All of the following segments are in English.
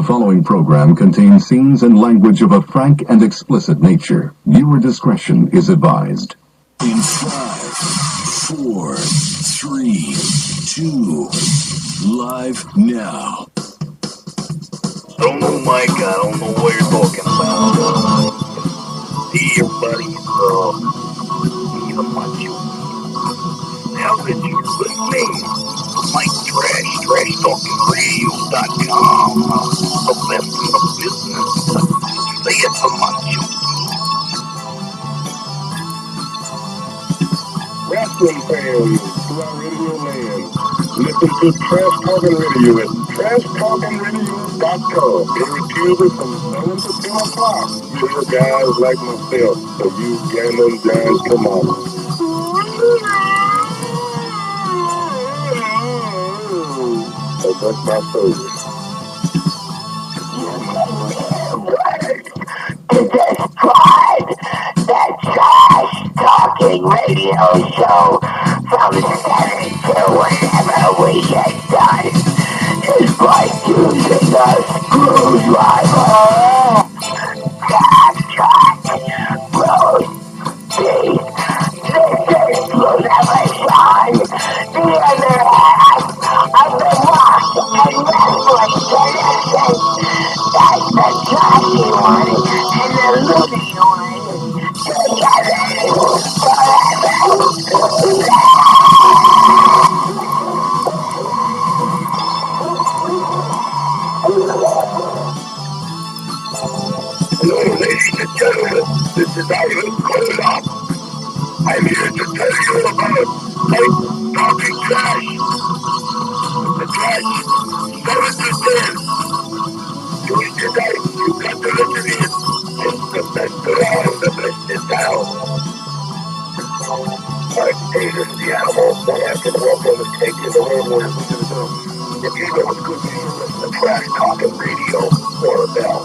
following program contains scenes and language of a frank and explicit nature. Viewer discretion is advised. In 5, 4, 3, 2, live now. Oh my god, I don't know what you're talking about. Hey everybody, Eva Macho. How did you name Mike TrashTalkingRadio.com, the best in the business. Say it to Macho. Wrestling fans throughout Radio Land, listen to Trash Talking Radio at TrashTalkingRadio.com. Every Tuesday from 7 to 10 o'clock. You hear guys like myself, so you gambling guys, come on. So that's my favorite. To describe the Trash Talking Radio Show from 7 to whenever we get done is by using the screwdriver. Trash Talk, Rose, Steve, this is will never shine. The other half of the rock and wrestling connection. That's the trashy one and the loony one together Hello, ladies and gentlemen, this is Ivan Kodak. I'm here to tell you about Talking Trash. The trash, 7 to 10. Tuesday night, you got to listen in. It's the best around, the best in town. Mike Taylor, the animal, don't have to walk on the snake in the room where it's going to do. If you know what's good for you, listen to Trash Talking Radio or a bell.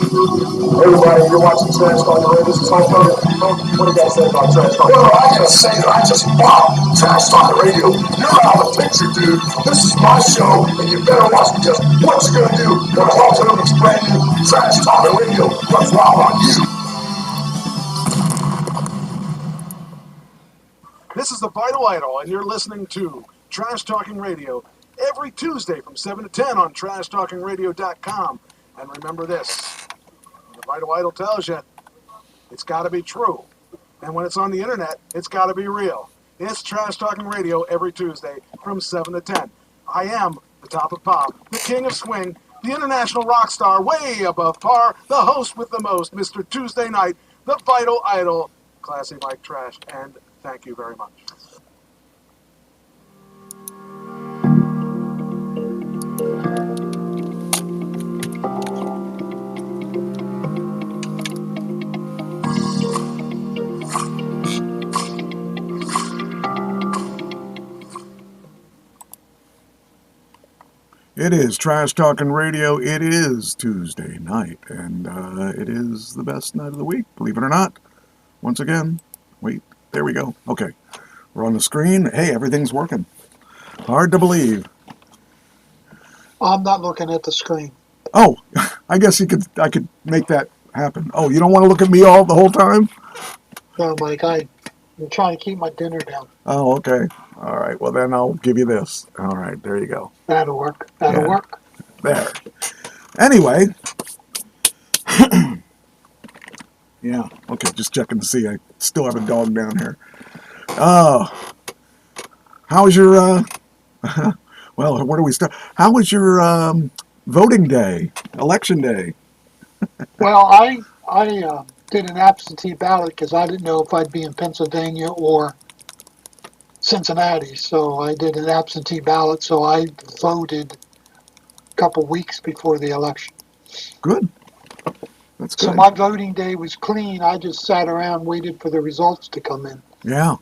Everybody, you're watching Trash Talking Radio. This is Mike Taylor. What do you guys say about Trash Talking? Well, I gotta say that I just love Trash Talking Radio. You're out of the picture, dude. This is my show, and you better watch me just what you gonna do when I walk through this brand new Trash Talking Radio runs wild on you. This is the Vital Idol, and you're listening to Trash Talking Radio every Tuesday from 7 to 10 on TrashTalkingRadio.com. And remember this, the Vital Idol tells you, it's got to be true. And when it's on the internet, it's got to be real. It's Trash Talking Radio every Tuesday from 7 to 10. I am the top of pop, the king of swing, the international rock star way above par, the host with the most, Mr. Tuesday Night, the Vital Idol, Classy Mike Trash, and thank you very much. It is Trash Talking Radio. It is Tuesday night, and it is the best night of the week, believe it or not. Once again, wait, there we go. Okay, we're on the screen. Hey, everything's working. Hard to believe. I'm not looking at the screen. Oh, I guess I could make that happen. Oh, you don't want to look at me the whole time? No, Mike, I'm trying to keep my dinner down. Oh, okay. All right. Well, then I'll give you this. All right. There you go. That'll work. That'll work. There. Anyway. Yeah. Okay. Just checking to see. I still have a dog down here. How was your, well, where do we start? How was your voting day, election day? Well, I did an absentee ballot because I didn't know if I'd be in Pennsylvania or Cincinnati, so I did an absentee ballot, so I voted a couple weeks before the election. Good. That's good. So my voting day was clean. I just sat around and waited for the results to come in. Yeah.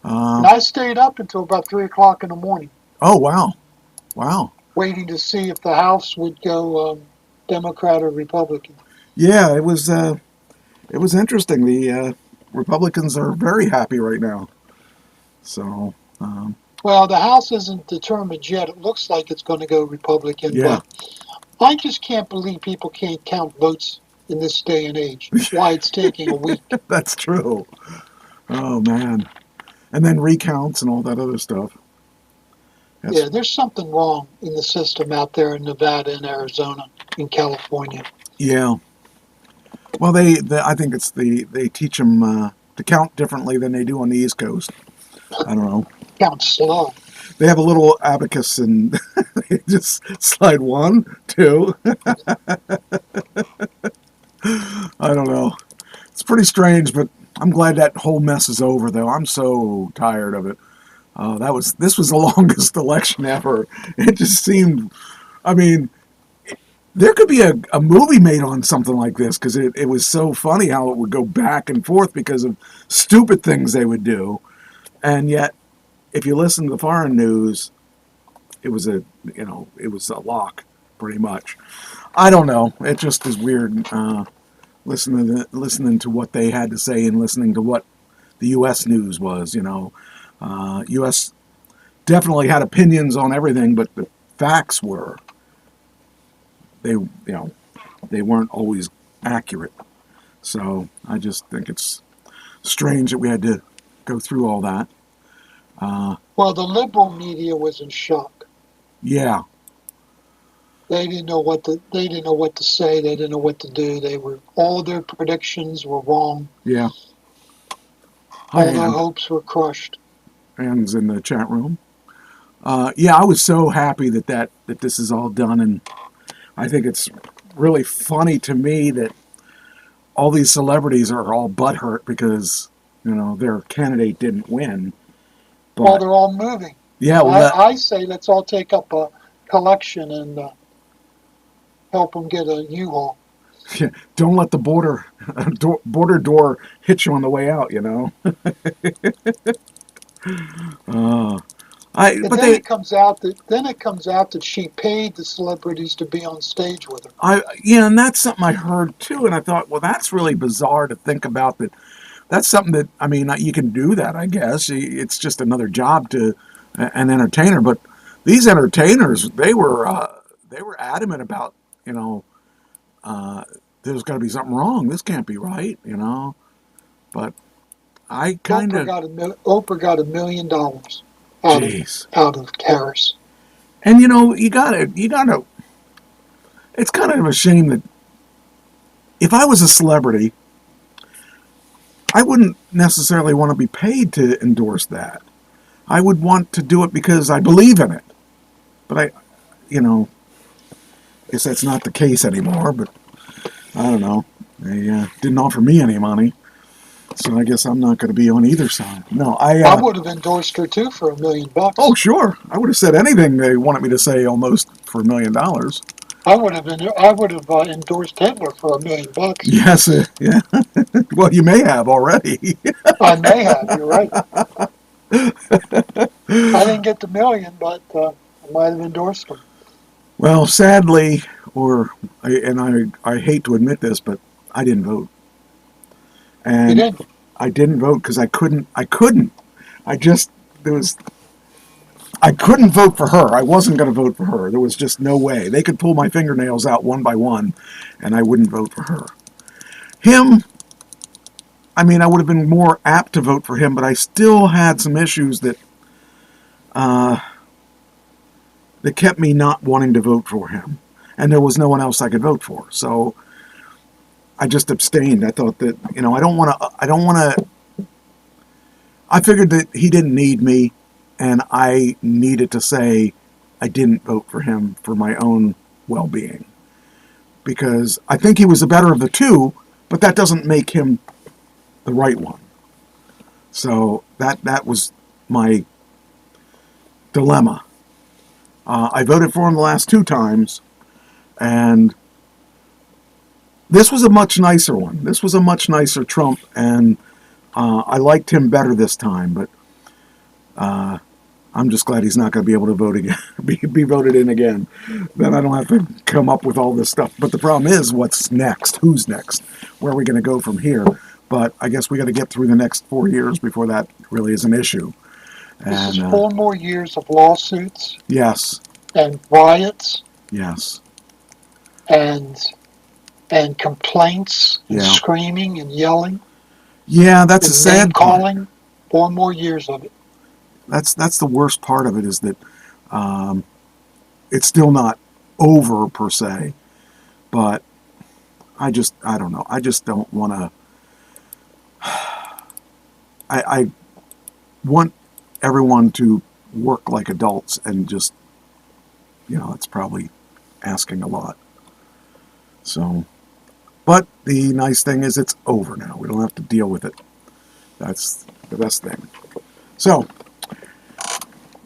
And I stayed up until about 3 o'clock in the morning. Oh, wow. Wow. Waiting to see if the House would go Democrat or Republican. Yeah, it was interesting. The Republicans are very happy right now. So Well, the House isn't determined yet. It looks like it's going to go Republican, Yeah. but I just can't believe people can't count votes in this day and age. Why it's taking a week. That's true. Oh, man. And then recounts and all that other stuff. That's, Yeah, there's something wrong in the system out there in Nevada and Arizona and California. yeah. Well, I think it's they teach them to count differently than they do on the East Coast. I don't know. Count slow. They have a little abacus and they just slide 1, 2. I don't know. It's pretty strange, but I'm glad that whole mess is over, though. I'm so tired of it. This was the longest election ever. It just seemed, I mean, there could be a movie made on something like this because it was so funny how it would go back and forth because of stupid things they would do. And yet, if you listen to the foreign news, it was a lock, pretty much. I don't know. It just is weird listening to what they had to say and listening to what the U.S. news was. U.S. definitely had opinions on everything, but the facts were they weren't always accurate. So I just think it's strange that we had to go through all that. Well, the liberal media was in shock. Yeah. They didn't know what to say. They didn't know what to do. All their predictions were wrong. Yeah. All their hopes were crushed. Anne's in the chat room. Yeah, I was so happy that this is all done, and I think it's really funny to me that all these celebrities are all butthurt because their candidate didn't win. But, well, they're all moving. Yeah, well, I say let's all take up a collection and help them get a U-Haul. Yeah, don't let the border door hit you on the way out. It comes out that she paid the celebrities to be on stage with her. And that's something I heard too, and I thought, well, that's really bizarre to think about. That's something that you can do that. I guess it's just another job to an entertainer. But these entertainers, they were adamant about there's got to be something wrong. This can't be right. But I kind of Oprah got $1 million. Out of Harris. And you gotta it's kind of a shame that if I was a celebrity, I wouldn't necessarily want to be paid to endorse that. I would want to do it because I believe in it. But I guess that's not the case anymore, but I don't know. They didn't offer me any money. So I guess I'm not going to be on either side. No, I would have endorsed her too for $1 million. Oh, sure. I would have said anything they wanted me to say almost for $1 million. I would have endorsed Hitler for $1 million. Yes, yeah. Well, you may have already. I may have. You're right. I didn't get the $1 million, but I might have endorsed him. Well, sadly, I hate to admit this, but I didn't vote. And you didn't? I didn't vote because I couldn't. I couldn't vote for her. I wasn't going to vote for her. There was just no way. They could pull my fingernails out one by one, and I wouldn't vote for her. Him, I would have been more apt to vote for him, but I still had some issues that kept me not wanting to vote for him. And there was no one else I could vote for. So I just abstained. I thought that, I don't want to, I figured that he didn't need me, and I needed to say I didn't vote for him for my own well-being. Because I think he was the better of the two, but that doesn't make him the right one. So that was my dilemma. I voted for him the last 2 times, and this was a much nicer one. This was a much nicer Trump, and I liked him better this time, but I'm just glad he's not going to be able to vote again, be voted in again. Then I don't have to come up with all this stuff. But the problem is, what's next? Who's next? Where are we going to go from here? But I guess we got to get through the next 4 years before that really is an issue. This is And 4 more years of lawsuits yes, and riots yes, and complaints and yeah, screaming and yelling yeah. That's a and name sad part. calling. 4 more years of it. That's the worst part of it is that it's still not over per se, but I don't know. I just don't want to. I want everyone to work like adults and just, it's probably asking a lot. So, but the nice thing is it's over now. We don't have to deal with it. That's the best thing. So,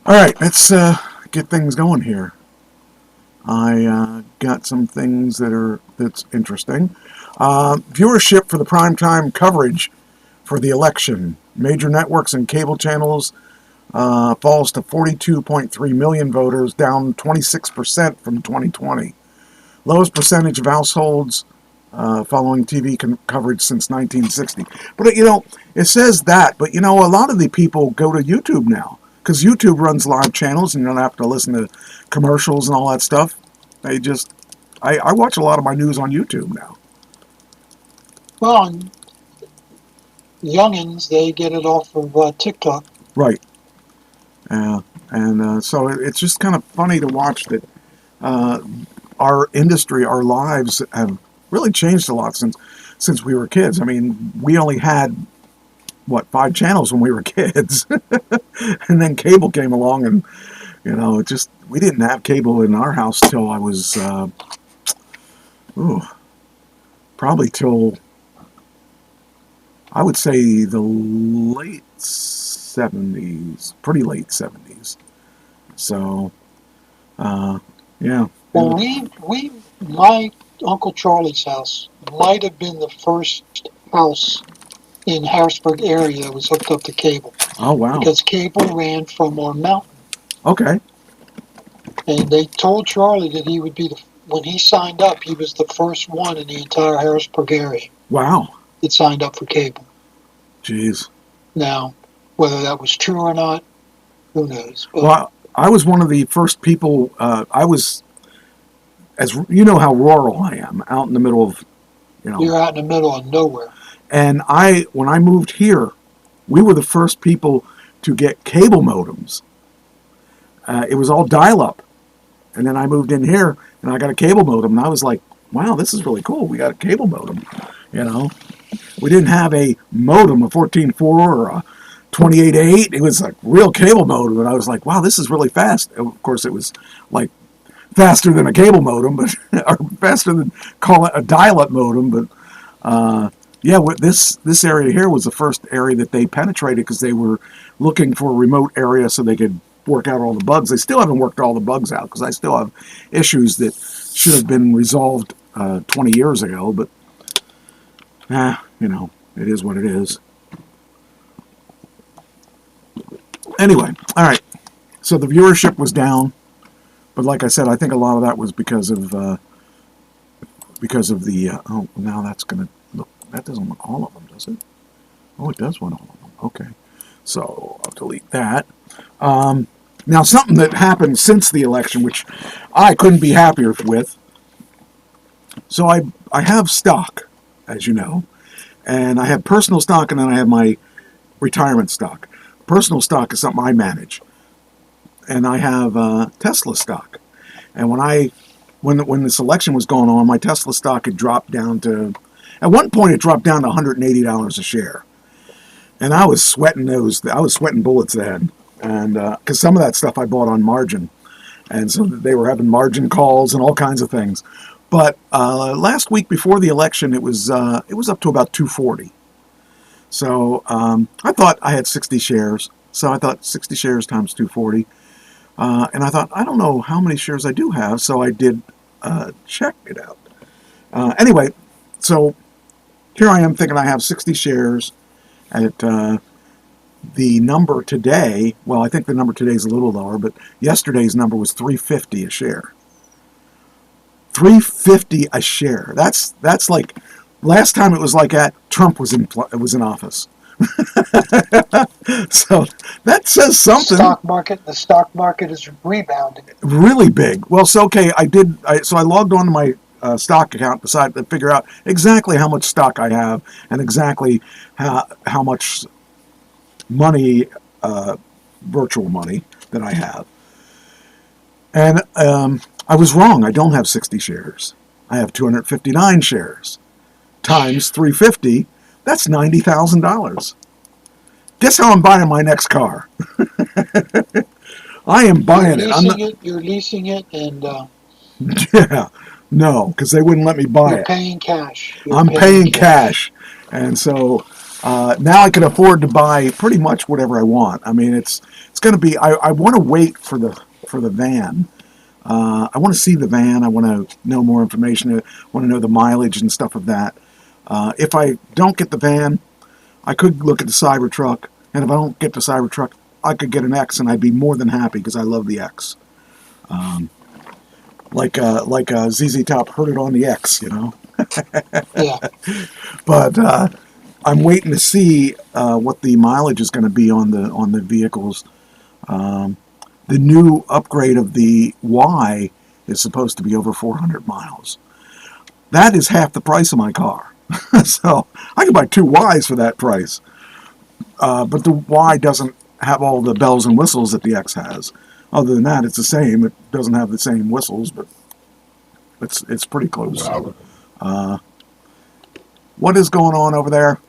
all right, let's get things going here. I got some things that's interesting. Viewership for the primetime coverage for the election. Major networks and cable channels falls to 42.3 million voters, down 26% from 2020. Lowest percentage of households following TV coverage since 1960. But, it says that, but, a lot of the people go to YouTube now, because YouTube runs live channels and you don't have to listen to commercials and all that stuff. I watch a lot of my news on YouTube now. Well, and youngins, they get it off of TikTok. Right. And so it's just kind of funny to watch that our industry, our lives have really changed a lot since we were kids. I mean, we only had, 5 channels when we were kids. And then cable came along and, we didn't have cable in our house till I was, probably till, I would say the late 70s, pretty late 70s. So, yeah. Well, my Uncle Charlie's house might have been the first house in Harrisburg area that was hooked up to cable. Oh, wow. Because cable ran from our mountain. Okay. And they told Charlie that he would be, when he signed up, he was the first one in the entire Harrisburg area. Wow. That signed up for cable. Jeez. Now, whether that was true or not, who knows? But, well, I was one of the first people, I was, as you know how rural I am, out in the middle of, You're out in the middle of nowhere. And when I moved here, we were the first people to get cable modems. It was all dial-up. And then I moved in here, and I got a cable modem, and I was like, wow, this is really cool. We got a cable modem, We didn't have a modem, a 14.4 or a 28.8. It was like real cable modem, and I was like, wow, this is really fast. Of course, it was like faster than a cable modem, but or faster than call it a dial-up modem. But yeah, this area here was the first area that they penetrated because they were looking for a remote area so they could work out all the bugs. They still haven't worked all the bugs out because I still have issues that should have been resolved 20 years ago. But it is what it is. Anyway, all right. So the viewership was down, but like I said, I think a lot of that was because of the. Now that's gonna look. That doesn't want all of them, does it? Oh, it does want all of them. Okay, so I'll delete that. Now, something that happened since the election, which I couldn't be happier with. So I have stock, as you know, and I have personal stock, and then I have my retirement stock. Personal stock is something I manage, and I have Tesla stock. And when this election was going on, my Tesla stock had dropped down to, at one point it dropped down to $180 a share, and I was sweating bullets then. And because some of that stuff I bought on margin, and so they were having margin calls and all kinds of things. But last week before the election, it was up to about 240. So I thought I had 60 shares. So I thought 60 shares times 240, and I thought I don't know how many shares I do have. So I did check it out. Anyway, so here I am thinking I have 60 shares at. The number today, well, I think the number today is a little lower, but yesterday's number was $3.50 a share. $3.50 a share. That's like last time it was like that. Trump was in office So that says something. The stock market is rebounding. Really big. Well, so okay, so I logged on to my stock account, decided to figure out exactly how much stock I have and exactly how much money, virtual money, that I have. And I was wrong. I don't have 60 shares. I have 259 shares. Times 350, that's $90,000. Guess how I'm buying my next car? I am buying it. You're leasing it, and yeah, no, because they wouldn't let me buy you're it. paying cash. I'm paying cash, and so now I can afford to buy pretty much whatever I want. I mean, it's going to be. I want to wait for the van. I want to see the van. I want to know more information. I want to know the mileage and stuff of that. If I don't get the van, I could look at the Cybertruck, and if I don't get the Cybertruck, I could get an X, and I'd be more than happy because I love the X. Like ZZ Top heard it on the X, you know. Yeah. But I'm waiting to see what the mileage is going to be on the vehicles. The new upgrade of the Y is supposed to be over 400 miles. That is half the price of my car. So I could buy 2 Ys for that price. But the Y doesn't have all the bells and whistles that the X has. Other than that, it's the same. It doesn't have the same whistles, but it's pretty close. What is going on over there?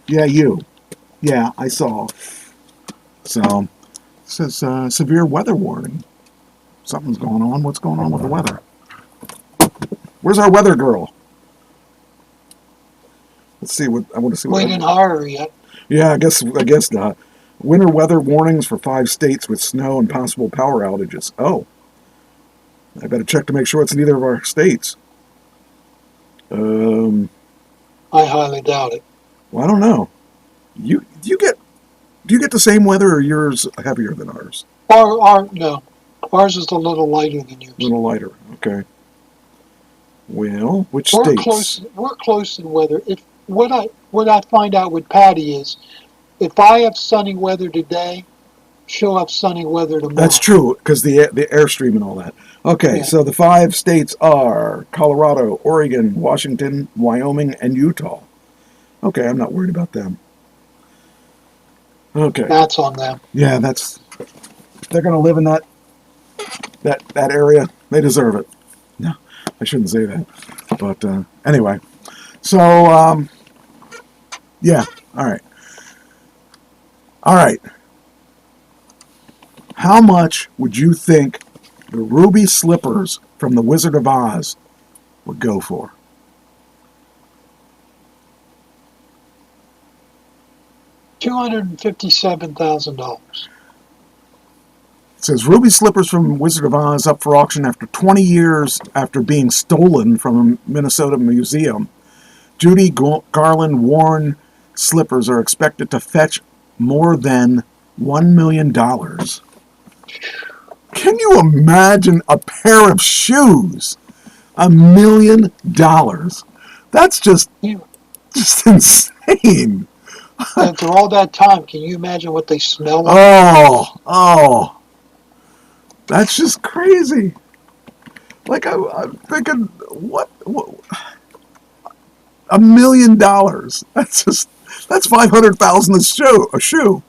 Yeah, you. Yeah, I saw. So, it says severe weather warning. Something's going on. What's going on with the weather? Where's our weather girl? Let's see what I want to see. We didn't hire her yet. Yeah, I guess not. Winter weather warnings for 5 states with snow and possible power outages. Oh, I better check to make sure it's neither of our states. I highly doubt it. Well, I don't know. Do you get the same weather, or yours heavier than ours? No, ours is a little lighter than yours. A little lighter. Okay. Well, which states? We're close in weather. What I find out with Patty is, if I have sunny weather today, she'll have sunny weather tomorrow. That's true, because the airstream and all that. Okay, yeah. So the 5 states are Colorado, Oregon, Washington, Wyoming, and Utah. Okay, I'm not worried about them. Okay. That's on them. Yeah, they're going to live in that area. They deserve it. No, I shouldn't say that. But anyway, so yeah, all right. All right. How much would you think the ruby slippers from the Wizard of Oz would go for? $257,000. It says ruby slippers from Wizard of Oz up for auction after 20 years after being stolen from a Minnesota museum. Judy Garland worn slippers are expected to fetch more than $1 million. Can you imagine a pair of shoes? $1 million. That's just insane. After all that time, can you imagine what they smell like? Oh. That's just crazy. Like, I'm thinking, what? $1 million. That's $500,000 a shoe.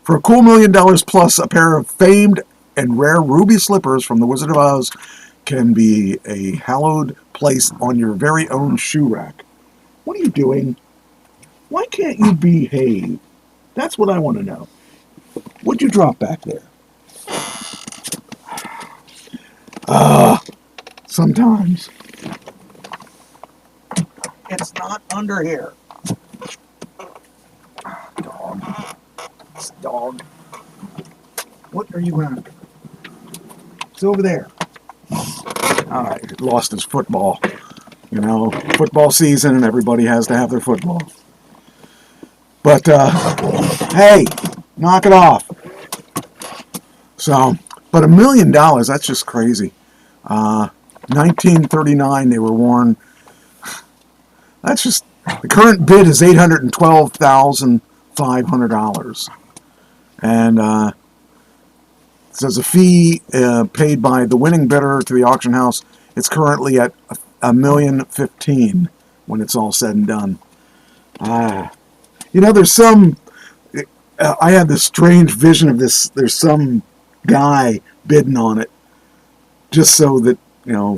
For a cool $1 million plus, a pair of famed and rare ruby slippers from the Wizard of Oz can be a hallowed place on your very own shoe rack. What are you doing? Why can't you behave? That's what I want to know. What'd you drop back there? Sometimes. It's not under here. Dog. It's dog. What are you after? It's over there. All right, lost his football. You know, football season and everybody has to have their football. But, hey, knock it off. So, but $1 million, that's just crazy. 1939, they were worn. That's just, the current bid is $812,500. And it says a fee paid by the winning bidder to the auction house, it's currently at $1,015,000 when it's all said and done. There's some, I had this strange vision of this, there's some guy bidding on it just so that,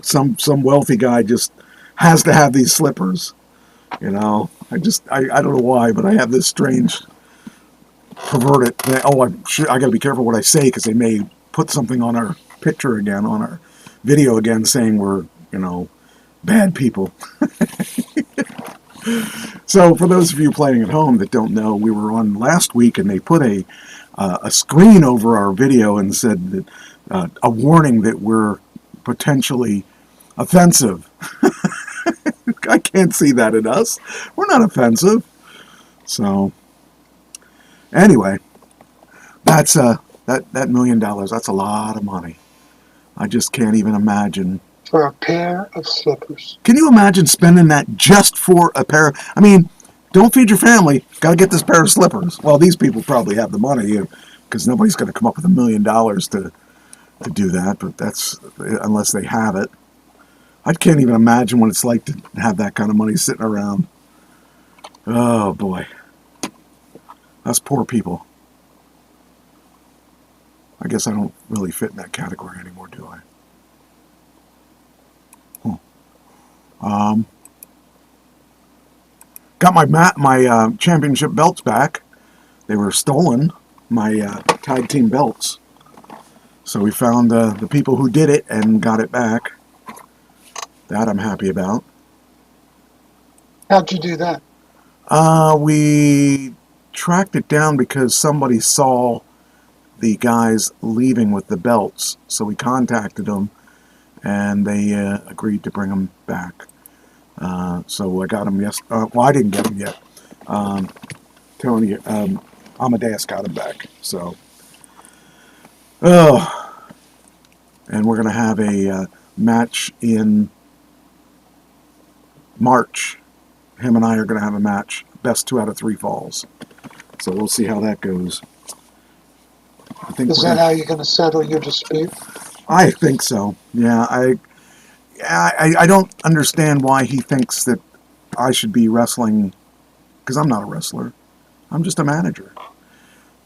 some wealthy guy just has to have these slippers. I don't know why, but I have this strange perverted thing. Oh, I got to be careful what I say because they may put something on our picture again, on our video again, saying we're, bad people. So for those of you playing at home that don't know, we were on last week and they put a screen over our video and said that a warning that we're potentially offensive. I can't see that in us. We're not offensive. So anyway, that's that $1 million. That's a lot of money. I just can't even imagine. For a pair of slippers. Can you imagine spending that just for a pair? I mean, don't feed your family. Got to get this pair of slippers. Well, these people probably have the money because nobody's going to come up with $1 million to do that. But that's unless they have it. I can't even imagine what it's like to have that kind of money sitting around. Oh, boy. Us poor people. I guess I don't really fit in that category anymore, do I? Got my championship belts back. They were stolen, my tag team belts. So we found the people who did it and got it back. That I'm happy about. How'd you do that? We tracked it down because somebody saw the guys leaving with the belts. So we contacted them and they agreed to bring them back. So I got them well, I didn't get them yet. Tony, Amadeus got them back. So, and we're going to have a match in March. Him and I are going to have a match. Best 2 out of 3 falls. So we'll see how that goes. Is that how you're going to settle your dispute? I think so. Yeah, I don't understand why he thinks that I should be wrestling, because I'm not a wrestler. I'm just a manager.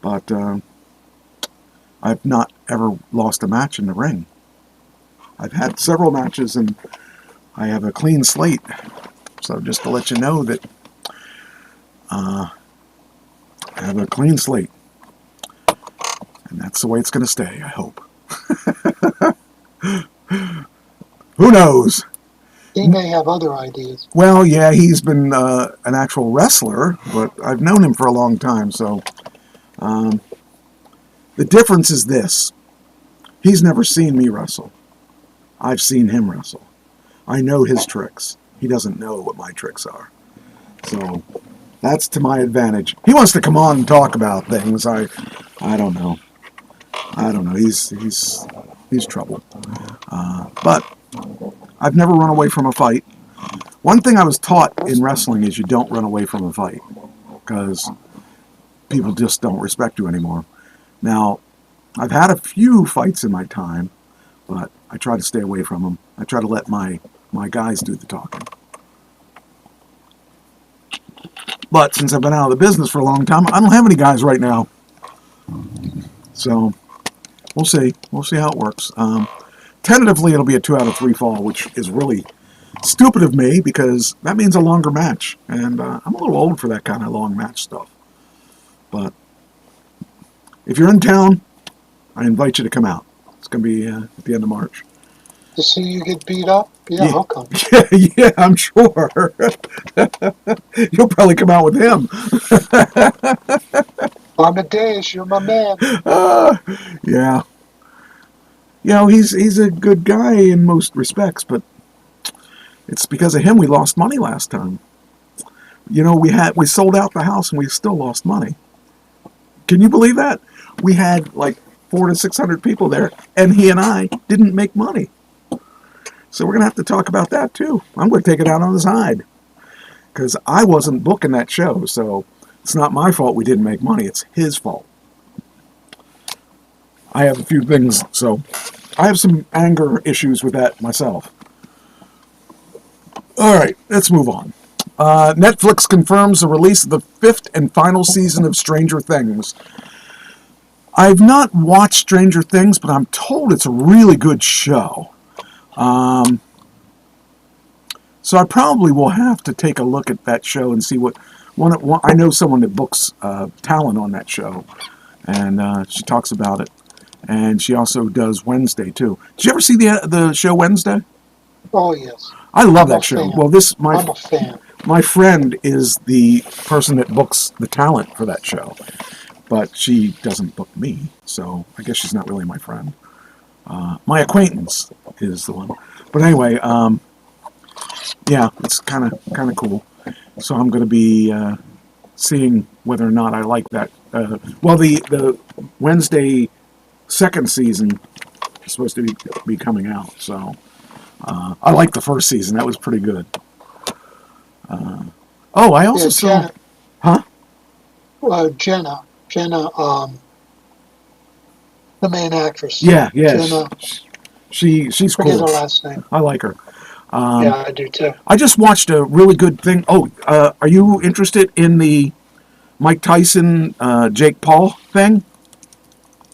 But I've not ever lost a match in the ring. I've had several matches and I have a clean slate. So just to let you know that I have a clean slate. And that's the way it's going to stay, I hope. Who knows? He may have other ideas. Well, yeah, he's been an actual wrestler, but I've known him for a long time, so the difference is this. He's never seen me wrestle. I've seen him wrestle. I know his tricks. He doesn't know what my tricks are. So that's to my advantage. He wants to come on and talk about things. I don't know. He's trouble. But I've never run away from a fight. One thing I was taught in wrestling is you don't run away from a fight because people just don't respect you anymore. Now, I've had a few fights in my time, but I try to stay away from them. I try to let my guys do the talking. But since I've been out of the business for a long time, I don't have any guys right now. So we'll see. We'll see how it works. Tentatively, it'll be a 2 out of 3 fall, which is really stupid of me because that means a longer match. And I'm a little old for that kind of long match stuff. But if you're in town, I invite you to come out. It's going to be at the end of March. To see you get beat up? Yeah, I'll come. Yeah, I'm sure. You'll probably come out with him. Amadeus, you're my man. Yeah. You know, he's a good guy in most respects, but it's because of him we lost money last time. You know, we sold out the house and we still lost money. Can you believe that? We had like 400 to 600 people there, and he and I didn't make money. So we're going to have to talk about that too. I'm going to take it out on his hide. because I wasn't booking that show, so it's not my fault we didn't make money. It's his fault. I have a few things, so I have some anger issues with that myself. All right, let's move on. Netflix confirms the release of the 5th and final season of Stranger Things. I've not watched Stranger Things, but I'm told it's a really good show. So I probably will have to take a look at that show and see what... I know someone that books talent on that show, and she talks about it. And she also does Wednesday, too. Did you ever see the show Wednesday? Oh, yes. I love that show. Well, I'm a fan. My friend is the person that books the talent for that show, but she doesn't book me, so I guess she's not really my friend. My acquaintance is the one. But anyway, yeah, it's kind of cool. So I'm going to be seeing whether or not I like that. Well, the Wednesday second season is supposed to be coming out, so I liked the first season. That was pretty good. I also saw... Jenna, Huh? Jenna, the main actress. Yeah. Jenna, She's forget her cool. last name. I like her. Yeah, I do too. I just watched a really good thing. Are you interested in the Mike Tyson, Jake Paul thing?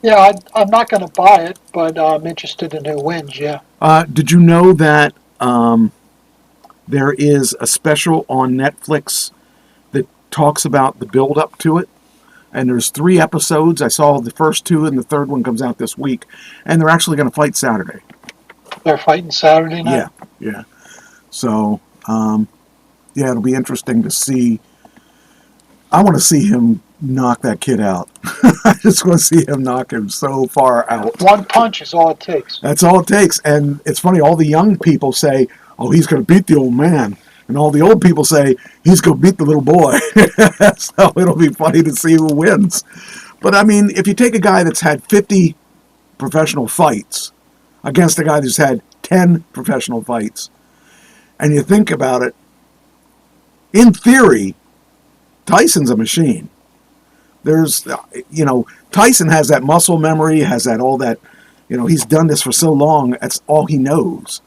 Yeah, I'm not going to buy it, but I'm interested in who wins, yeah. Did you know that there is a special on Netflix that talks about the build-up to it? And there's 3 episodes. I saw the first 2, and the third one comes out this week. And they're actually going to fight Saturday. They're fighting Saturday night? Yeah. So, it'll be interesting to see. I want to see him knock that kid out. I just want to see him knock him so far out. One punch is all it takes. That's all it takes. And it's funny, all the young people say, oh, he's going to beat the old man. And all the old people say, he's going to beat the little boy. So it'll be funny to see who wins. But, I mean, if you take a guy that's had 50 professional fights against a guy that's had 10 professional fights, and you think about it, in theory, Tyson's a machine. There's, Tyson has that muscle memory, has that all that, he's done this for so long, that's all he knows.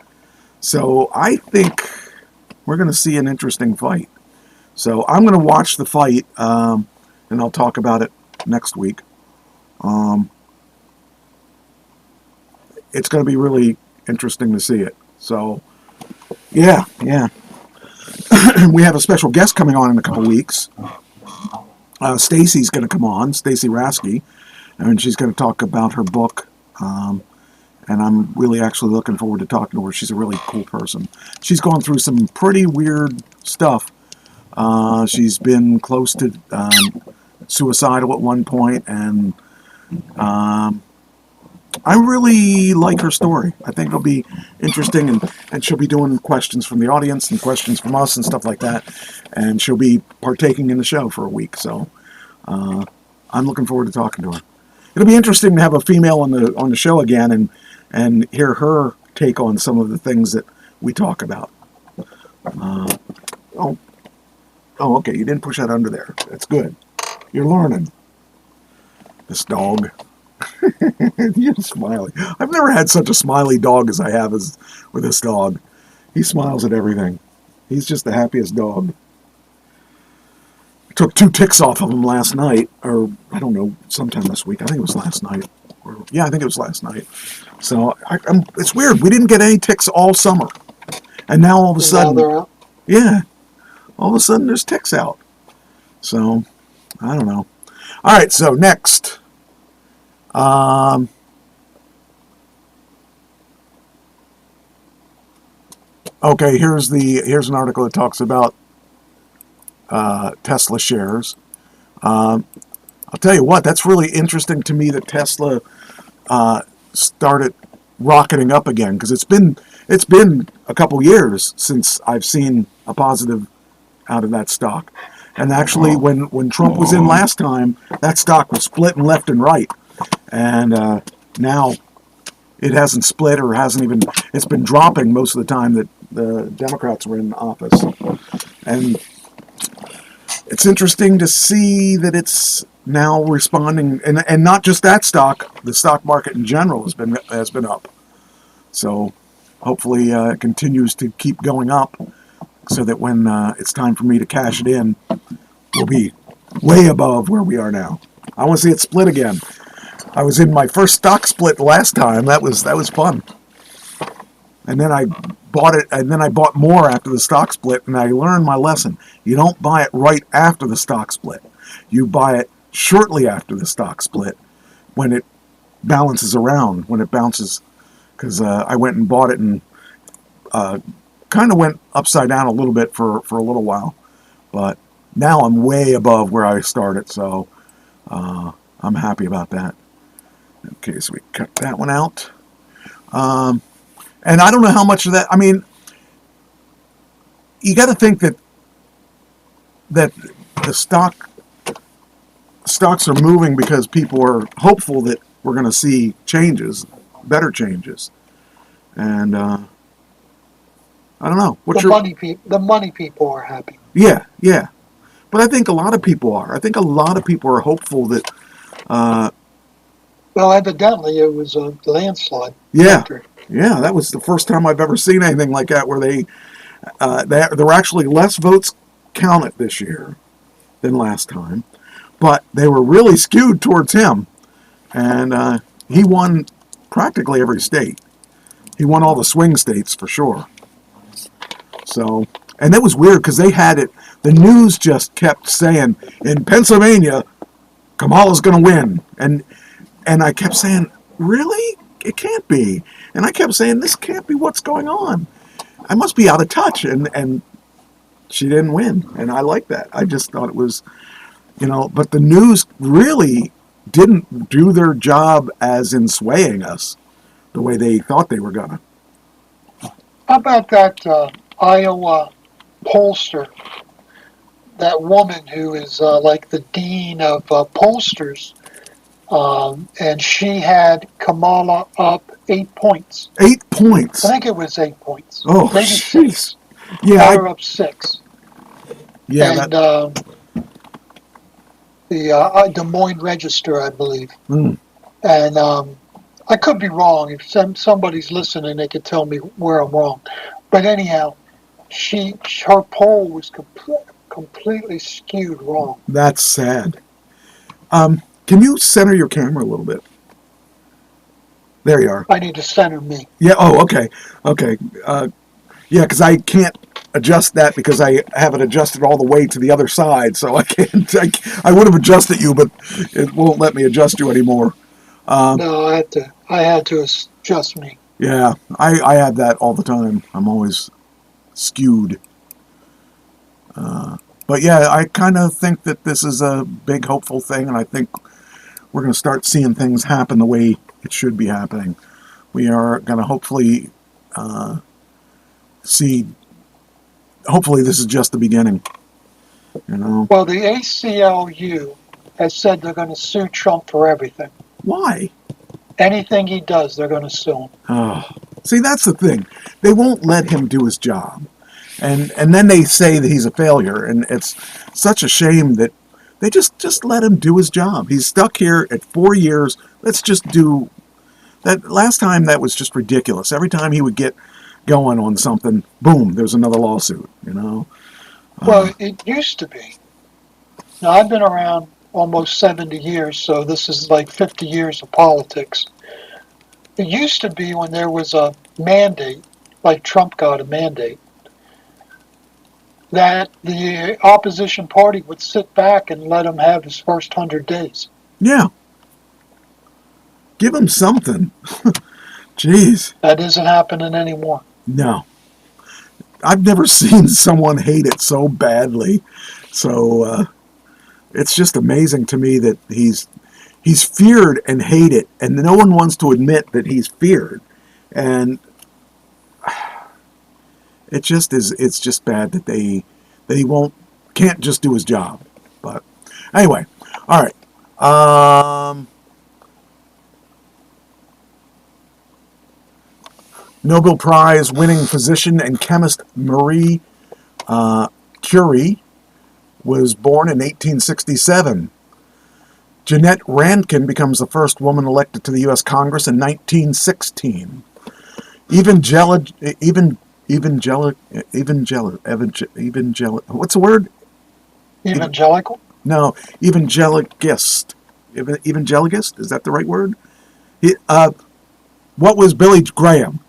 So I think we're going to see an interesting fight. So I'm going to watch the fight, and I'll talk about it next week. It's going to be really interesting to see it. So, yeah. We have a special guest coming on in a couple weeks. Stacy's going to come on, Stacy Rasky, and she's going to talk about her book. And I'm really actually looking forward to talking to her. She's a really cool person. She's gone through some pretty weird stuff. She's been close to suicidal at one point, and I really like her story. I think it'll be interesting, and she'll be doing questions from the audience and questions from us and stuff like that. And she'll be partaking in the show for a week. So I'm looking forward to talking to her. It'll be interesting to have a female on the show again and hear her take on some of the things that we talk about. Okay, you didn't push that under there. That's good. You're learning. This dog. You're smiling. I've never had such a smiley dog as I have with this dog. He smiles at everything. He's just the happiest dog. Took 2 ticks off of him last night, or I don't know, sometime this week. I think it was last night. I think it was last night. So it's weird. We didn't get any ticks all summer, and now all of a sudden, all of a sudden there's ticks out. So I don't know. All right. So next, okay. Here's an article that talks about Tesla shares. I'll tell you what, that's really interesting to me that Tesla started rocketing up again, because it's been a couple years since I've seen a positive out of that stock. And actually, when Trump was in last time, that stock was splitting left and right, and now it hasn't split, or hasn't even. It's been dropping most of the time that the Democrats were in office, and it's interesting to see that it's now responding, and not just that stock. The stock market in general has been up. So hopefully it continues to keep going up, so that when it's time for me to cash it in, we'll be way above where we are now. I want to see it split again. I was in my first stock split last time. That was fun. And then I bought it, and then I bought more after the stock split, and I learned my lesson. You don't buy it right after the stock split. You buy it shortly after the stock split, when it balances around, when it bounces. Because I went and bought it and kind of went upside down a little bit for a little while. But now I'm way above where I started, so I'm happy about that. Okay, so we cut that one out. And I don't know how much of that, I mean, you got to think that the stocks are moving because people are hopeful that we're going to see changes, better changes. And I don't know. The money people are happy. Yeah. But I think a lot of people are. I think a lot of people are hopeful that... well, evidently it was a landslide. Yeah. Yeah, that was the first time I've ever seen anything like that, where there were actually less votes counted this year than last time, but they were really skewed towards him, and he won practically every state. He won all the swing states for sure. So, and it was weird because they had it. The news just kept saying, in Pennsylvania, Kamala's going to win, and I kept saying, really? It can't be. And I kept saying, this can't be what's going on. I must be out of touch. And she didn't win. And I like that. I just thought it was, but the news really didn't do their job as in swaying us the way they thought they were going to. How about that Iowa pollster? That woman who is like the dean of pollsters. And she had Kamala up 8 points. 8 points? I think it was 8 points. Oh, maybe jeez. 6. Yeah. They were up 6. Yeah. And the Des Moines Register, I believe. Mm. And I could be wrong. If somebody's listening, they could tell me where I'm wrong. But anyhow, her poll was completely skewed wrong. That's sad. Can you center your camera a little bit? There you are. I need to center me. Yeah. Oh, okay. Okay. Yeah, because I can't adjust that because I haven't adjusted all the way to the other side, so I can't. I would have adjusted you, but it won't let me adjust you anymore. No, I had to adjust me. Yeah, I have that all the time. I'm always skewed. But yeah, I kind of think that this is a big hopeful thing, and I think we're going to start seeing things happen the way it should be happening. We are going to hopefully see. Hopefully, this is just the beginning. Well, the ACLU has said they're going to sue Trump for everything. Why? Anything he does, they're going to sue him. Oh, see, that's the thing. They won't let him do his job. And then they say that he's a failure, and it's such a shame that they just let him do his job. He's stuck here at 4 years. Let's just do that. Last time, that was just ridiculous. Every time he would get going on something, boom, there's another lawsuit, Well, it used to be. Now, I've been around almost 70 years, so this is like 50 years of politics. It used to be when there was a mandate, like Trump got a mandate, that the opposition party would sit back and let him have his first 100 days. Yeah. Give him something. Jeez. That isn't happening anymore. No. I've never seen someone hate it so badly. So it's just amazing to me that he's feared and hated, and no one wants to admit that he's feared. And it's just bad that they can't just do his job. But anyway, all right. Nobel Prize winning physician and chemist Marie Curie was born in 1867. Jeanette Rankin becomes the first woman elected to the U.S. Congress in 1916. What's the word? Evangelical? No, evangelicist. Evangelicist, is that the right word? What was Billy Graham?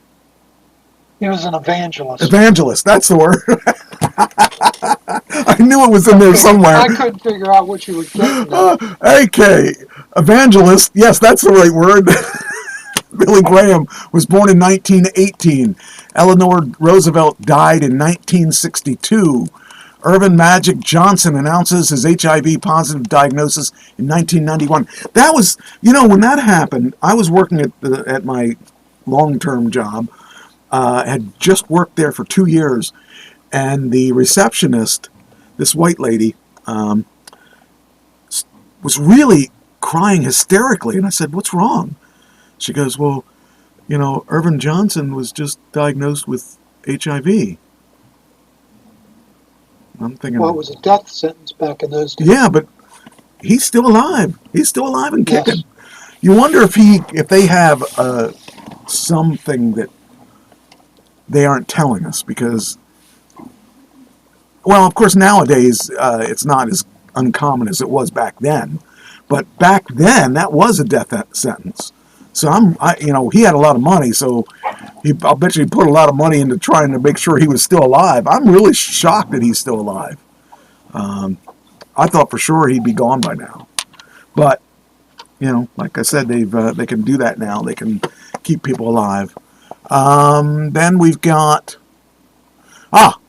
He was an evangelist. Evangelist, that's the word. I knew it was in there somewhere. I couldn't figure out what you were getting at. Okay, evangelist, yes, that's the right word. Billy Graham was born in 1918. Eleanor Roosevelt died in 1962. Irvin Magic Johnson announces his HIV positive diagnosis in 1991. That was, when that happened, I was working at my long-term job. Had just worked there for 2 years, and the receptionist, this white lady, was really crying hysterically, and I said, "What's wrong?" She goes, "Well, Irvin Johnson was just diagnosed with HIV." I'm thinking, well, it was a death sentence back in those days. Yeah, but he's still alive. He's still alive and kicking. Yes. You wonder if they have something that they aren't telling us, because, well, of course, nowadays it's not as uncommon as it was back then. But back then, that was a death sentence. So he had a lot of money, so I'll bet you he put a lot of money into trying to make sure he was still alive. I'm really shocked that he's still alive. I thought for sure he'd be gone by now. But, like I said, they can do that now. They can keep people alive. Then we've got,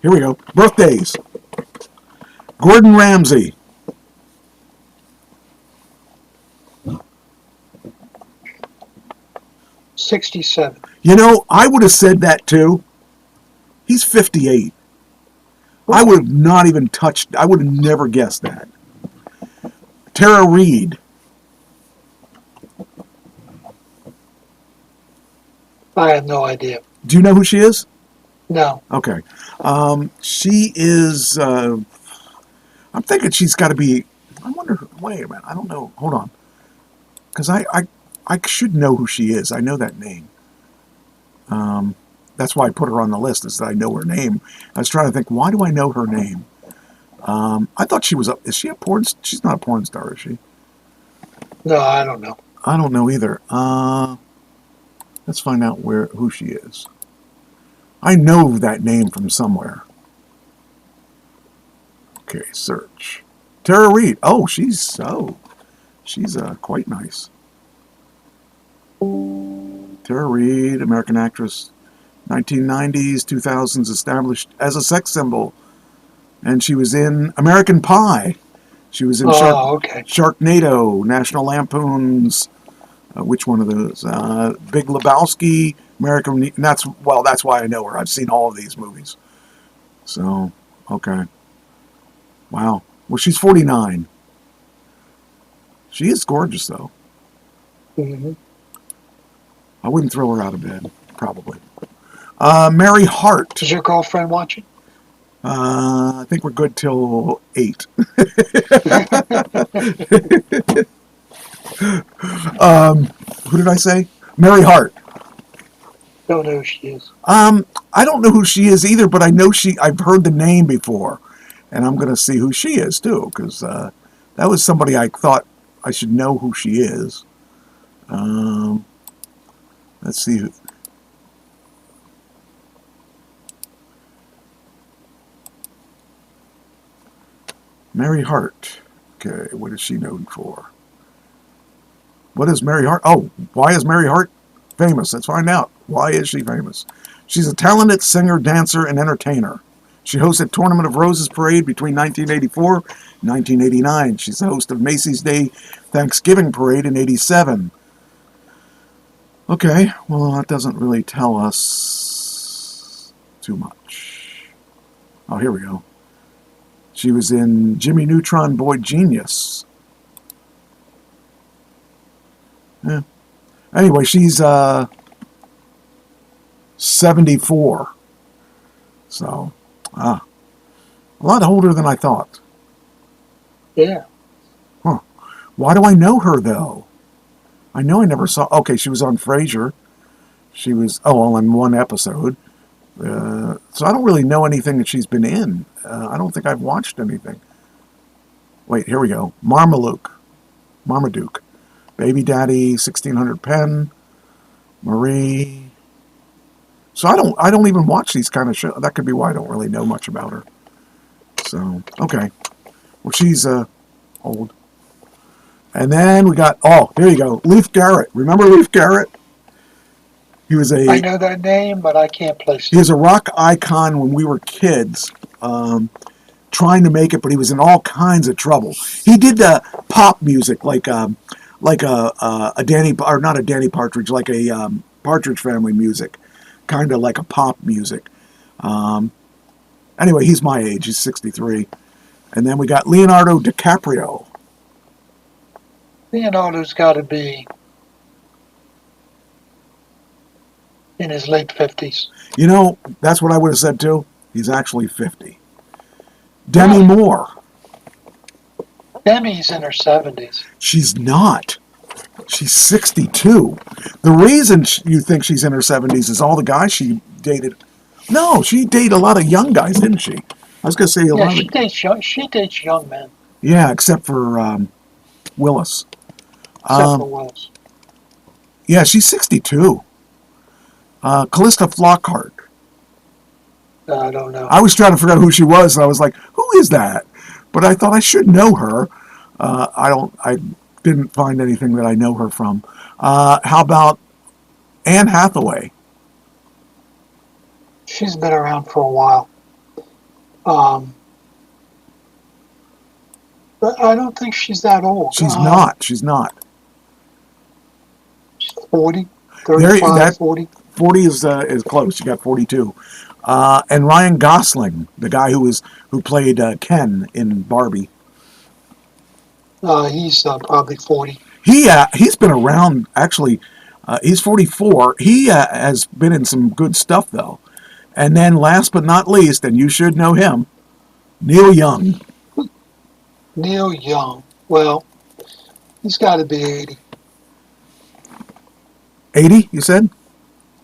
here we go. Birthdays. Gordon Ramsay. '67. I would have said that too. He's 58. I would have not even I would have never guessed that. Tara Reid. I have no idea. Do you know who she is? No. Okay. She is, I'm thinking she's got to be, I wonder, wait a minute, I don't know, hold on. Because I should know who she is. I know that name. That's why I put her on the list, is that I know her name. I was trying to think, why do I know her name? I thought she was is she a porn, she's not a porn star, is she? No, I don't know. I don't know either. Let's find out who she is. I know that name from somewhere. Okay, search. Tara Reid. Oh, she's quite nice. Tara Reid, American actress, 1990s, 2000s, established as a sex symbol. And she was in American Pie. She was in Sharknado, National Lampoon's, which one of those? Big Lebowski, American, and that's why I know her. I've seen all of these movies. So, okay. Wow. Well, she's 49. She is gorgeous, though. Mm-hmm. I wouldn't throw her out of bed, probably. Mary Hart. Is your girlfriend watching? I think we're good till 8. Who did I say? Mary Hart. Don't know who she is. I don't know who she is either, but I know I've heard the name before, and I'm going to see who she is too, because that was somebody I thought I should know who she is. Let's see who. Mary Hart. Okay, what is she known for? What is Mary Hart? Oh, why is Mary Hart famous? Let's find out. Why is she famous? She's a talented singer, dancer, and entertainer. She hosted Tournament of Roses Parade between 1984 and 1989. She's the host of Macy's Day Thanksgiving Parade in 87. Okay, well, that doesn't really tell us too much. Oh, here we go. She was in Jimmy Neutron Boy Genius. Yeah. Anyway, she's 74. So, a lot older than I thought. Yeah. Huh. Why do I know her, though? I know I never saw... Okay, she was on Frasier. She was... Oh, well, in one episode. So I don't really know anything that she's been in. I don't think I've watched anything. Wait, here we go. Marmaduke. Baby Daddy, 1600 Pen. Marie... So I don't even watch these kind of shows. That could be why I don't really know much about her. So, okay. Well, she's old. And then we got, here you go, Leif Garrett. Remember Leif Garrett? He was I know that name, but I can't place it. He was a rock icon when we were kids, trying to make it, but he was in all kinds of trouble. He did pop music, like a Danny, or not a Danny Partridge, like a Partridge Family music. Kind of like a pop music. Anyway, he's my age. He's 63. And then we got Leonardo DiCaprio. Leonardo's got to be in his late 50s. You know, that's what I would have said too. He's actually 50. Demi Moore. Demi's in her 70s. She's not. She's 62. The reason you think she's in her 70s is all the guys she dated. No, she dated a lot of young guys, didn't she? I was going to say a lot. She dates young men. Yeah, except for Willis. Except for Willis. Yeah, she's 62. Callista Flockhart. I don't know. I was trying to figure out who she was, and I was like, who is that? But I thought I should know her. I didn't find anything that I know her from. How about Anne Hathaway? She's been around for a while. But I don't think she's that old. She's not. She's 40, 35, 40. 40 is close. You got 42. And Ryan Gosling, the guy who played Ken in Barbie. He's probably 40. He's been around, actually. He's 44. He has been in some good stuff, though. And then last but not least, and you should know him, Neil Young. Neil Young. Well, he's got to be 80. 80, you said?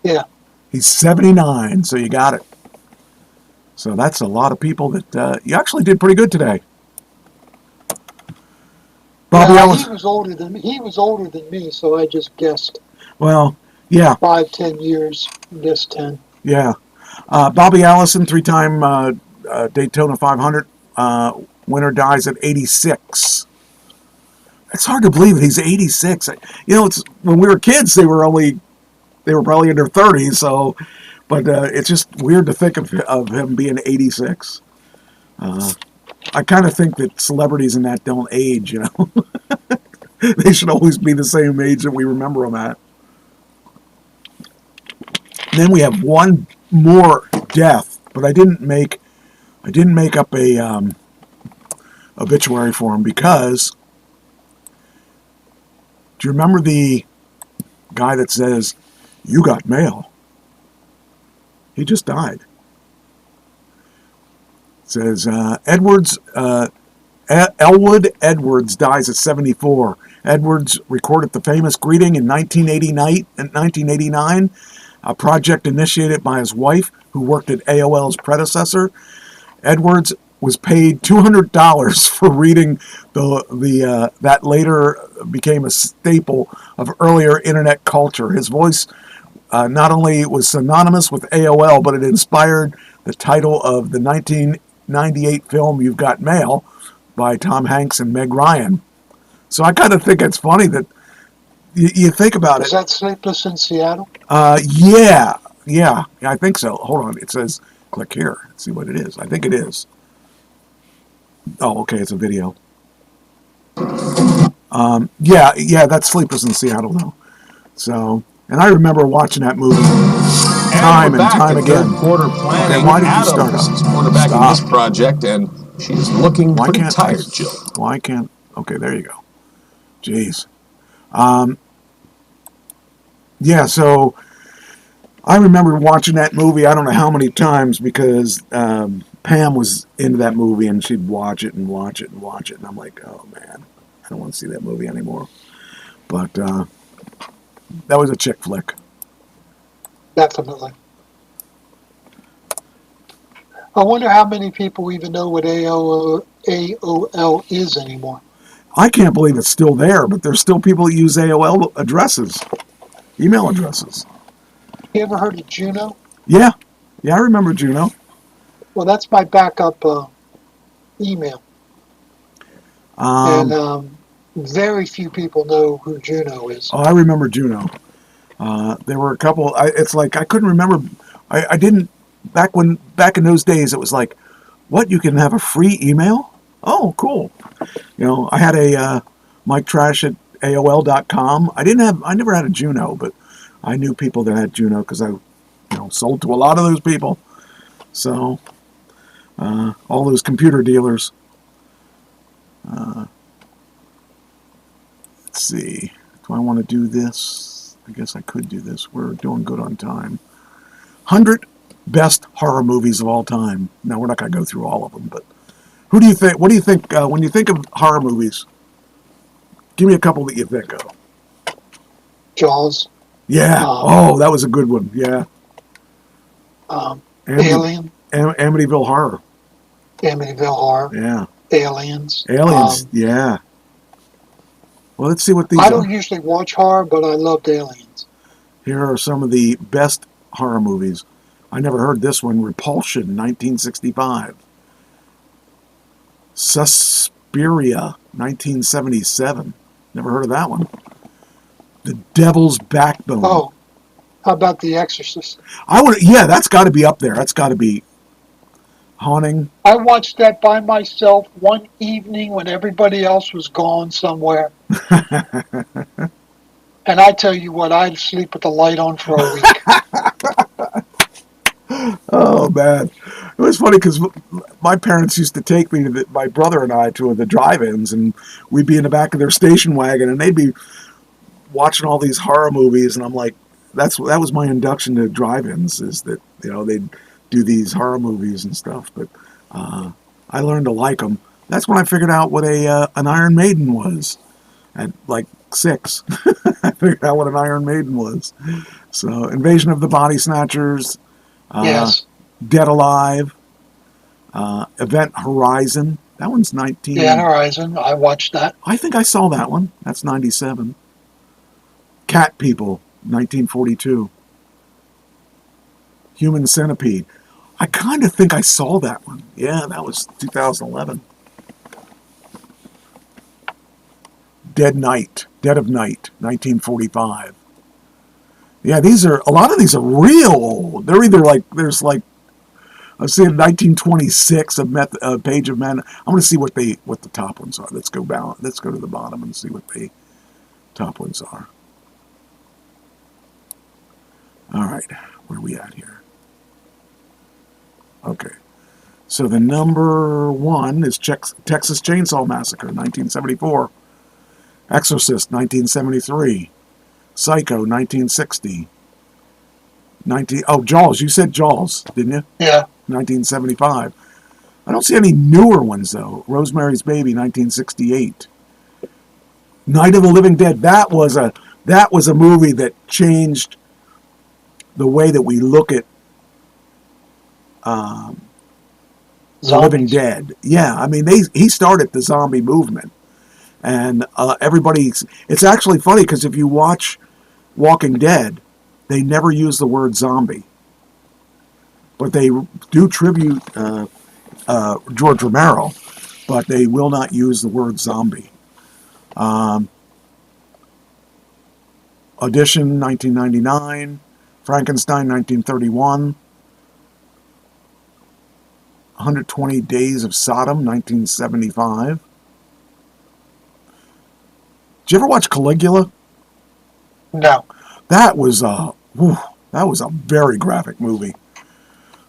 Yeah. He's 79, so you got it. So that's a lot of people that you actually did pretty good today. Bobby Ellis. He was older than me, so I just guessed. Well, yeah. 5-10 years. Guess 10. Yeah. Bobby Allison, 3-time Daytona 500 winner, dies at 86. It's hard to believe that he's 86. You know, it's when we were kids, they were probably in their 30s. So, but it's just weird to think of him being 86. I kind of think that celebrities in that don't age. You know, they should always be the same age that we remember them at. Then we have one more death, but I didn't make up a obituary for him because. Do you remember the guy that says, "You got mail"? He just died. It says Elwood Edwards dies at 74. Edwards recorded the famous greeting in 1989, a project initiated by his wife, who worked at AOL's predecessor. Edwards was paid $200 for reading that later became a staple of earlier internet culture. His voice not only was synonymous with AOL, but it inspired the title of the 1998 film You've Got Mail by Tom Hanks and Meg Ryan. So I kind of think it's funny that you think about it. Is that Sleepless in Seattle? Yeah, I think so. Hold on, it says click here. Let's see what it is. I think it is. Oh, okay, it's a video. Yeah, that's Sleepless in Seattle, though. So, and I remember watching that movie time and time again. Quarter planning. Okay, why did you start Adams up? is quarterbacking this project, and she's looking pretty tired, Jill. Why can't? Okay, there you go. Jeez. Yeah, so I remember watching that movie. I don't know how many times because Pam was into that movie, and she'd watch it and watch it and watch it, and I'm like, oh man, I don't want to see that movie anymore. But that was a chick flick. Definitely. I wonder how many people even know what AOL is anymore. I can't believe it's still there, but there's still people that use AOL addresses, email addresses. You ever heard of Juno? Yeah, I remember Juno. Well, that's my backup email. And very few people know who Juno is. Oh, I remember Juno. There were a couple. It's like I couldn't remember. I didn't back in those days. It was like, what, you can have a free email? Oh, cool. I had a Mike Trash at AOL.com. I never had a Juno, but I knew people that had Juno because I sold to a lot of those people. So all those computer dealers. Let's see. Do I want to do this? I guess I could do this. We're doing good on time. 100 best horror movies of all time. Now, we're not going to go through all of them, but what do you think when you think of horror movies? Give me a couple that you think of. Jaws. Yeah. That was a good one. Yeah. Alien. Amityville Horror. Amityville Horror. Yeah. Aliens. Yeah. Well, let's see what these I don't usually watch horror, but I loved Aliens. Here are some of the best horror movies. I never heard this one. Repulsion, 1965. Suspiria, 1977. Never heard of that one. The Devil's Backbone. Oh, how about The Exorcist? That's got to be up there. That's got to be haunting. I watched that by myself one evening when everybody else was gone somewhere. And I tell you what, I'd sleep with the light on for a week. Oh, man. It was funny because my parents used to take me my brother and I to the drive-ins, and we'd be in the back of their station wagon, and they'd be watching all these horror movies, and I'm like, that was my induction to drive-ins, is that, they'd do these horror movies and stuff, but I learned to like them. That's when I figured out what an Iron Maiden was. At like 6. I figured out what an Iron Maiden was. So, Invasion of the Body Snatchers. Yes. Dead Alive. Event Horizon. That one's 19. Event Horizon. I watched that. I think I saw that one. That's 97. Cat People, 1942. Human Centipede. I kind of think I saw that one. Yeah, that was 2011. Dead of Night, 1945. Yeah, a lot of these are real old. They're either there's I'm seeing 1926, a Page of Men. I'm going to see what the top ones are. Let's go to the bottom and see what the top ones are. All right, where are we at here? Okay, so the number 1 is Texas Chainsaw Massacre, 1974. Exorcist, 1973. Psycho, 1960. Jaws. You said Jaws, didn't you? Yeah. 1975. I don't see any newer ones, though. Rosemary's Baby, 1968. Night of the Living Dead. That was a movie that changed the way that we look at the Living Dead. Yeah, I mean, he started the zombie movement. And it's actually funny because if you watch Walking Dead, they never use the word zombie. But they do tribute George Romero, but they will not use the word zombie. Audition, 1999. Frankenstein, 1931. 120 Days of Sodom, 1975. Did you ever watch Caligula? No. That was a very graphic movie.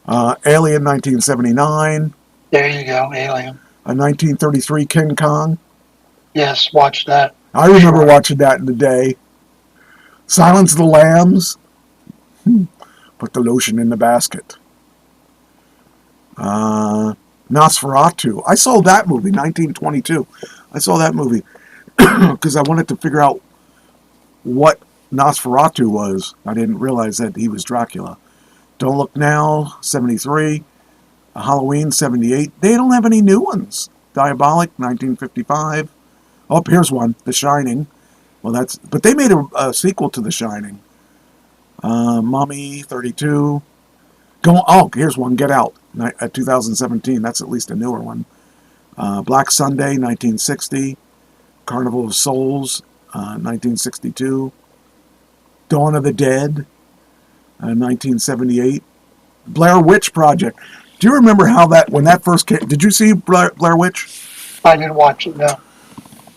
Alien, 1979. There you go, Alien. 1933 King Kong. Yes, watch that. I remember watching that in the day. Silence of the Lambs. Put the lotion in the basket. Nosferatu. I saw that movie, 1922. I saw that movie because I wanted to figure out what Nosferatu was. I didn't realize that he was Dracula. Don't Look Now, 73. Halloween, 78. They don't have any new ones. Diabolic, 1955. Oh, here's one, The Shining. Well, but they made a sequel to The Shining. Mummy, 32. Here's one, Get Out, 2017. That's at least a newer one. Black Sunday, 1960. Carnival of Souls, 1962. Dawn of the Dead, 1978. Blair Witch Project. Do you remember how when that first came? Did you see Blair Witch? I didn't watch it, no.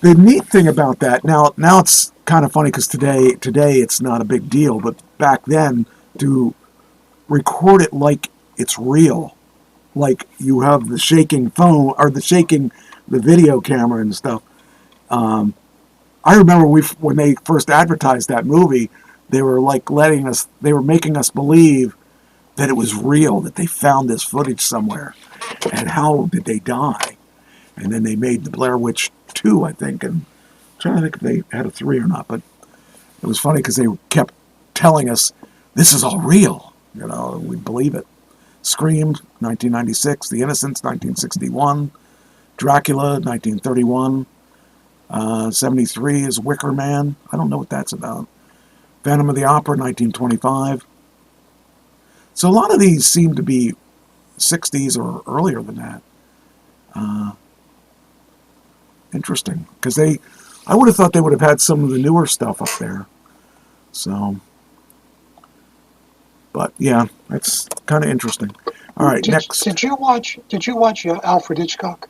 The neat thing about that, now it's kind of funny because today it's not a big deal, but back then, to record it like it's real, like you have the shaking phone or the video camera and stuff. I remember when they first advertised that movie, they were making us believe that it was real, that they found this footage somewhere, and how did they die? And then they made the Blair Witch 2, I think, and I'm trying to think if they had a 3 or not, but it was funny because they kept telling us, this is all real, and we believe it. Scream, 1996, The Innocents, 1961, Dracula, 1931, 73 is Wicker Man, I don't know what that's about. Phantom of the Opera, 1925. So a lot of these seem to be 60s or earlier than that. Interesting, because I would have thought they would have had some of the newer stuff up there. So, but yeah, that's kind of interesting. All right, next. Did you watch Alfred Hitchcock?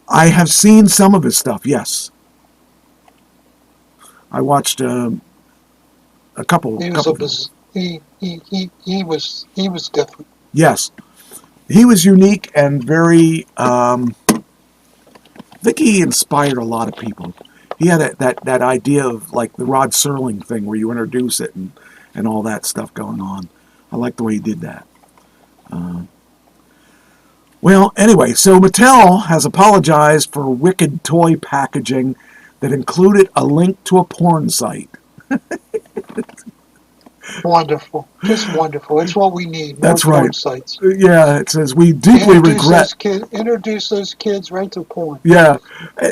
I have seen some of his stuff. Yes, I watched a couple. He was different. Yes, he was unique and very. I think he inspired a lot of people. He had that idea of like the Rod Serling thing where you introduce it and all that stuff going on. I like the way he did that. Well, anyway, so Mattel has apologized for wicked toy packaging that included a link to a porn site. Wonderful. Just wonderful. It's what we need. That's more right. Porn sites. Yeah, it says, we deeply regret. Introduce those kids right to porn. Yeah.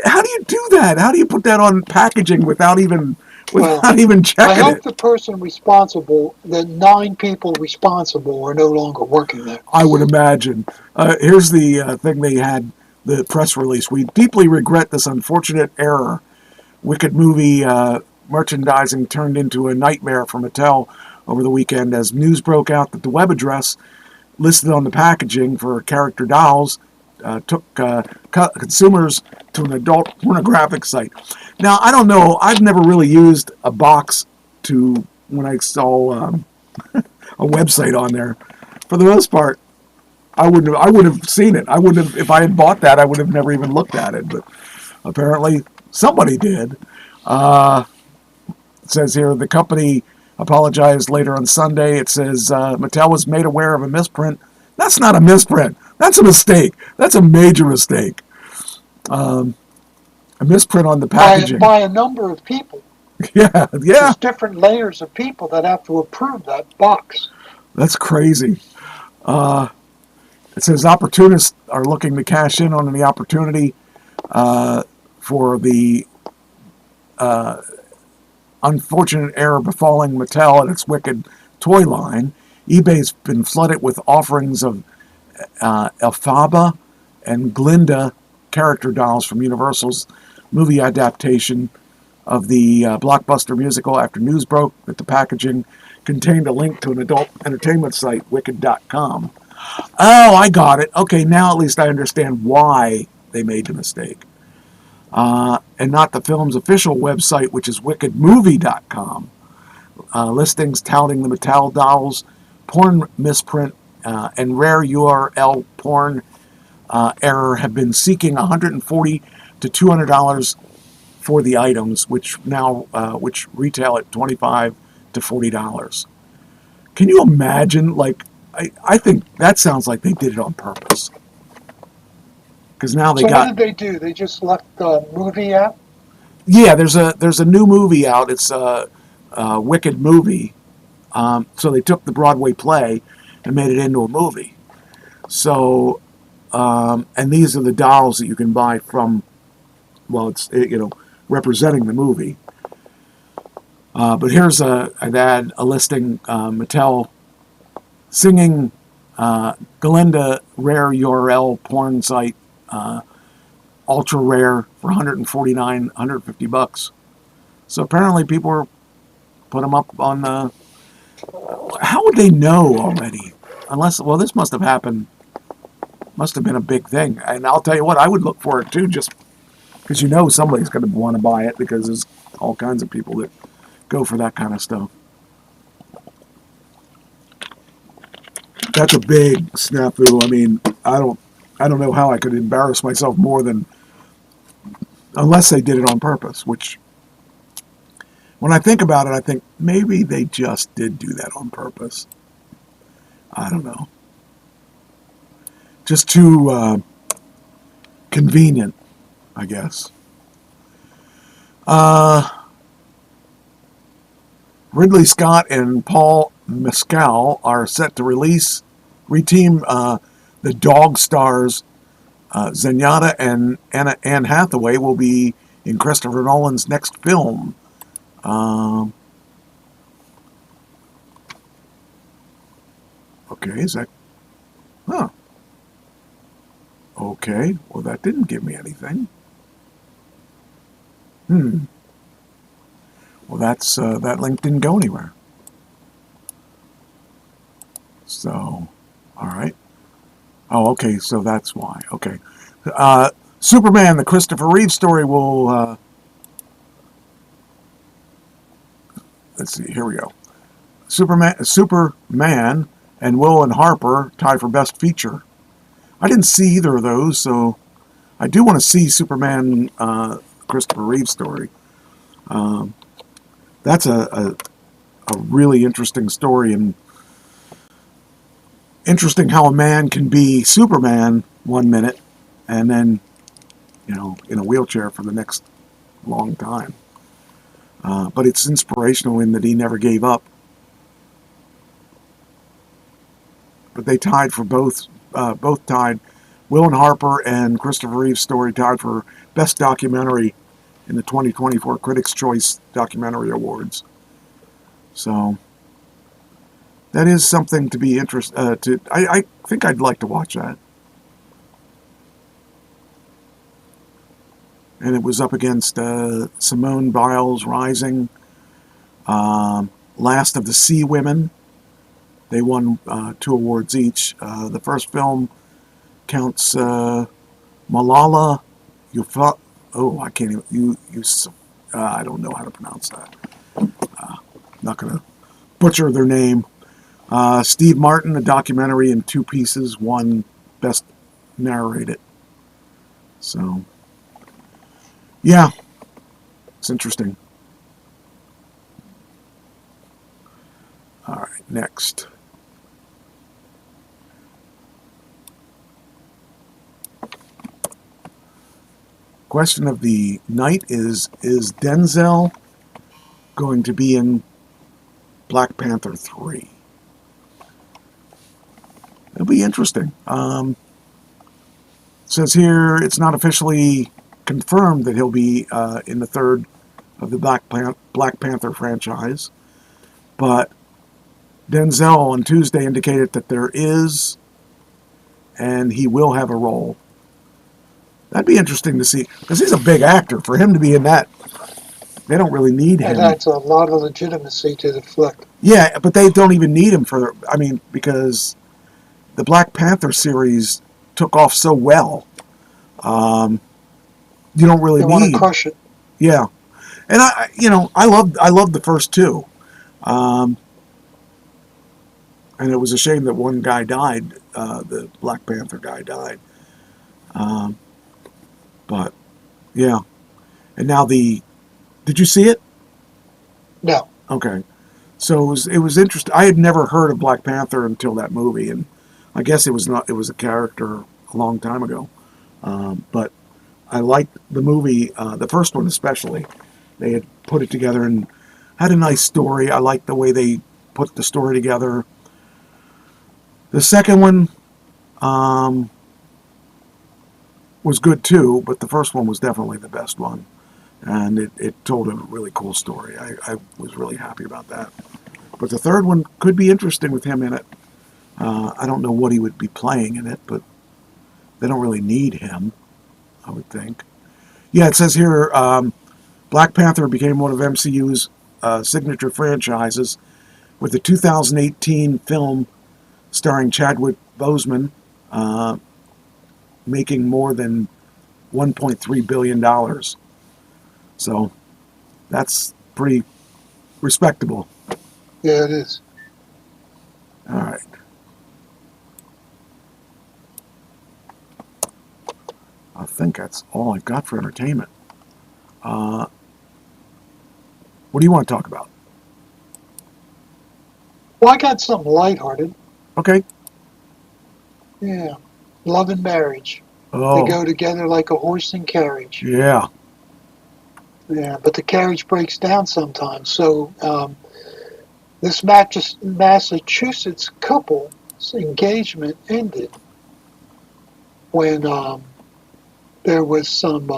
How do you do that? How do you put that on packaging without even checking I hope it? the person responsible, the 9 people responsible, are no longer working there. I would imagine. Here's the thing they had, the press release. We deeply regret this unfortunate error. Wicked movie merchandising turned into a nightmare for Mattel over the weekend as news broke out that the web address listed on the packaging for character dolls took consumers to an adult pornographic site. Now, I don't know. I've never really used a box when I saw a website on there. For the most part, I would have seen it. I wouldn't have, if I had bought that, I would have never even looked at it. But apparently, somebody did. It says here the company apologized later on Sunday. It says Mattel was made aware of a misprint. That's not a misprint. That's a mistake. That's a major mistake. A misprint on the packaging. By a number of people. Yeah. There's different layers of people that have to approve that box. That's crazy. It says opportunists are looking to cash in on the opportunity for the unfortunate error befalling Mattel and its wicked toy line. eBay's been flooded with offerings of Elphaba and Glinda character dolls from Universal's movie adaptation of the blockbuster musical after news broke that the packaging contained a link to an adult entertainment site, wicked.com. Oh, I got it. Okay, now at least I understand why they made the mistake. And not the film's official website, which is wickedmovie.com. Listings touting the Mattel dolls, porn misprint, and rare URL porn error have been seeking $140 to $200 for the items, which retail at $25 to $40. Can you imagine, like, I think that sounds like they did it on purpose. Because now they So got. what did they do? They just left the movie out? Yeah, there's a new movie out. It's a Wicked movie. So they took the Broadway play and made it into a movie. So, and these are the dolls that you can buy from. Well, it's representing the movie. But here's an ad, a listing. Mattel singing Galinda rare URL porn site. Ultra rare for $149, $150. So apparently people are put them up on the. How would they know already? Unless, well, this must have happened. Must have been a big thing. And I'll tell you what, I would look for it too, just because somebody's going to want to buy it because there's all kinds of people that go for that kind of stuff. That's a big snafu. I mean, I don't know how I could embarrass myself more than unless they did it on purpose, which when I think about it, I think maybe they just did do that on purpose. I don't know. Just too convenient, I guess. Ridley Scott and Paul Mescal are set to reteam the Dog Stars. Zenyatta and Anne Hathaway will be in Christopher Nolan's next film. Okay, is that... Huh. Okay, well that didn't give me anything. Well, that's that link didn't go anywhere. So, all right. Oh, okay, so that's why. Okay. Superman, the Christopher Reeve story will... let's see, here we go. Superman and Will and Harper tied for Best Feature. I didn't see either of those, so I do want to see Superman, Christopher Reeve story. That's a really interesting story, and interesting how a man can be Superman one minute and then, in a wheelchair for the next long time. But it's inspirational in that he never gave up. But they tied for both tied. Will and Harper and Christopher Reeve's story tied for Best Documentary in the 2024 Critics' Choice Documentary Awards. So that is something to be interested. I think I'd like to watch that. And it was up against Simone Biles' Rising, Last of the Sea Women. They won 2 awards each. The first film counts Malala Yousafzai. Oh, I can't even. I don't know how to pronounce that. Not going to butcher their name. Steve Martin, a documentary in 2 pieces, won Best Narrated. So, yeah, it's interesting. All right, next. Question of the night is Denzel going to be in Black Panther 3? It'll be interesting. It says here it's not officially confirmed that he'll be in the 3rd of the Black Panther franchise, but Denzel on Tuesday indicated that there is, and he will have a role. That'd be interesting to see, because he's a big actor. For him to be in that, they don't really need him. And that's a lot of legitimacy to the flick. Yeah, but they don't even need him because the Black Panther series took off so well. You don't really They want to crush it. Yeah, and I loved the first 2, and it was a shame that one guy died. The Black Panther guy died. But yeah, and now did you see it? No. Okay, So it was interesting. I had never heard of Black Panther until that movie, and I guess it was a character a long time ago. But I liked the movie, the first one especially. They had put it together and had a nice story. I liked the way they put the story together. The second one was good too, but the first one was definitely the best one. And it told a really cool story. I was really happy about that. But the third one could be interesting with him in it. I don't know what he would be playing in it, but they don't really need him, I would think. Yeah, it says here, Black Panther became one of MCU's signature franchises with the 2018 film starring Chadwick Boseman making more than $1.3 billion. So that's pretty respectable. Yeah, it is. All right. I think that's all I've got for entertainment. What do you want to talk about? Well, I got something lighthearted. Okay. Yeah. Love and marriage. Oh. They go together like a horse and carriage. Yeah. Yeah, but the carriage breaks down sometimes. So this Massachusetts couple's engagement ended when there was some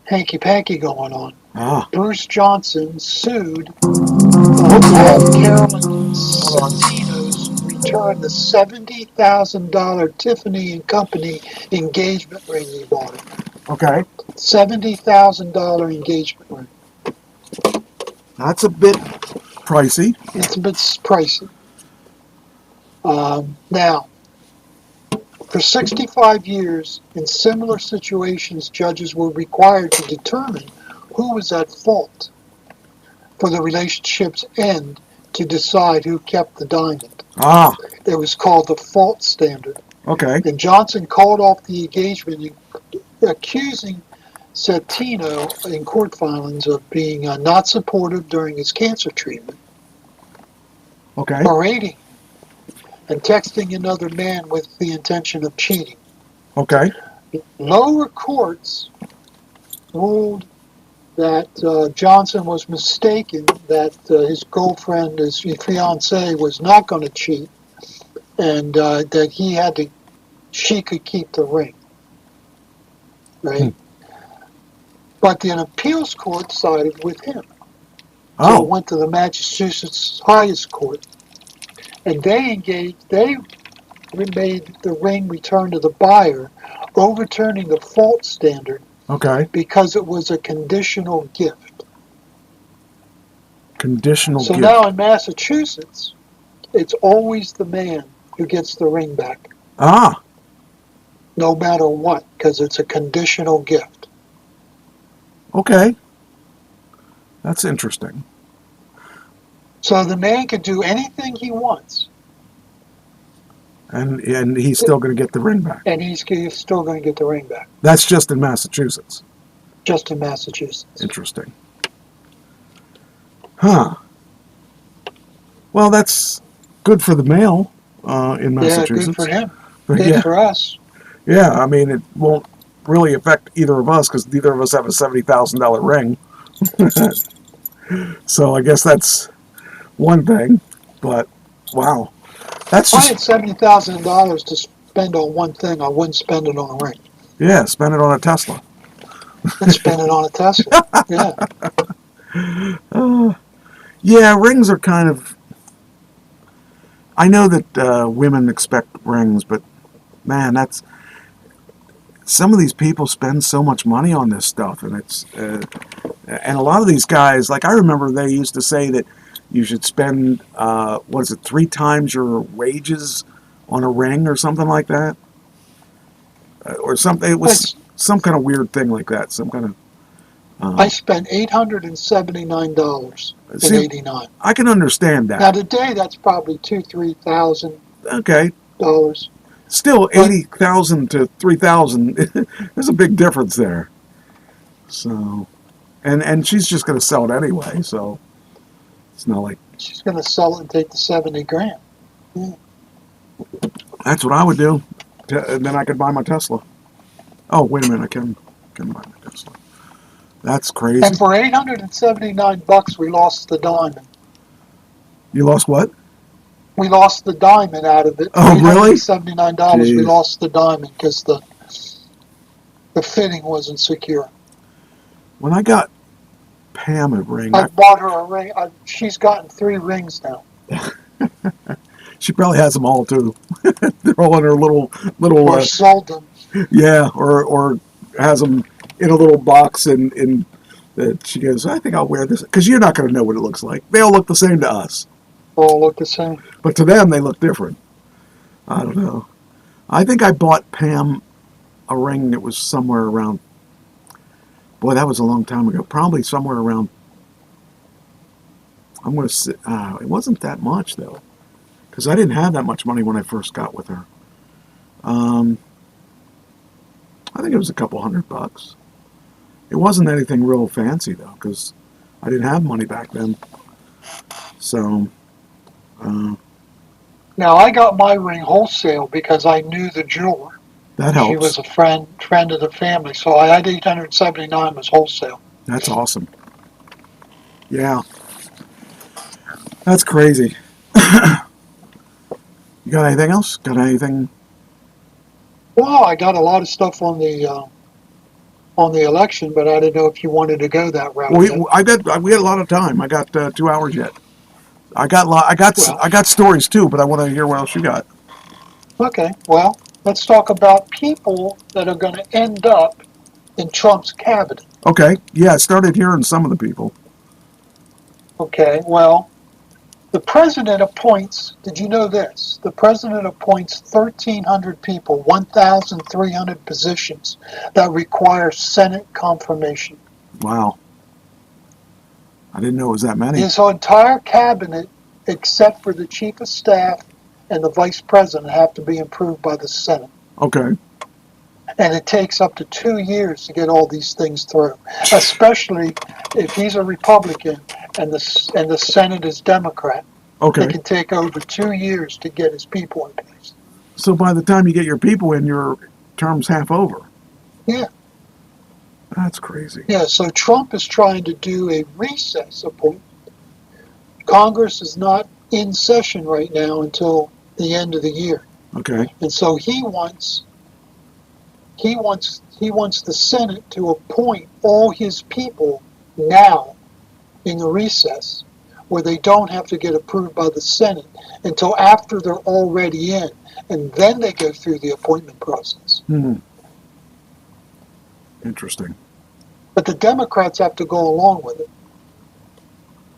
hanky-panky going on. Ah. Bruce Johnson sued Carolyn Santinos returned the $70,000 Tiffany and Company engagement ring he bought him. Okay. $70,000 engagement ring. That's a bit pricey. It's a bit pricey. Now, for 65 years, in similar situations, judges were required to determine who was at fault for the relationship's end to decide who kept the diamond. Ah. It was called the fault standard. Okay. And Johnson called off the engagement, accusing Santino in court filings of being not supportive during his cancer treatment. Okay. Parading and texting another man with the intention of cheating. Okay. Lower courts ruled that Johnson was mistaken, that his girlfriend, his fiancée, was not going to cheat, and that she could keep the ring. Right? But the appeals court sided with him. So it went to the Massachusetts highest court. And they made the ring return to the buyer, overturning the fault standard. Okay. Because it was a conditional gift. Conditional gift. So now in Massachusetts, it's always the man who gets the ring back. Ah. No matter what, because it's a conditional gift. Okay. That's interesting. So the man can do anything he wants. And he's still going to get the ring back. And he's still going to get the ring back. That's just in Massachusetts. Just in Massachusetts. Interesting. Huh. Well, that's good for the male in Massachusetts. Yeah, good for him. Good for us. Yeah, I mean, it won't really affect either of us because neither of us have a $70,000 ring. So I guess that's one thing. But, wow. That's if I had $70,000 to spend on one thing, I wouldn't spend it on a ring. Yeah, spend it on a Tesla. I'd spend it on a Tesla. Yeah. Yeah, rings are kind of... I know that women expect rings, but man, that's... Some of these people spend so much money on this stuff, and it's... and a lot of these guys, like I remember they used to say that you should spend, 3 times your wages on a ring or something like that? Or something. It was some kind of weird thing like that. Some kind of... I spent $879 in '89. I can understand that. Now today, that's probably $2,000-3,000. Okay. Still, 80,000 to 3,000. There's a big difference there. So, and she's just going to sell it anyway. So, It's not like She's going to sell it and take the 70 grand. Yeah. that's what I would do. And then I could buy my Tesla. Oh, wait a minute, I can buy my Tesla. That's crazy. And for $879, we lost the diamond. You lost what? We lost the diamond out of it. Oh, really? $879, we Jeez. lost the diamond because the fitting wasn't secure. When I got Pam a ring, I bought her a ring. She's gotten 3 rings now. she probably has them all too. They're all in her little Or sold them. yeah, or has them in a little box and that she goes, I think I'll wear this because you're not going to know what it looks like. They all look the same to us, All look the same. but to them they look different. I don't know. I think I bought Pam a ring that was somewhere around. Boy, that was a long time ago. Probably somewhere around. I'm going to say it wasn't that much though, because I didn't have that much money when I first got with her. I think it was a couple $100. It wasn't anything real fancy though, because I didn't have money back then. So. Now, I got my ring wholesale because I knew the jeweler. That helps. She was a friend of the family, so I had $879 was wholesale. That's awesome. Yeah. That's crazy. You got anything else? Got anything? Well, I got a lot of stuff on the election, but I didn't know if you wanted to go that route. We had a lot of time. I got 2 hours yet. I got stories too, but I want to hear what else you got. Okay, well, let's talk about people that are going to end up in Trump's cabinet. Okay, yeah, I started hearing some of the people. Okay, well, the president appoints, did you know this? The president appoints 1,300 people, 1,300 positions that require Senate confirmation. Wow. I didn't know it was that many. His entire cabinet, except for the chief of staff and the vice president, have to be approved by the Senate. Okay. And it takes up to 2 years to get all these things through, especially if he's a Republican and the Senate is Democrat. Okay. It can take over 2 years to get his people in place. So by the time you get your people in, your term's half over. Yeah. That's crazy. Yeah, so Trump is trying to do a recess appointment. Congress is not in session right now until the end of the year. Okay. And so he wants the Senate to appoint all his people now in the recess, where they don't have to get approved by the Senate until after they're already in, and then they go through the appointment process. Interesting. But the Democrats have to go along with it.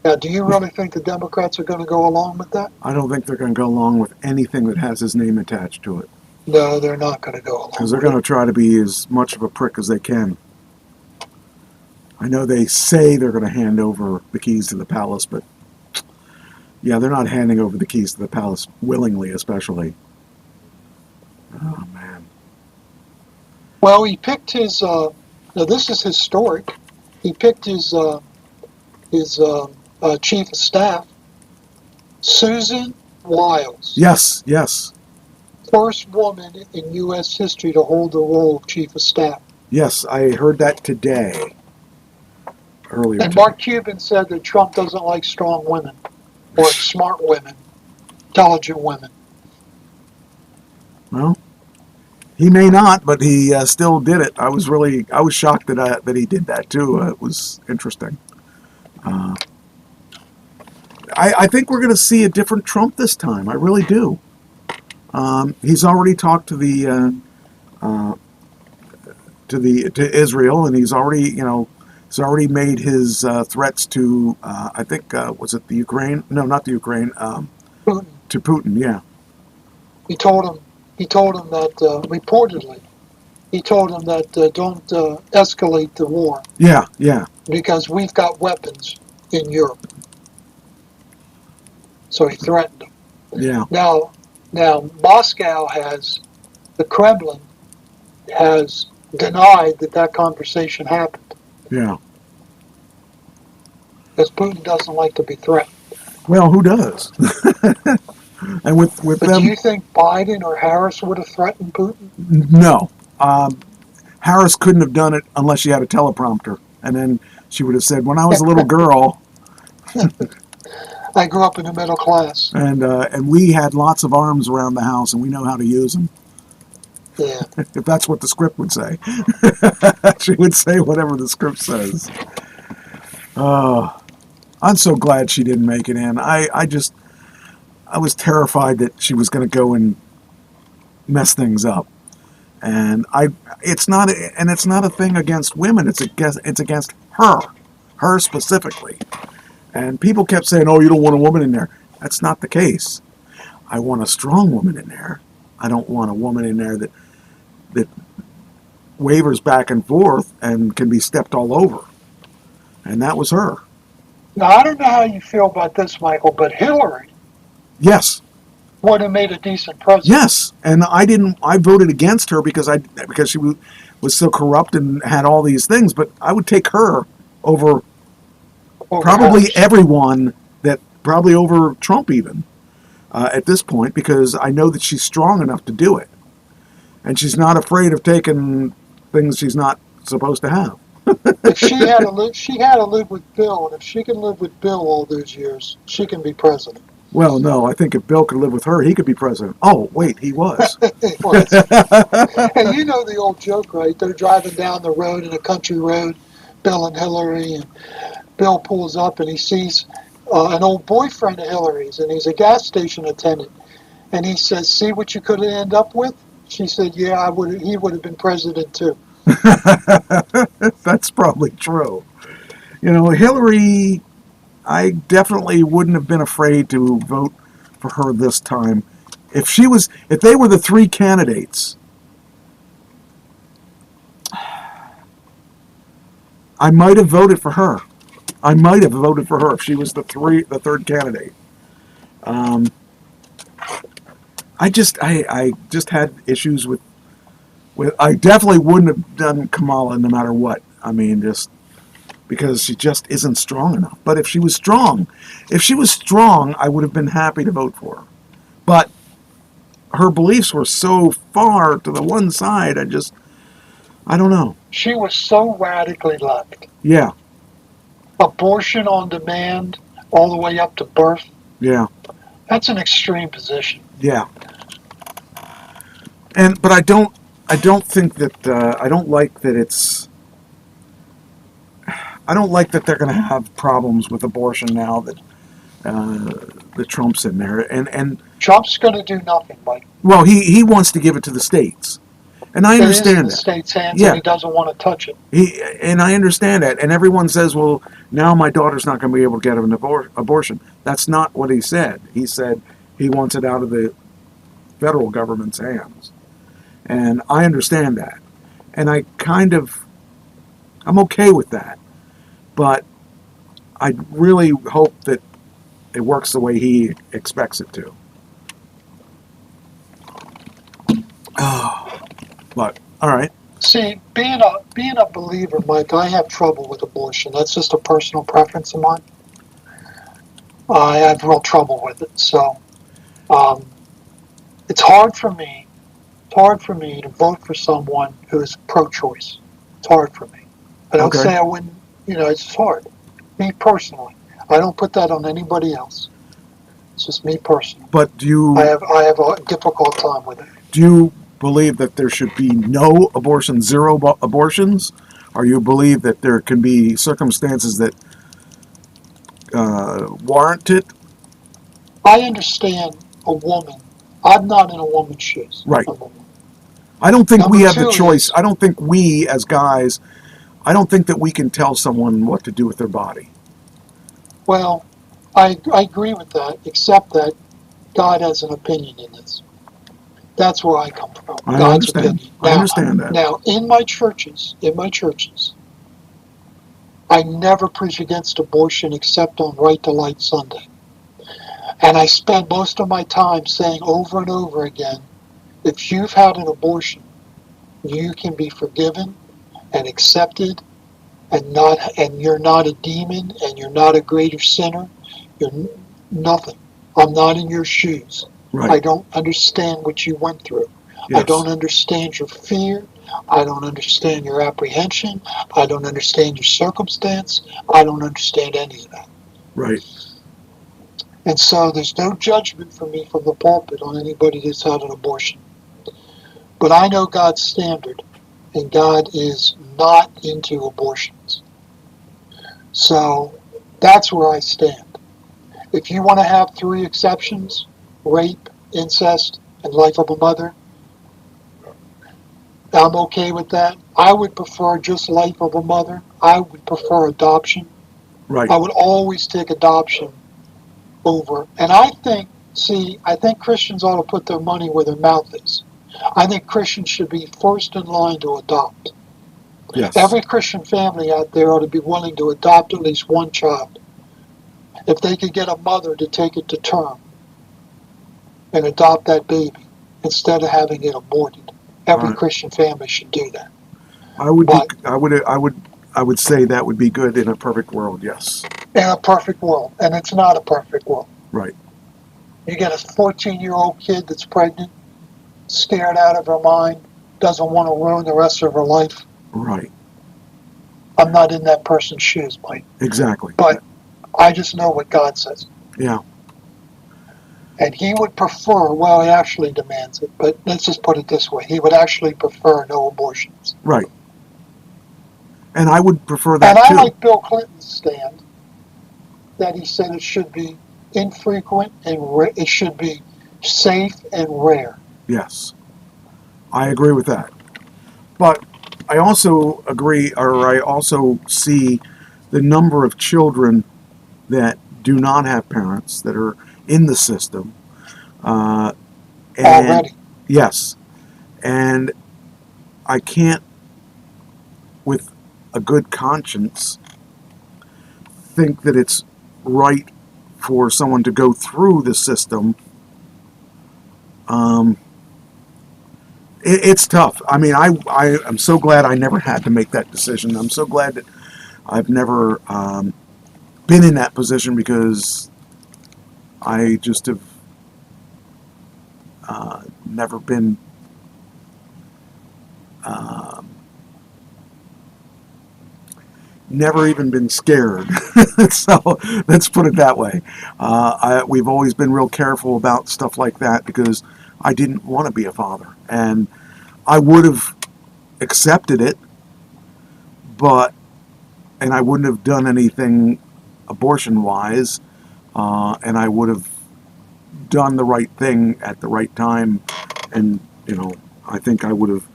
Now, do you really think the Democrats are going to go along with that? I don't think they're going to go along with anything that has his name attached to it. No, they're not going to go along. Because they're going to try to be as much of a prick as they can. I know they say they're going to hand over the keys to the palace, but yeah, they're not handing over the keys to the palace willingly, especially. Oh, man. Well, he picked his, now this is historic, he picked his chief of staff, Susan Wiles. Yes, yes. First woman in U.S. history to hold the role of chief of staff. Yes, I heard that today. Earlier And today. Mark Cuban said that Trump doesn't like strong women or smart women, intelligent women. Well, he may not, but he still did it. I was shocked that he did that too. It was interesting. I think we're going to see a different Trump this time. I really do. He's already talked to Israel, and he's already made his threats to I think was it the Ukraine? No, not the Ukraine. Putin. To Putin, yeah. He told him that reportedly, he told him that don't escalate the war. Yeah, yeah. Because we've got weapons in Europe. So he threatened them. Yeah. Now Moscow the Kremlin has denied that conversation happened. Yeah. Because Putin doesn't like to be threatened. Well, who does? And with But them, do you think Biden or Harris would have threatened Putin? no. Harris couldn't have done it unless she had a teleprompter, and then she would have said, "When I was a little girl." I grew up in the middle class. And we had lots of arms around the house, and we know how to use them. Yeah. If that's what the script would say. She would say whatever the script says. I'm so glad she didn't make it in. I was terrified that she was going to go and mess things up. And it's not a thing against women. It's against her specifically. And people kept saying, "Oh, you don't want a woman in there." That's not the case. I want a strong woman in there. I don't want a woman in there that wavers back and forth and can be stepped all over. And that was her. Now, I don't know how you feel about this, Michael, but Hillary Yes. would have made a decent president. Yes. And I voted against her because she was so corrupt and had all these things, but I would take her over probably Harris. everyone, probably over Trump even, at this point, because I know that she's strong enough to do it. And she's not afraid of taking things she's not supposed to have. If she had to live with Bill, and if she can live with Bill all those years, she can be president. Well, no, I think if Bill could live with her, he could be president. Oh, wait, he was. And you know the old joke, right? They're driving down the road in a country road, Bill and Hillary, and Bill pulls up and he sees an old boyfriend of Hillary's, and he's a gas station attendant. And he says, "See what you could end up with?" She said, "Yeah, he would have been president too." That's probably true. Hillary, I definitely wouldn't have been afraid to vote for her this time. If they were the three candidates, I might have voted for her. If she was the third candidate. I just had issues with. I definitely wouldn't have done Kamala no matter what. I mean, just because she just isn't strong enough. But if she was strong, I would have been happy to vote for her. But her beliefs were so far to the one side, I don't know. She was so radically left. Yeah. Abortion on demand, all the way up to birth. Yeah. That's an extreme position. Yeah. But I don't think that I don't like that they're going to have problems with abortion now that Trump's in there, and Trump's going to do nothing, Mike. Well, he wants to give it to the states, and I understand that. It is in the states' hands, Yeah. and he doesn't want to touch it. And I understand that, and everyone says, "Well, now my daughter's not going to be able to get an abortion." That's not what he said. He said he wants it out of the federal government's hands. And I understand that. And I'm okay with that. But I really hope that it works the way he expects it to. But, all right. See, being a believer, Mike, I have trouble with abortion. That's just a personal preference of mine. I have real trouble with it. So it's hard for me to vote for someone who is pro-choice. It's hard for me. I don't say I wouldn't, it's just hard. Me personally. I don't put that on anybody else. It's just me personally. But I have a difficult time with it. Do you believe that there should be no abortion, zero abortions? Or you believe that there can be circumstances that warrant it? I understand a woman. I'm not in a woman's shoes. Right. I don't think we have the choice. I don't think we, as guys, I don't think that we can tell someone what to do with their body. Well, I agree with that, except that God has an opinion in this. That's where I come from. God's opinion. I understand that. Now, in my churches, I never preach against abortion except on Right to Light Sunday. And I spend most of my time saying over and over again, if you've had an abortion, you can be forgiven and accepted, and you're not a demon, and you're not a greater sinner. nothing. I'm not in your shoes. Right. I don't understand what you went through. Yes. I don't understand your fear. I don't understand your apprehension. I don't understand your circumstance. I don't understand any of that. Right. And so there's no judgment for me from the pulpit on anybody that's had an abortion. But I know God's standard, and God is not into abortions. So that's where I stand. If you want to have 3 exceptions, rape, incest, and life of a mother, I'm okay with that. I would prefer just life of a mother. I would prefer adoption. Right. I would always take adoption over. And I think Christians ought to put their money where their mouth is. I think Christians should be first in line to adopt. Yes. Every Christian family out there ought to be willing to adopt at least one child. If they could get a mother to take it to term and adopt that baby instead of having it aborted, every Right. Christian family should do that. I would But I would say that would be good in a perfect world. Yes. in a perfect world, and it's not a perfect world. Right. You get a 14-year-old kid that's pregnant, scared out of her mind, doesn't want to ruin the rest of her life. Right. I'm not in that person's shoes, Mike. Exactly. But I just know what God says. Yeah. And he would prefer, well, he actually demands it, but let's just put it this way. He would actually prefer no abortions. Right. And I would prefer that and I too. like Bill Clinton's stand that he said it should be infrequent and it should be safe and rare. Yes. I agree with that. But I also agree, or I also see the number of children that do not have parents that are in the system. And Already. Yes. And I can't, with a good conscience, think that it's right for someone to go through the system. It's tough. I mean, I am so glad I never had to make that decision. I'm so glad that I've never been in that position, because I just have never been never even been scared. So let's put it that way. We've always been real careful about stuff like that, because I didn't want to be a father, and I would have accepted it, and I wouldn't have done anything abortion-wise, and I would have done the right thing at the right time, and I think I would have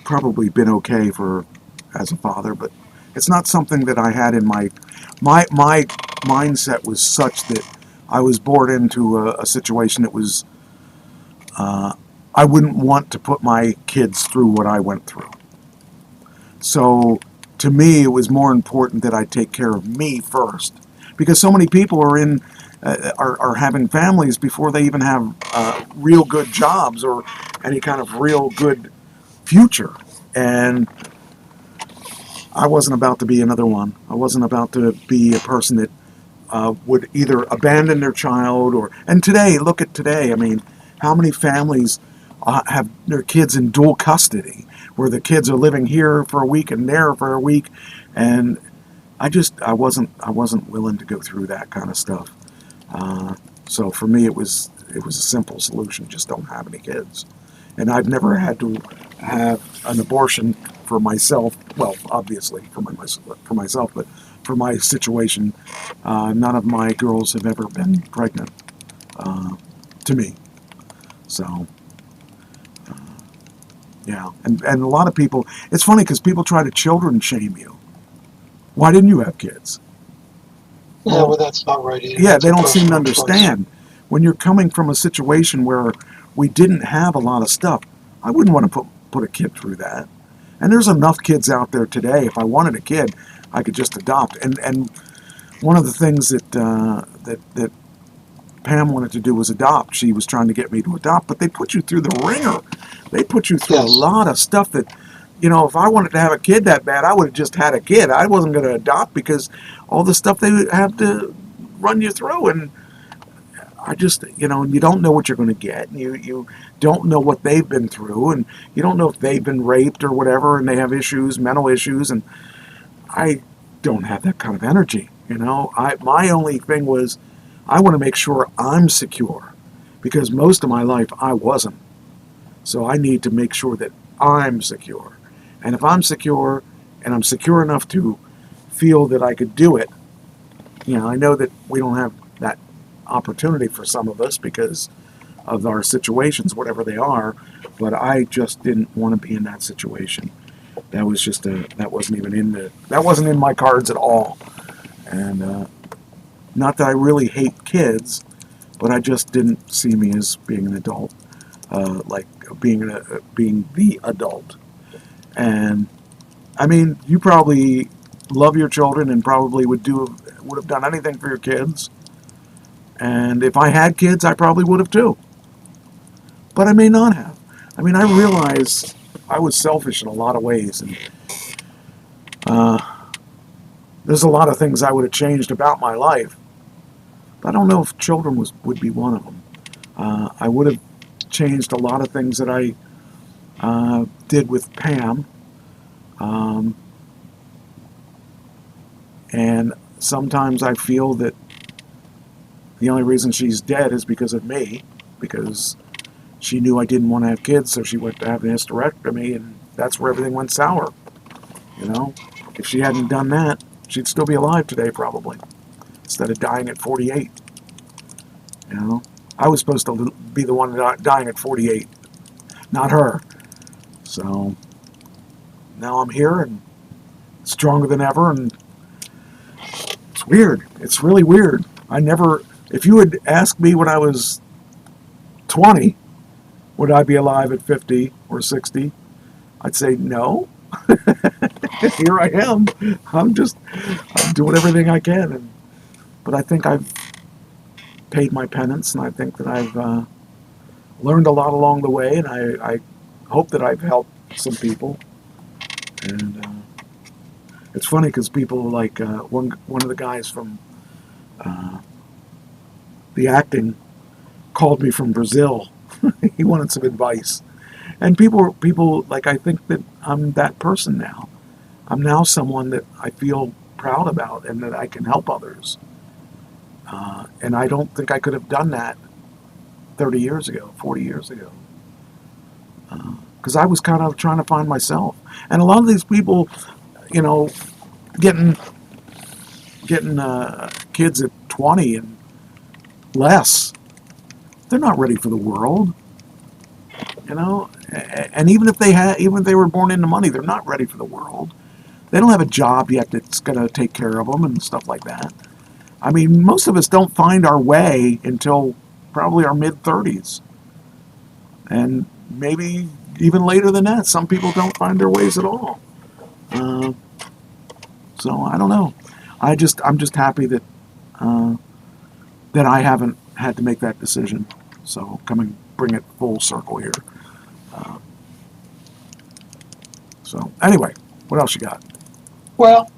probably been okay as a father. But it's not something that I had in my mindset was such that I was born into a situation that was I wouldn't want to put my kids through what I went through. So to me, it was more important that I take care of me first, because so many people are having families before they even have real good jobs or any kind of real good future. And I wasn't about to be another one. I wasn't about to be a person that would either abandon their child and today, look at today. I mean, how many families have their kids in dual custody, where the kids are living here for a week and there for a week, and I wasn't willing to go through that kind of stuff. So for me, it was a simple solution: just don't have any kids. And I've never had to have an abortion for myself. Well, obviously for myself, but for my situation, none of my girls have ever been pregnant to me. So. Yeah, and a lot of people, it's funny because people try to children shame you. Why didn't you have kids? Yeah, well, that's not right either. Yeah, That's they a don't seem to personal understand. When you're coming from a situation where we didn't have a lot of stuff, I wouldn't want to put a kid through that. And there's enough kids out there today. If I wanted a kid, I could just adopt. And one of the things that Pam wanted to do was adopt. She was trying to get me to adopt, but they put you through the ringer. They put you through a lot of stuff that, if I wanted to have a kid that bad, I would have just had a kid. I wasn't going to adopt because all the stuff they have to run you through. And I just, you don't know what you're going to get. You don't know what they've been through, and you don't know if they've been raped or whatever, and they have issues, mental issues, and I don't have that kind of energy. My only thing was I want to make sure I'm secure, because most of my life I wasn't. So I need to make sure that I'm secure. And if I'm secure, and I'm secure enough to feel that I could do it, I know that we don't have that opportunity for some of us because of our situations, whatever they are, but I just didn't want to be in that situation. That was just that wasn't in my cards at all. And not that I really hate kids, but I just didn't see me as being an adult, like being the adult. And I mean, you probably love your children and probably would have done anything for your kids. And if I had kids, I probably would have too. But I may not have. I mean, I realize I was selfish in a lot of ways, and there's a lot of things I would have changed about my life. But I don't know if children would be one of them. I would have changed a lot of things that I did with Pam. And sometimes I feel that the only reason she's dead is because of me, because she knew I didn't want to have kids, so she went to have an hysterectomy, and that's where everything went sour. If she hadn't done that, she'd still be alive today, probably, instead of dying at 48. I was supposed to be the one dying at 48, not her. So now I'm here and stronger than ever, and it's weird. It's really weird. If you had asked me when I was 20, would I be alive at 50 or 60? I'd say no. Here I am. I'm doing everything I can. But I think I've paid my penance, and I think that I've learned a lot along the way, and I hope that I've helped some people. And it's funny because people like one of the guys from the acting called me from Brazil. He wanted some advice. And people like, I think that I'm that person now. I'm now someone that I feel proud about and that I can help others. And I don't think I could have done that 30 years ago, 40 years ago. Because I was kind of trying to find myself. And a lot of these people, getting kids at 20 and less, they're not ready for the world. And even if they were born into money, they're not ready for the world. They don't have a job yet that's going to take care of them and stuff like that. I mean, most of us don't find our way until probably our mid-30s. And maybe even later than that. Some people don't find their ways at all. So I don't know. I'm just happy that that I haven't had to make that decision. So bring it full circle here. So anyway, what else you got? Well,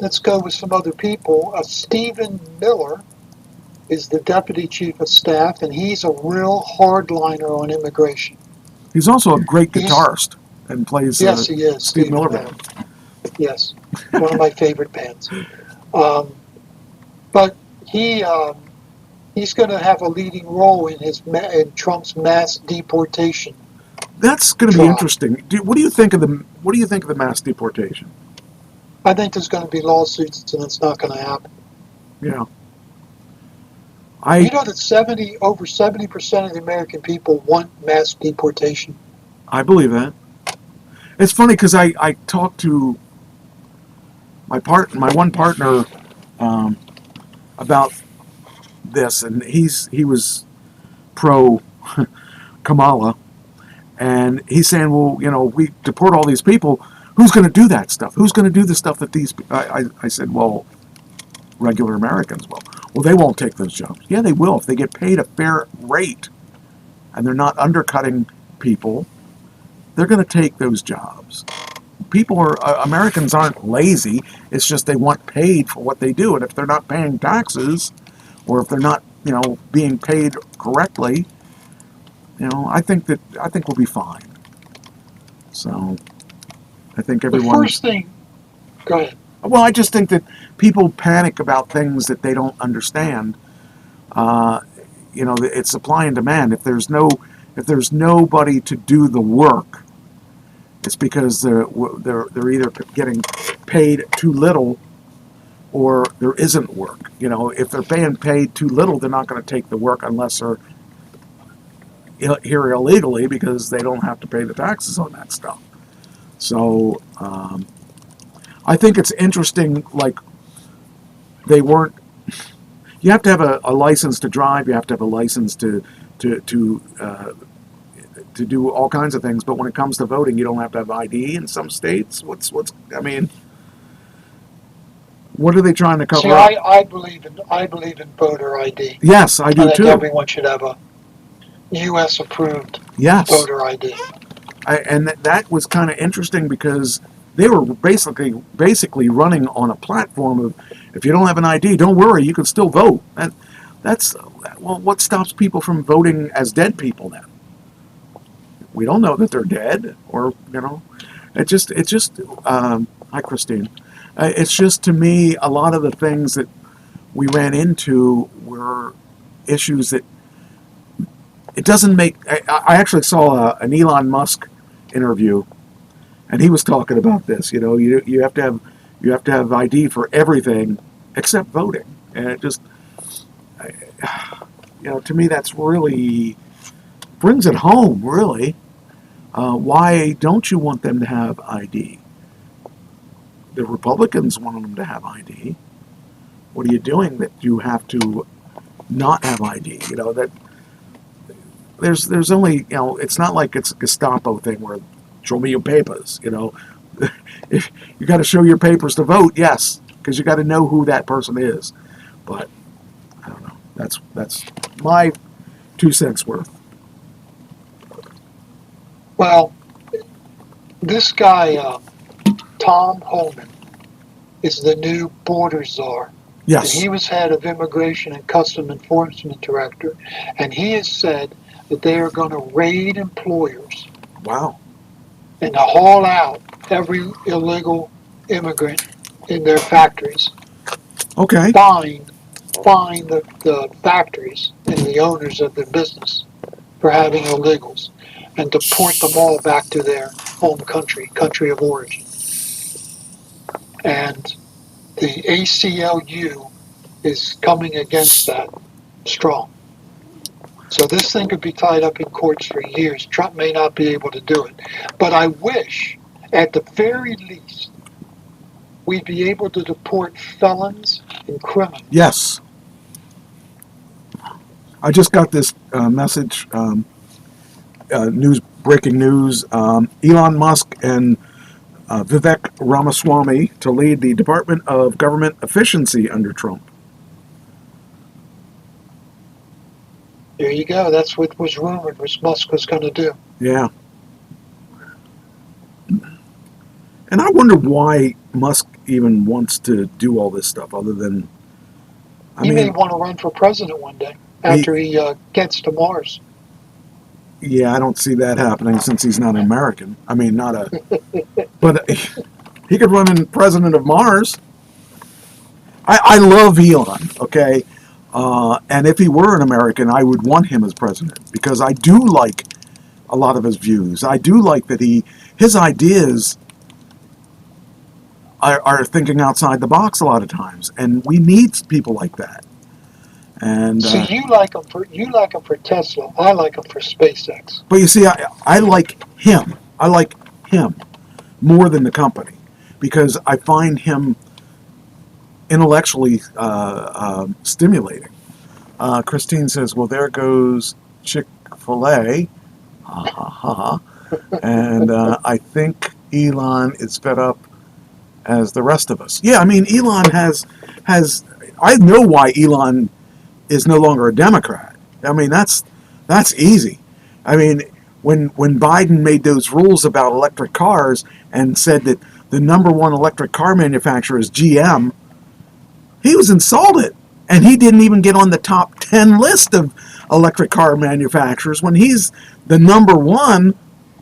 let's go with some other people. Stephen Miller is the Deputy Chief of Staff, and he's a real hardliner on immigration. He's also a great guitarist and plays yes, he is. Steve Miller Band. Yes, one of my favorite bands. But he's going to have a leading role in Trump's mass deportation. That's going to be interesting. What do you think of the mass deportation? I think there's going to be lawsuits, and it's not going to happen. Yeah. You know that over 70% of the American people want mass deportation. I believe that. It's funny because I talked to my one partner about this, and he was pro Kamala, and he's saying, well, we deport all these people. Who's going to do that stuff? Who's going to do the stuff that these? I said, well, regular Americans will. Well, they won't take those jobs. Yeah, they will if they get paid a fair rate, and they're not undercutting people. They're going to take those jobs. Americans aren't lazy. It's just they want paid for what they do, and if they're not paying taxes, or if they're not being paid correctly, I think we'll be fine. So I think The everyone. first thing, go ahead. Well, I just think that people panic about things that they don't understand. It's supply and demand. If there's nobody to do the work, it's because they're either getting paid too little, or there isn't work. If they're being paid too little, they're not going to take the work unless they're here illegally, because they don't have to pay the taxes on that stuff. So I think it's interesting. Like, they weren't. You have to have a license to drive. You have to have a license to do all kinds of things. But when it comes to voting, you don't have to have ID in some states. What are they trying to cover See, up? I believe in voter ID. Yes, I do I think too. everyone should have a U.S. approved voter ID. And that was kind of interesting, because they were basically running on a platform of, if you don't have an ID, don't worry, you can still vote. What stops people from voting as dead people then? We don't know that they're dead, or it just. Hi, Christine. It's just, to me, a lot of the things that we ran into were issues that it doesn't make. I actually saw an Elon Musk interview, and he was talking about this. You have to have ID for everything except voting, and it just, to me, that's really brings it home. Really, why don't you want them to have ID? The Republicans want them to have ID. What are you doing that you have to not have ID? That there's only, it's not like it's a Gestapo thing where, show me your papers. If you got to show your papers to vote, yes, because you got to know who that person is. But I don't know. That's my 2 cents worth. Well, this guy, Tom Homan, is the new border czar. Yes. And he was head of Immigration and Customs Enforcement Director, and he has said that they are going to raid employers. Wow. And to haul out every illegal immigrant in their factories. Okay. Fine the factories and the owners of the business for having illegals, and deport them all back to their home country of origin. And the ACLU is coming against that strong. So this thing could be tied up in courts for years. Trump may not be able to do it. But I wish, at the very least, we'd be able to deport felons and criminals. Yes. I just got this message, breaking news. Elon Musk and Vivek Ramaswamy to lead the Department of Government Efficiency under Trump. There you go. That's what was rumored what Musk was going to do. Yeah. And I wonder why Musk even wants to do all this stuff, other than... He may want to run for president one day after he gets to Mars. Yeah, I don't see that happening, since he's not an American. I mean, not a... But he could run in president of Mars. I love Elon, okay? And if he were an American, I would want him as president, because I do like a lot of his views. I do like that his ideas are thinking outside the box a lot of times, and we need people like that. And see, you like him for Tesla. I like him for SpaceX. But you see, I like him. I like him more than the company, because I find him intellectually stimulating. Christine says, "Well, there goes Chick-fil-A." Ha ha ha. And I think Elon is fed up as the rest of us. Yeah, I mean, Elon has. I know why Elon is no longer a Democrat. I mean, that's easy. I mean, when Biden made those rules about electric cars and said that the number one electric car manufacturer is GM, he was insulted. And he didn't even get on the top 10 list of electric car manufacturers when he's the number one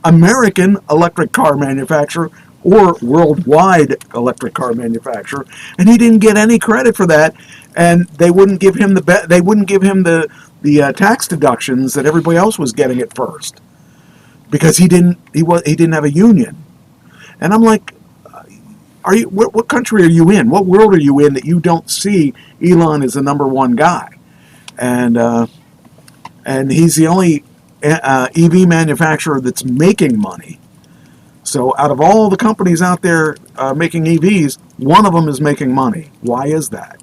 American electric car manufacturer or worldwide electric car manufacturer, and he didn't get any credit for that. And they wouldn't give him the tax deductions that everybody else was getting at first because he didn't have a union. And I'm like, what country are you in? What world are you in that you don't see Elon as the number one guy? And he's the only EV manufacturer that's making money. So out of all the companies out there making EVs, one of them is making money. Why is that?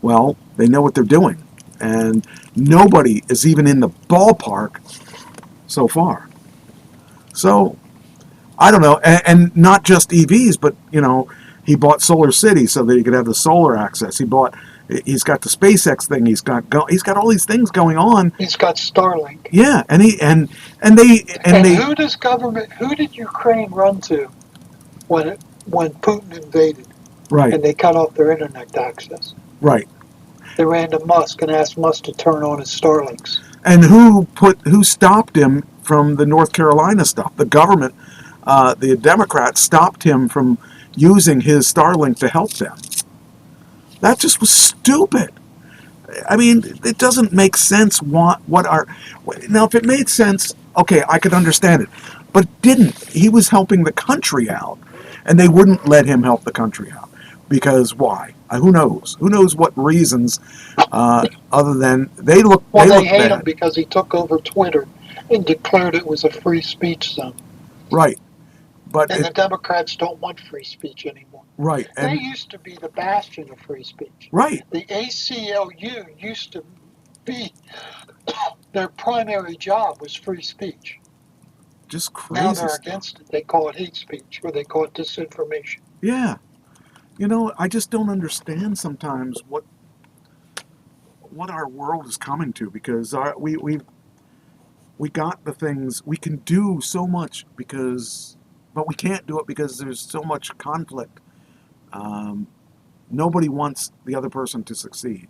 Well, they know what they're doing. And nobody is even in the ballpark so far. So I don't know, and not just EVs, but he bought Solar City so that he could have the solar access. He's got the SpaceX thing. He's got all these things going on. He's got Starlink. Yeah, and who did Ukraine run to when Putin invaded? Right. And they cut off their internet access. Right. They ran to Musk and asked Musk to turn on his Starlinks. And who stopped him from the North Carolina stuff? The government. The Democrats stopped him from using his Starlink to help them. That just was stupid. I mean, it doesn't make sense. Now, if it made sense, okay, I could understand it. But it didn't. He was helping the country out, and they wouldn't let him help the country out. Because why? Who knows? Who knows what reasons other than they look Well, they look hate bad. him because he took over Twitter and declared it was a free speech zone. Right. But And the Democrats don't want free speech anymore. Right. They used to be the bastion of free speech. Right. The ACLU used to be, their primary job was free speech. Just crazy Now they're stuff. against it. They call it hate speech, or they call it disinformation. Yeah. I just don't understand sometimes what our world is coming to, because we got the things we can do so much but we can't do it because there's so much conflict. Nobody wants the other person to succeed.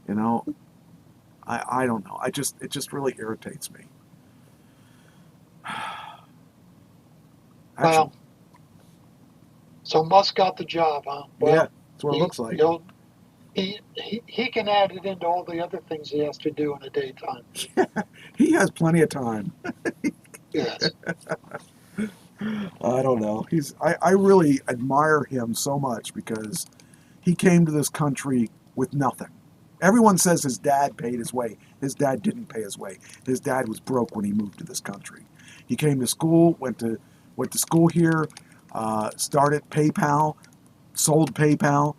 I don't know. It just really irritates me. Well, so Musk got the job, huh? Well, yeah, that's what it looks like. He can add it into all the other things he has to do in a daytime. He has plenty of time. Yes. I don't know. I really admire him so much because he came to this country with nothing. Everyone says his dad paid his way. His dad didn't pay his way. His dad was broke when he moved to this country. He came to school, went to school here, started PayPal, sold PayPal.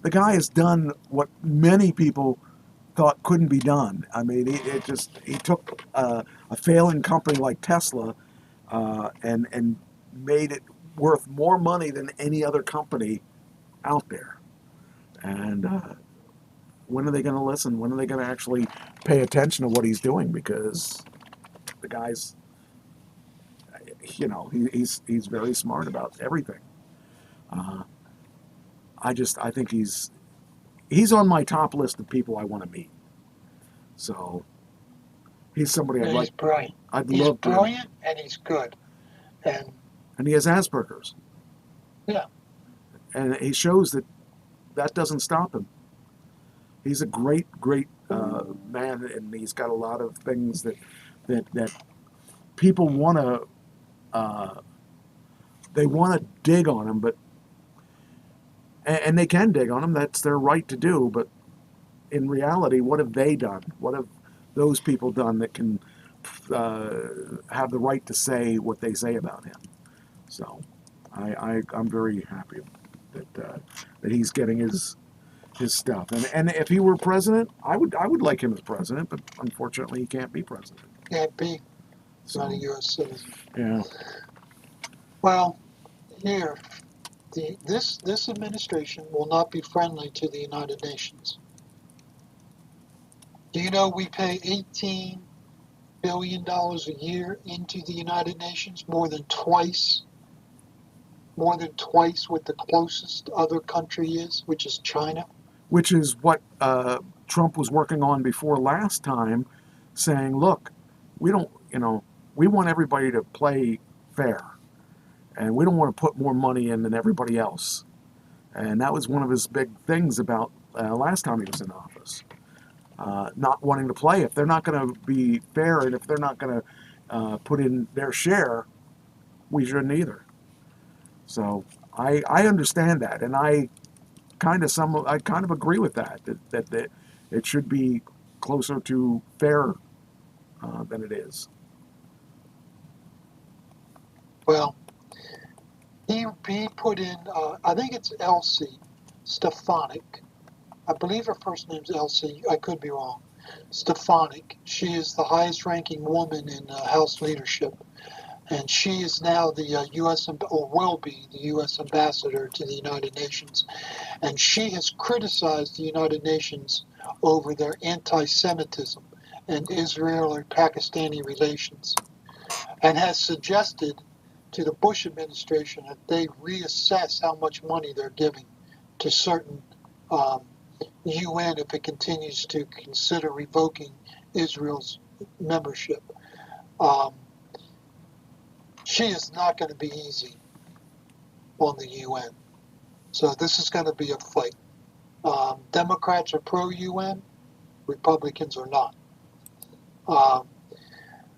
The guy has done what many people thought couldn't be done. I mean, he took a failing company like Tesla and made it worth more money than any other company out there. And when are they going to listen? When are they going to actually pay attention to what he's doing? Because the guy's, he's very smart about everything. I think he's on my top list of people I want to meet. So he's somebody I'd like. He's brilliant. He's brilliant and he's good. And he has Asperger's. Yeah. And he shows that doesn't stop him. He's a great man, and he's got a lot of things that people want to they want to dig on him, and they can dig on him. That's their right to do. But in reality, what have they done? What have those people done that can have the right to say what they say about him? So I'm very happy that he's getting his stuff. And if he were president, I would like him as president, but unfortunately he can't be president. Can't be. He's not a U.S. citizen. Yeah. Well, here, this administration will not be friendly to the United Nations. Do you know we pay $18 billion a year into the United Nations, more than twice what the closest other country is, which is China? which is what Trump was working on before last time, saying, look, we don't, we want everybody to play fair, and we don't want to put more money in than everybody else. And that was one of his big things about last time he was in office. Not wanting to play. If they're not going to be fair and if they're not going to put in their share, we shouldn't either. So I understand that, and I kind of agree with that it should be closer to fair than it is. Well, he put in, I think it's Elsie Stefanik. I believe her first name's Elsie. I could be wrong. Stefanik. She is the highest ranking woman in House leadership. And she is now the U.S. or will be the U.S. ambassador to the United Nations. And she has criticized the United Nations over their anti-Semitism and Israel or Pakistani relations, and has suggested to the Bush administration that they reassess how much money they're giving to certain UN if it continues to consider revoking Israel's membership. She is not going to be easy on the UN. So this is going to be a fight. Democrats are pro-UN, Republicans are not.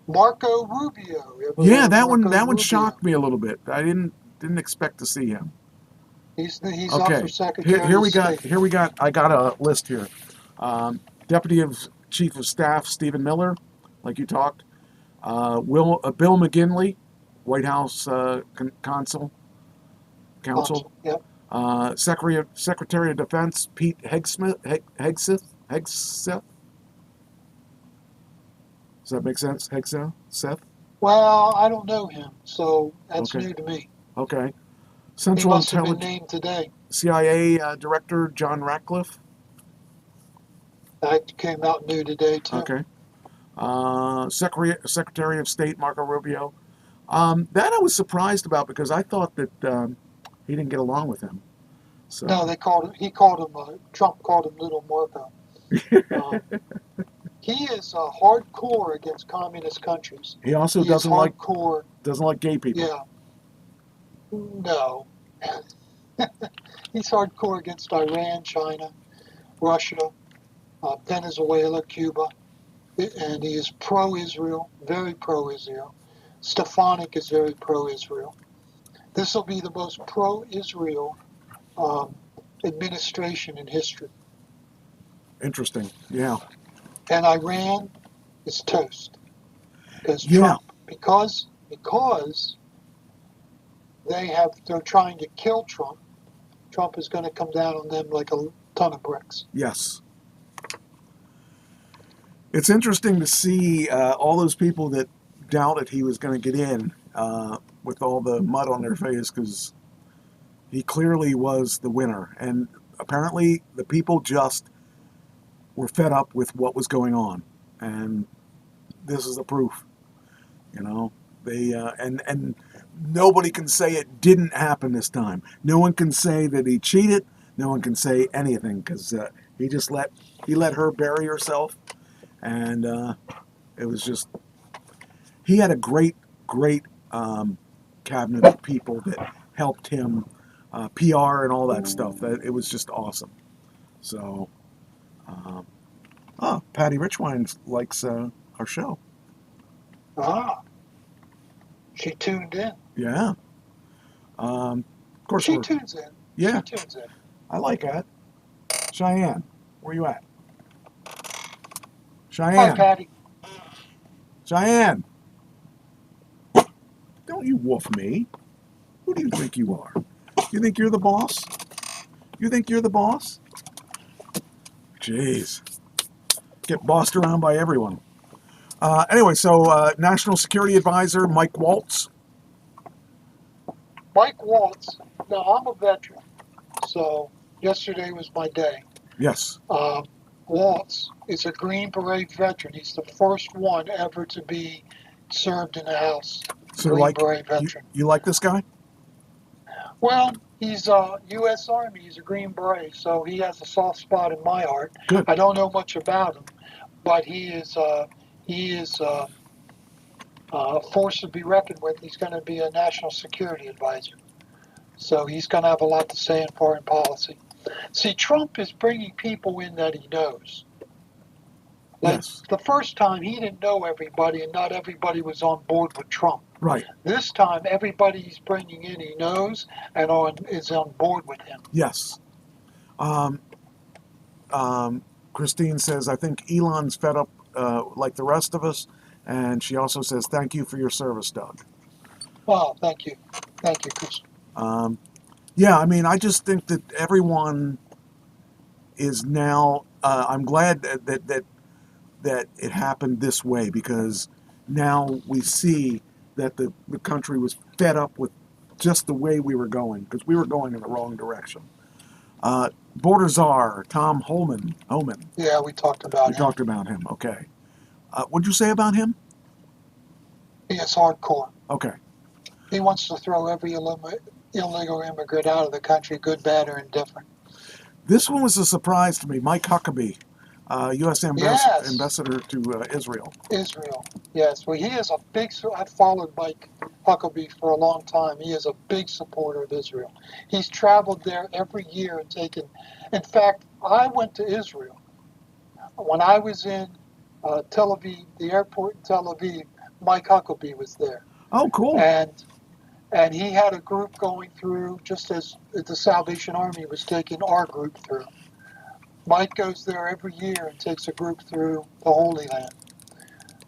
Marco Rubio. Yeah, that one shocked me a little bit. I didn't expect to see him. He's okay. up for Secretary of State. I got a list here. Deputy Chief of Staff Stephen Miller, like you talked. Bill McGinley, White House Counsel. Yep. Secretary of Defense Pete Hegseth. Does that make sense? Seth? Well, I don't know him, so that's new to me. Okay. He Central must have been Intelligence named today. CIA Director John Ratcliffe. That came out new today, too. Okay. Secretary of State Marco Rubio. That I was surprised about because I thought that he didn't get along with him. So. No, Trump called him Little Marco. He is hardcore against communist countries. He also doesn't like gay people. Yeah. No. He's hardcore against Iran, China, Russia, Venezuela, Cuba, and he is pro-Israel, very pro-Israel. Stefanik is very pro-Israel. This will be the most pro-Israel administration in history. Interesting. Yeah. And Iran is toast. Because Trump, because they're trying to kill Trump. Trump is going to come down on them like a ton of bricks. Yes. It's interesting to see all those people that doubted he was going to get in with all the mud on their face because he clearly was the winner. And apparently the people just were fed up with what was going on. And this is the proof. They and nobody can say it didn't happen this time. No one can say that he cheated. No one can say anything because he let her bury herself. And it was just, he had a great cabinet of people that helped him, PR and all that stuff. It was just awesome. So, Patty Richwine likes our show. She tuned in. Yeah. Of course. She tunes in. Yeah. She tunes in. I like that. Cheyenne, where you at? Cheyenne. Hi, Patty. Cheyenne. Don't you wolf me. Who do you think you are? You think you're the boss? You think you're the boss? Jeez. Get bossed around by everyone. Anyway, so National Security Advisor Mike Waltz. Mike Waltz. Now, I'm a veteran, so yesterday was my day. Yes. Waltz is a Green Beret veteran. He's the first one ever to be served in the House. So, Green Beret veteran. You like this guy? Well, he's U.S. Army. He's a Green Beret, so he has a soft spot in my heart. Good. I don't know much about him, but he is a force to be reckoned with. He's going to be a national security advisor, so he's going to have a lot to say in foreign policy. See, Trump is bringing people in that he knows. Like Yes. the first time, he didn't know everybody, and not everybody was on board with Trump. Right. This time, everybody he's bringing in, he knows and is on board with him. Yes. Christine says, I think Elon's fed up like the rest of us. And she also says, thank you for your service, Doug. Well, thank you. Thank you, Chris. Yeah, I mean, I just think that everyone is now, I'm glad that it happened this way, because now we see that the country was fed up with just the way we were going, because we were going in the wrong direction. Border Czar, Tom Homan. Yeah, we talked about him. We talked about him, okay. What'd you say about him? He is hardcore. Okay. He wants to throw every illegal immigrant out of the country, good, bad, or indifferent. This one was a surprise to me. Mike Huckabee, U.S. Yes. ambassador to Israel. Israel, yes. Well, he is a big, I've followed Mike Huckabee for a long time. He is a big supporter of Israel. He's traveled there every year and taken, in fact, I went to Israel. When I was in Tel Aviv, the airport in Tel Aviv, Mike Huckabee was there. Oh, cool. And he had a group going through, just as the Salvation Army was taking our group through. Mike goes there every year and takes a group through the Holy Land.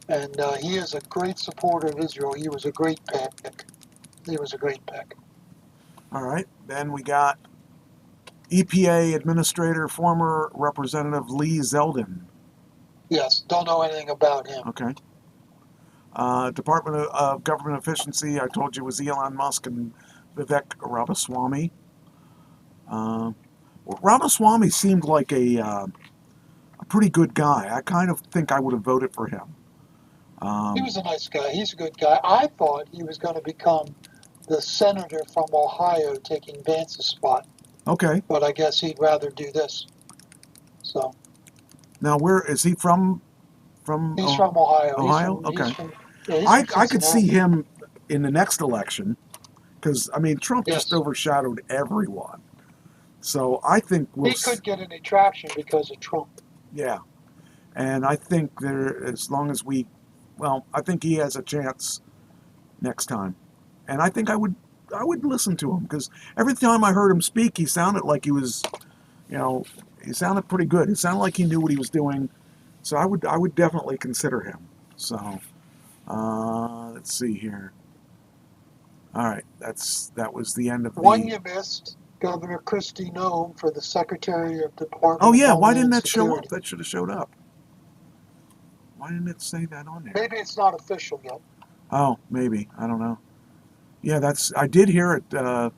And he is a great supporter of Israel. He was a great pick. All right. Then we got EPA Administrator, former Representative Lee Zeldin. Yes, don't know anything about him. Okay. Department of Government Efficiency, I told you, was Elon Musk and Vivek Ramaswamy. Ramaswamy seemed like a pretty good guy. I kind of think I would have voted for him. He was a nice guy. He's a good guy. I thought he was going to become the senator from Ohio taking Vance's spot. Okay. But I guess he'd rather do this. So. Now, where is he from? He's from Ohio. Ohio? Okay. I could see him in the next election, because, I mean, Trump just overshadowed everyone. So I think he could get any traction because of Trump. Yeah. And I think as long as I think he has a chance next time. And I think I would listen to him, because every time I heard him speak, he sounded like he was, he sounded pretty good. It sounded like he knew what he was doing. So I would definitely consider him. So let's see here. All right, that was the end of the one you missed. Governor Kristi Noem for the Secretary of Department. Oh yeah, of why didn't that Security. show up? That should have showed up. Why didn't it say that on there? Maybe it's not official yet. Oh, maybe. I don't know. Yeah, I did hear it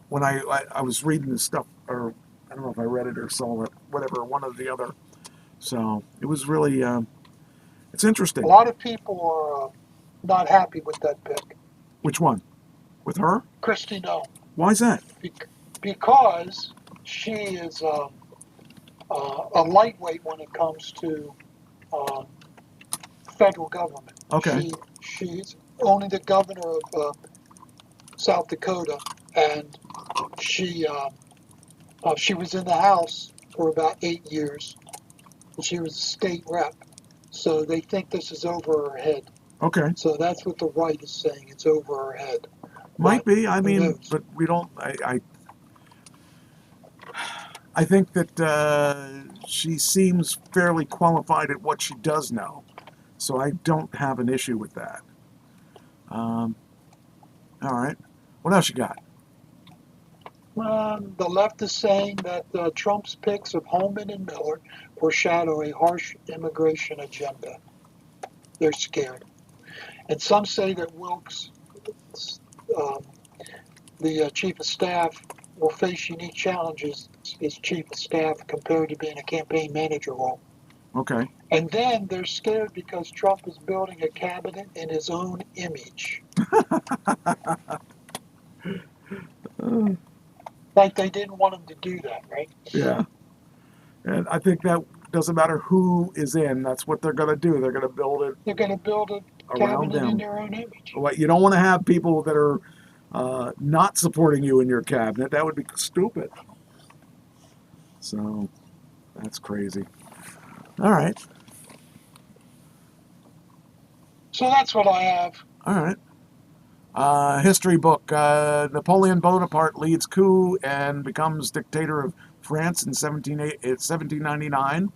when I was reading the stuff, or I don't know if I read it or saw it, whatever, one or the other. So it was really, it's interesting. A lot of people are not happy with that pick. Which one? With her? Kristi Noem. Why is that? Because she is a lightweight when it comes to federal government. Okay. She's only the governor of South Dakota, and she was in the House for about 8 years, and she was a state rep. So they think this is over her head. Okay. So that's what the right is saying. It's over her head. Might be. I mean, but we don't. I think that she seems fairly qualified at what she does know, so I don't have an issue with that. All right. What else you got? The left is saying that Trump's picks of Holman and Miller foreshadow a harsh immigration agenda. They're scared. And some say that Wilkes, the chief of staff, will face unique challenges as chief of staff compared to being a campaign manager role. Okay. And then they're scared because Trump is building a cabinet in his own image. Like they didn't want them to do that, right? Yeah. And I think that doesn't matter who is in. That's what they're going to do. They're going to build it They're going to build a around cabinet in them. their own image. You don't want to have people that are not supporting you in your cabinet. That would be stupid. So that's crazy. All right. So that's what I have. All right. History book. Napoleon Bonaparte leads coup and becomes dictator of France in 1799.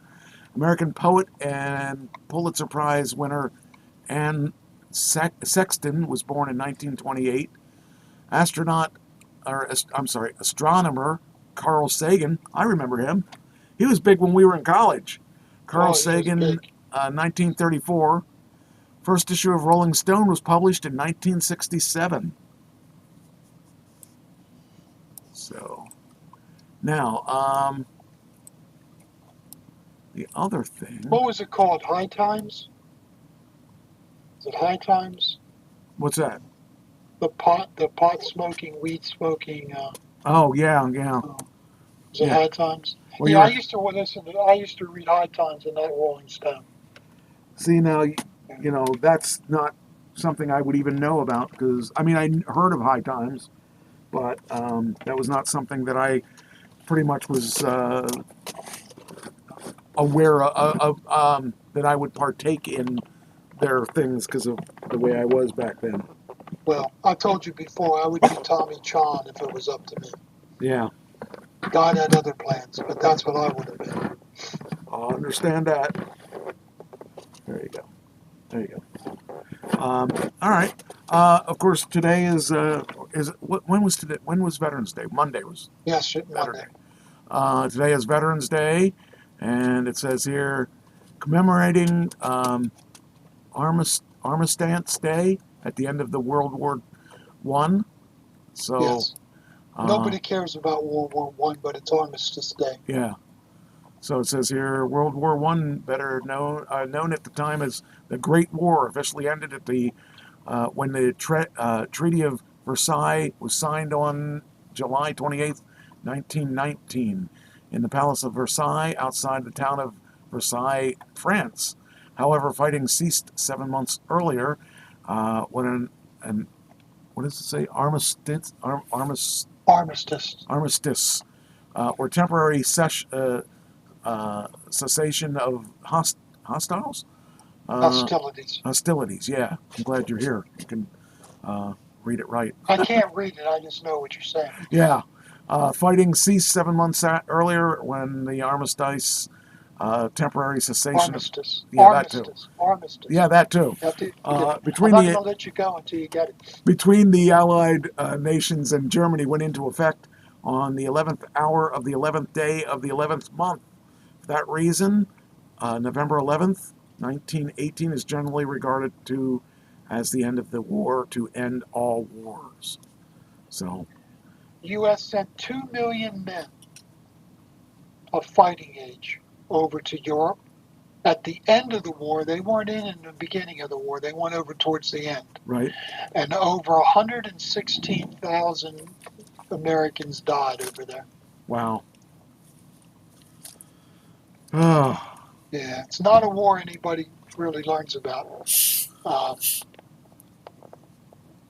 American poet and Pulitzer Prize winner Anne Sexton was born in 1928. Astronomer Carl Sagan. I remember him. He was big when we were in college. Carl Sagan, 1934. First issue of Rolling Stone was published in 1967. So, now, the other thing. What was it called? High Times? Is it High Times? What's that? The pot smoking, weed smoking. Oh yeah. Is it High Times? Well, yeah, I used to read High Times and not Rolling Stone. See, now, that's not something I would even know about because, I heard of High Times, but that was not something that I pretty much was aware of, that I would partake in their things because of the way I was back then. Well, I told you before, I would be Tommy Chon if it was up to me. Yeah. God had other plans, but that's what I would have been. I understand that. There you go. All right. Of course, today when was today? When was Veterans Day? Monday was. Yes, Monday. Today is Veterans Day, and it says here commemorating Armistice Day at the end of the World War I. So. Yes. Nobody cares about World War I, but it's Armistice Day. Yeah. So it says here, World War I, better known at the time as the Great War, officially ended at when the Treaty of Versailles was signed on July 28th, 1919, in the Palace of Versailles outside the town of Versailles, France. However, fighting ceased 7 months earlier when what does it say? Armistice, or temporary cessation of hostilities. Hostilities, yeah. I'm glad you're here. You can read it right. I can't read it. I just know what you're saying. Yeah. Fighting ceased 7 months earlier when the armistice, temporary cessation. Armistice. Yeah, Armistice. that too. Armistice. Yeah, that too. I'm not Between going to let you go until you get it. Between the Allied nations and Germany went into effect on the 11th hour of the 11th day of the 11th month. For that reason, November 11th, 1918 is generally regarded as the end of the war to end all wars. So, U.S. sent 2 million men of fighting age over to Europe. At the end of the war, they weren't in the beginning of the war. They went over towards the end. Right. And over 116,000 Americans died over there. Wow. Oh. Yeah, it's not a war anybody really learns about.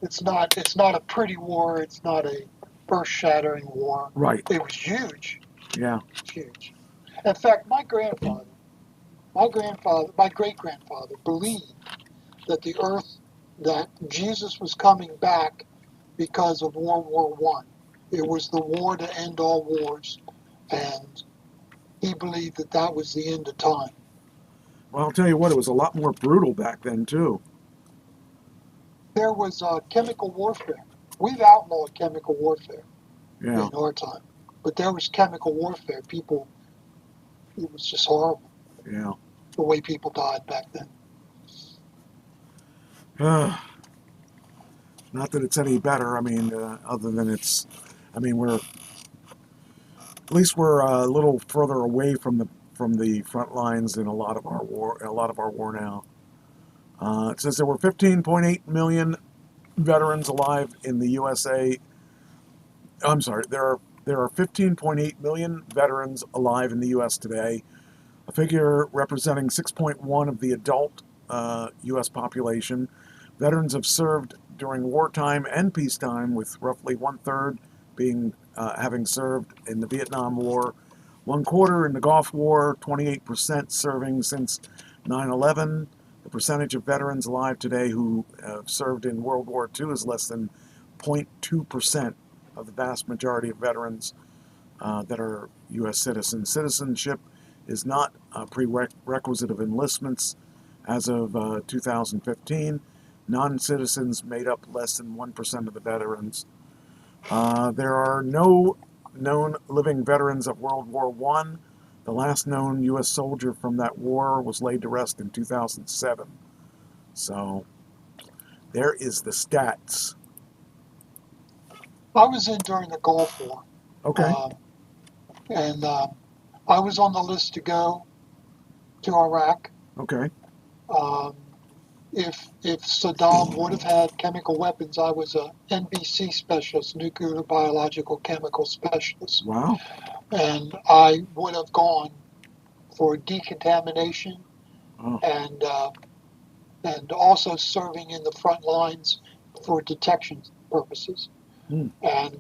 It's not a pretty war. It's not a earth-shattering war. Right. It was huge. Yeah. It's huge. In fact, my great-grandfather believed that Jesus was coming back because of World War I. It was the war to end all wars, and he believed that was the end of time. Well, I'll tell you what, it was a lot more brutal back then, too. There was chemical warfare. We've outlawed chemical warfare in our time, but there was chemical warfare. It was just horrible. Yeah. The way people died back then. Not that it's any better. Other than we're a little further away from the front lines in a lot of our war now. It says there were 15.8 million veterans alive in the USA I'm sorry, there are 15.8 million veterans alive in the U.S. today, a figure representing 6.1 of the adult U.S. population. Veterans have served during wartime and peacetime, with roughly 1/3 being having served in the Vietnam War, 1/4 in the Gulf War, 28% serving since 9/11. The percentage of veterans alive today who have served in World War II is less than 0.2% of the vast majority of veterans that are U.S. citizens. Citizenship is not a prerequisite of enlistments. As of 2015, non-citizens made up less than 1% of the veterans. There are no known living veterans of World War I. The last known U.S. soldier from that war was laid to rest in 2007. So there is the stats. I was in during the Gulf War. Okay. And I was on the list to go to Iraq. Okay. If Saddam would have had chemical weapons, I was a NBC specialist, nuclear biological chemical specialist. Wow. And I would have gone for decontamination Oh. and also serving in the front lines for detection purposes. And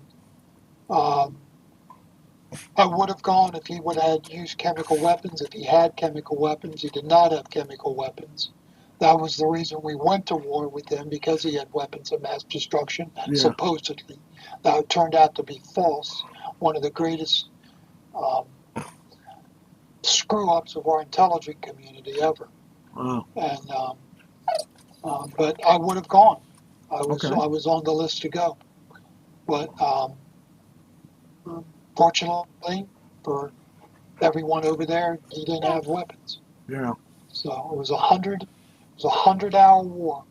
I would have gone if he would have used chemical weapons. If he had chemical weapons, he did not have chemical weapons. That was the reason we went to war with him, because he had weapons of mass destruction, supposedly. That turned out to be false. One of the greatest screw-ups of our intelligence community ever. Wow. And but I would have gone. I was Okay. I was on the list to go. But fortunately for everyone over there, he didn't have weapons. Yeah. So it was a 100-hour war.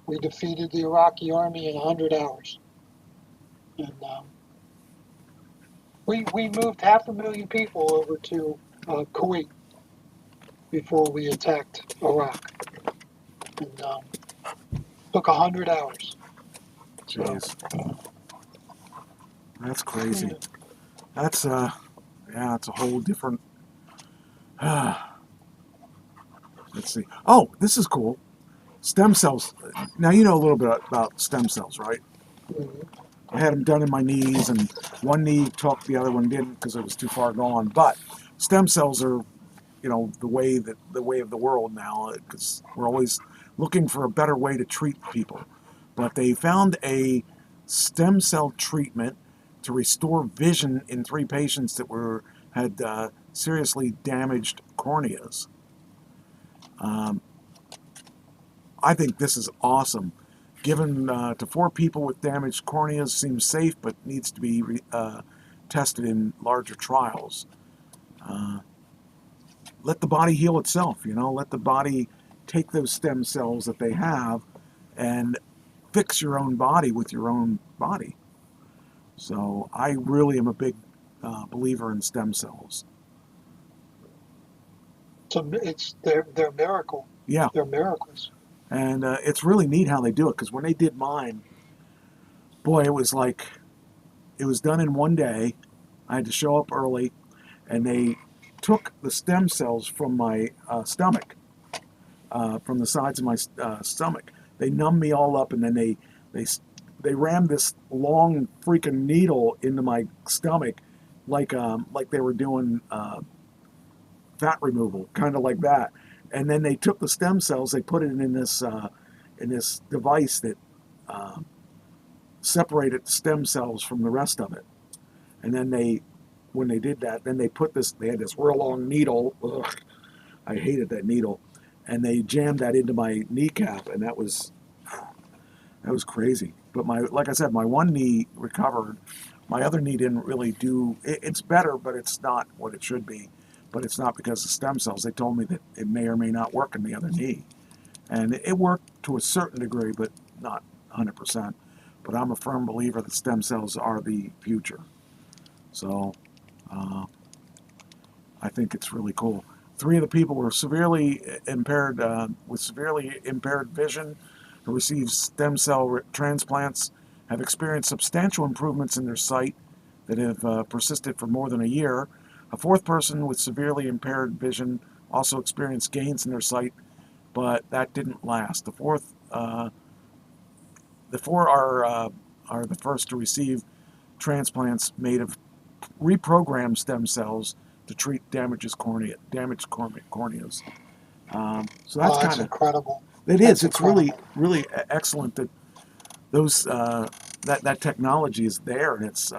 We defeated the Iraqi army in 100 hours. And we moved 500,000 people over to Kuwait before we attacked Iraq. And took 100 hours. Jeez. That's crazy. That's it's a whole different. Let's see. Oh, this is cool. Stem cells. Now you know a little bit about stem cells, right? I had them done in my knees, and one knee took, the other one didn't because it was too far gone. But stem cells are, the way of the world now, because we're always looking for a better way to treat people. But they found a stem cell treatment to restore vision in 3 patients that had seriously damaged corneas. I think this is awesome. Given to 4 people with damaged corneas seems safe, but needs to be tested in larger trials. Let the body heal itself, let the body take those stem cells that they have and fix your own body with your own body. So I really am a big believer in stem cells. So they're a miracle. Yeah. They're miracles. And it's really neat how they do it, because when they did mine, boy, it was done in one day. I had to show up early, and they took the stem cells from my stomach, from the sides of my stomach. They numbed me all up, and then they rammed this long freaking needle into my stomach, like they were doing fat removal, kind of like that. And then they took the stem cells, they put it in this device that separated the stem cells from the rest of it. And then when they did that, then they had this real long needle. Ugh, I hated that needle. And they jammed that into my kneecap, and that was crazy. But like I said, my one knee recovered. My other knee didn't really do. It's better, but it's not what it should be. But it's not because of stem cells. They told me that it may or may not work in the other knee. And it worked to a certain degree, but not 100%. But I'm a firm believer that stem cells are the future. So I think it's really cool. 3 of the people were severely impaired, with severely impaired vision, who received stem cell transplants, have experienced substantial improvements in their sight that have persisted for more than a year. A fourth person with severely impaired vision also experienced gains in their sight, but that didn't last. The four are the first to receive transplants made of reprogrammed stem cells to treat damaged corneas. So that's kind of incredible. It That's is. It's incredible. really excellent that those that technology is there, and it's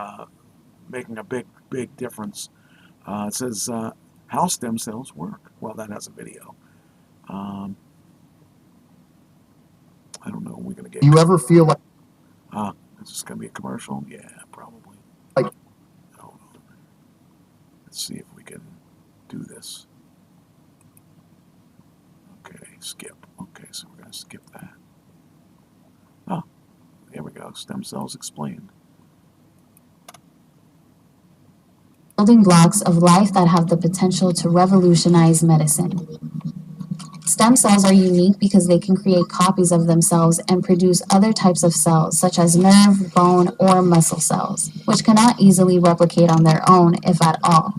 making a big difference. It says how stem cells work. Well, that has a video. I don't know. We're gonna get. Do you ever feel like is this gonna be a commercial? Yeah, probably. Like, hold on. Let's see if we can do this. Okay, skip. Okay, so we're gonna skip that. Oh, here we go. Stem cells explained. Building blocks of life that have the potential to revolutionize medicine. Stem cells are unique because they can create copies of themselves and produce other types of cells, such as nerve, bone, or muscle cells, which cannot easily replicate on their own, if at all.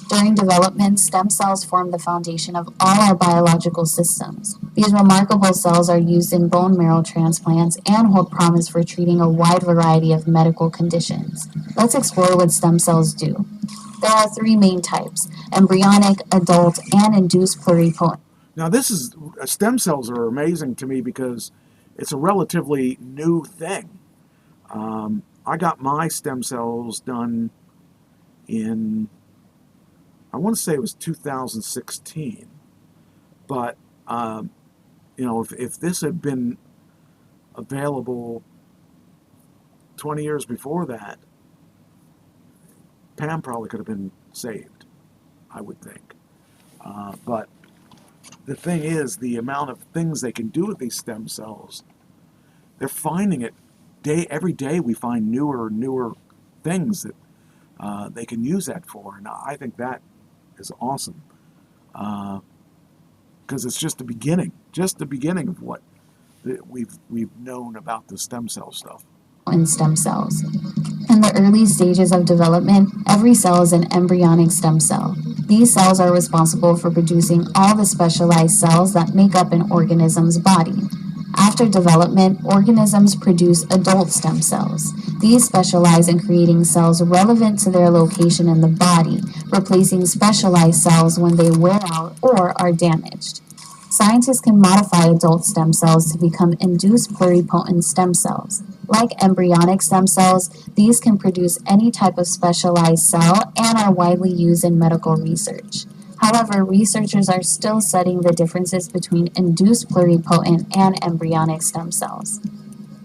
During development, stem cells form the foundation of all our biological systems. These remarkable cells are used in bone marrow transplants and hold promise for treating a wide variety of medical conditions. Let's explore what stem cells do. There are three main types: embryonic, adult, and induced pluripotent. Now, stem cells are amazing to me because it's a relatively new thing. I got my stem cells done in, I want to say it was 2016. But, if this had been available 20 years before that, Pam probably could have been saved, I would think. But the thing is, the amount of things they can do with these stem cells, they're finding it every day. We find newer things that they can use that for, and I think that is awesome because it's just the beginning of what we've known about the stem cell stuff. In stem cells. In the early stages of development, every cell is an embryonic stem cell. These cells are responsible for producing all the specialized cells that make up an organism's body. After development, organisms produce adult stem cells. These specialize in creating cells relevant to their location in the body, replacing specialized cells when they wear out or are damaged. Scientists can modify adult stem cells to become induced pluripotent stem cells. Like embryonic stem cells, these can produce any type of specialized cell and are widely used in medical research. However, researchers are still studying the differences between induced pluripotent and embryonic stem cells.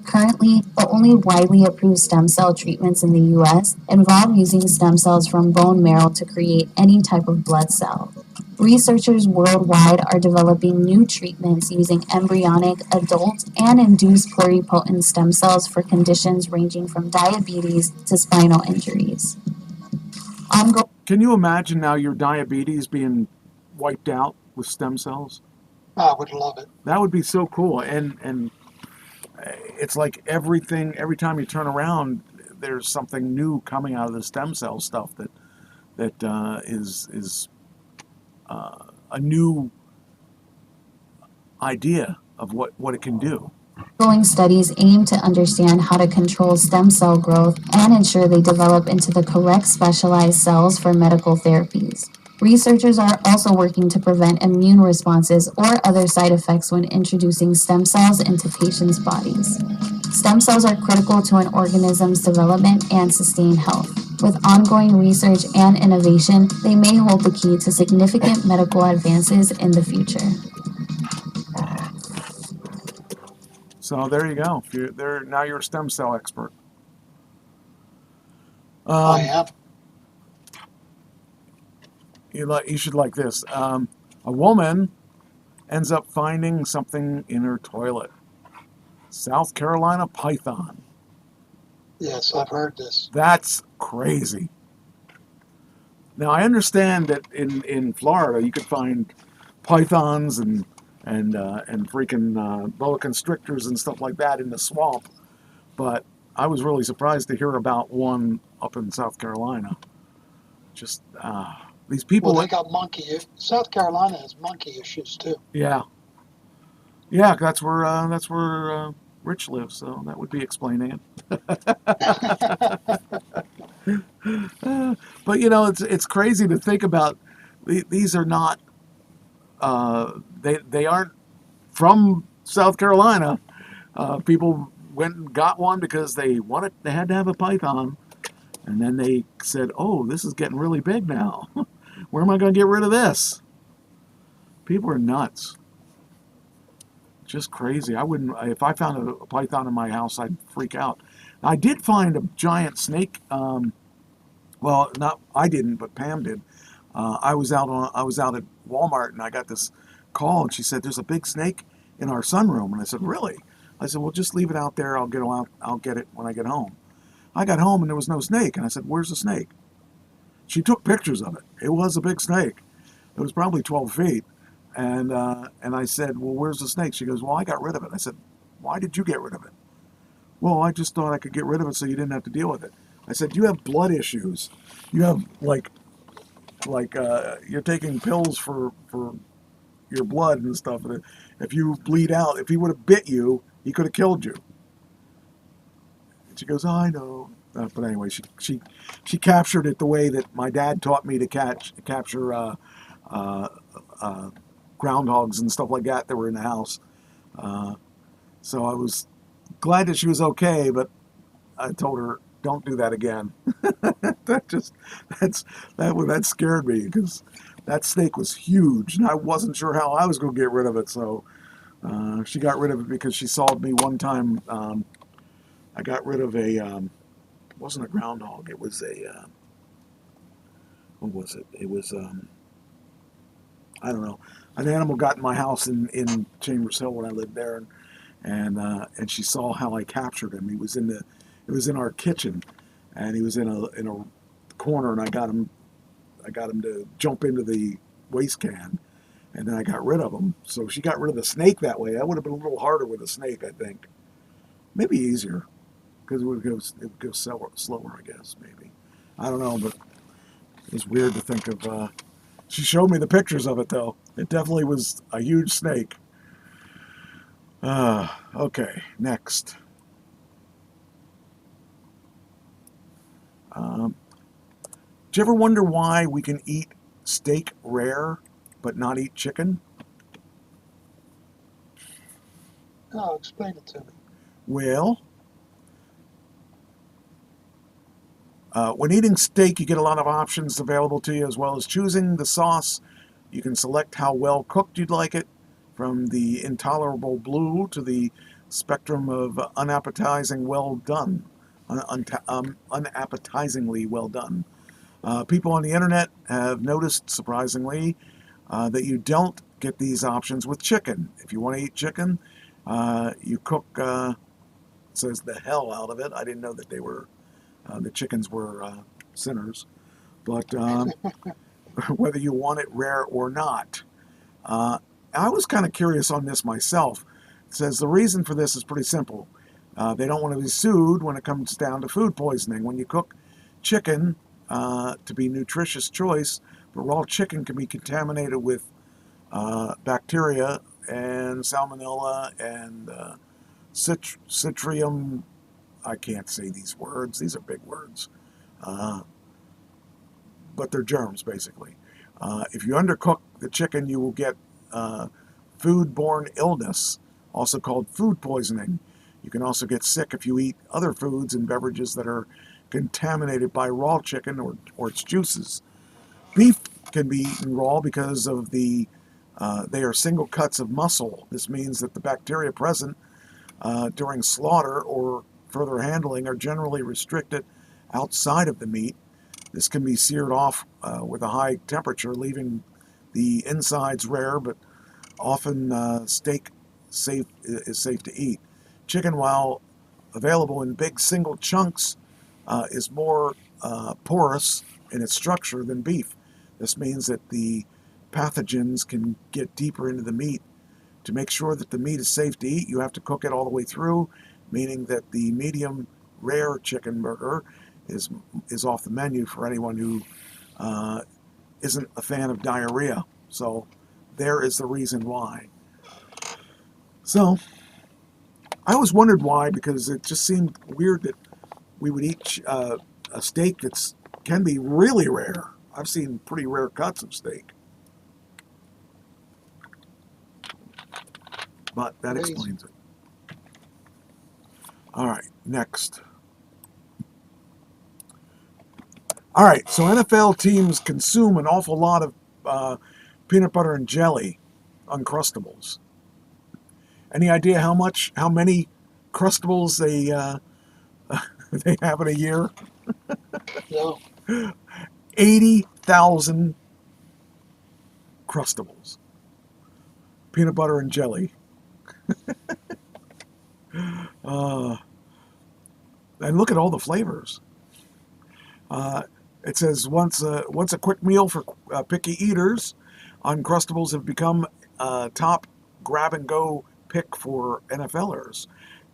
Currently, the only widely approved stem cell treatments in the U.S. involve using stem cells from bone marrow to create any type of blood cell. Researchers worldwide are developing new treatments using embryonic, adult, and induced pluripotent stem cells for conditions ranging from diabetes to spinal injuries. Can you imagine now your diabetes being wiped out with stem cells? I would love it. That would be so cool. And it's like every time you turn around, there's something new coming out of the stem cell stuff that is a new idea of what it can do. Ongoing studies aim to understand how to control stem cell growth and ensure they develop into the correct specialized cells for medical therapies. Researchers are also working to prevent immune responses or other side effects when introducing stem cells into patients' bodies. Stem cells are critical to an organism's development and sustained health. With ongoing research and innovation, they may hold the key to significant medical advances in the future. So there you go. Now you're a stem cell expert. I am. You should like this. A woman ends up finding something in her toilet. South Carolina python. Yes, I've heard this. That's crazy. Now I understand that in Florida you could find pythons and freaking boa constrictors and stuff like that in the swamp, but I was really surprised to hear about one up in South Carolina. Just these people. Well, they got monkey. South Carolina has monkey issues too. Yeah, that's where Rich lives, so that would be explaining it. But it's crazy to think about. These are not. They aren't from South Carolina. People went and got one because they had to have a python, and then they said, "Oh, this is getting really big now. Where am I going to get rid of this?" People are nuts. Just crazy. I wouldn't. If I found a python in my house, I'd freak out. I did find a giant snake. Well, not I didn't, but Pam did. I was out at Walmart and I got this call, and she said, "There's a big snake in our sunroom." And I said, "Really?" I said, "Well, just leave it out there. I'll get it when I get home." I got home and there was no snake, and I said, "Where's the snake?" She took pictures of it. It was a big snake. It was probably 12 feet. And I said, "Well, where's the snake?" She goes, "Well, I got rid of it." I said, "Why did you get rid of it?" "Well, I just thought I could get rid of it so you didn't have to deal with it." I said, "You have blood issues. You have like you're taking pills for your blood and stuff. If you bleed out, if he would have bit you, he could have killed you." And she goes, "Oh, I know." But anyway, she captured it the way that my dad taught me to capture groundhogs and stuff like that were in the house. So I was glad that she was okay, but I told her, "Don't do that again." that scared me because that snake was huge, and I wasn't sure how I was going to get rid of it. So she got rid of it because she saw me one time. I got rid of it wasn't a groundhog. It was what was it? It was I don't know. An animal got in my house in Chambers Hill when I lived there, and she saw how I captured him. It was in our kitchen, and he was in a corner, and I got him to jump into the waste can, and then I got rid of him. So she got rid of the snake that way. That would have been a little harder with a snake, I think. Maybe easier, because it would go slower, I guess. Maybe, I don't know, but it's weird to think of. She showed me the pictures of it, though. It definitely was a huge snake. Okay, next. Do you ever wonder why we can eat steak rare but not eat chicken? No, explain it to me. Well, when eating steak, you get a lot of options available to you, as well as choosing the sauce. You can select how well cooked you'd like it, from the intolerable blue to the spectrum of unappetizingly well done. People on the internet have noticed, surprisingly, that you don't get these options with chicken. If you want to eat chicken, you cook, says, the hell out of it. I didn't know that they were, the chickens were sinners. But whether you want it rare or not. I was kind of curious on this myself. It says the reason for this is pretty simple. They don't want to be sued when it comes down to food poisoning. When you cook chicken to be nutritious choice, but raw chicken can be contaminated with bacteria and salmonella and citrium. I can't say these words. These are big words. But they're germs, basically. If you undercook the chicken, you will get foodborne illness, also called food poisoning. You can also get sick if you eat other foods and beverages that are contaminated by raw chicken or its juices. Beef can be eaten raw because of they are single cuts of muscle. This means that the bacteria present during slaughter or further handling are generally restricted outside of the meat. This can be seared off with a high temperature, leaving the insides rare, but often steak is safe to eat. Chicken, while available in big single chunks, is more porous in its structure than beef. This means that the pathogens can get deeper into the meat. To make sure that the meat is safe to eat, you have to cook it all the way through, meaning that the medium rare chicken burger is off the menu for anyone who isn't a fan of diarrhea. So there is the reason why. So I always wondered why, because it just seemed weird that we would eat a steak that can be really rare. I've seen pretty rare cuts of steak. But that explains it. All right, next. All right, so NFL teams consume an awful lot of peanut butter and jelly Uncrustables. Any idea how many Crustables they they have in a year? No. 80,000 Crustables. Peanut butter and jelly. And look at all the flavors. It says once a quick meal for picky eaters, Uncrustables have become a top grab-and-go pick for NFLers.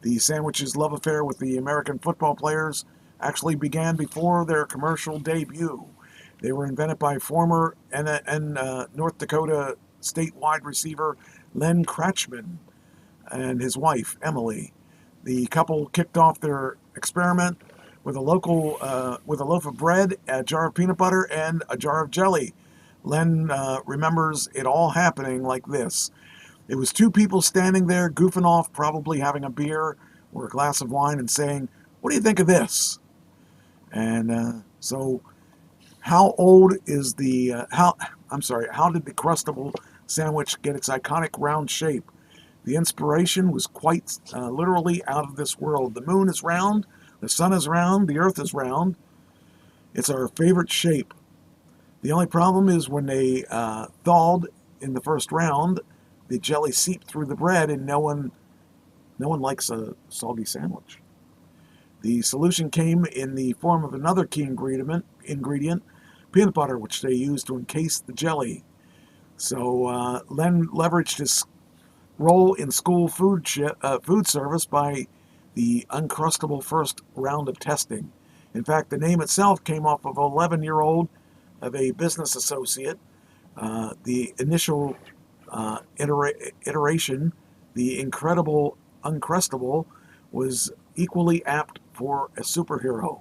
The sandwich's love affair with the American football players actually began before their commercial debut. They were invented by former North Dakota State wide receiver Len Kratchman and his wife, Emily. The couple kicked off their experiment with a loaf of bread, a jar of peanut butter, and a jar of jelly. Len remembers it all happening like this. It was two people standing there goofing off, probably having a beer or a glass of wine and saying, "What do you think of this?" And so how did the Crustable sandwich get its iconic round shape? The inspiration was quite literally out of this world. The moon is round, the sun is round, the earth is round. It's our favorite shape. The only problem is when they thawed in the first round, the jelly seeped through the bread, and no one likes a soggy sandwich. The solution came in the form of another key ingredient, peanut butter, which they used to encase the jelly. So Len leveraged his role in school food service by the Uncrustable first round of testing. In fact, the name itself came off of an 11-year-old of a business associate. The initial iteration, the incredible Uncrustable, was equally apt for a superhero.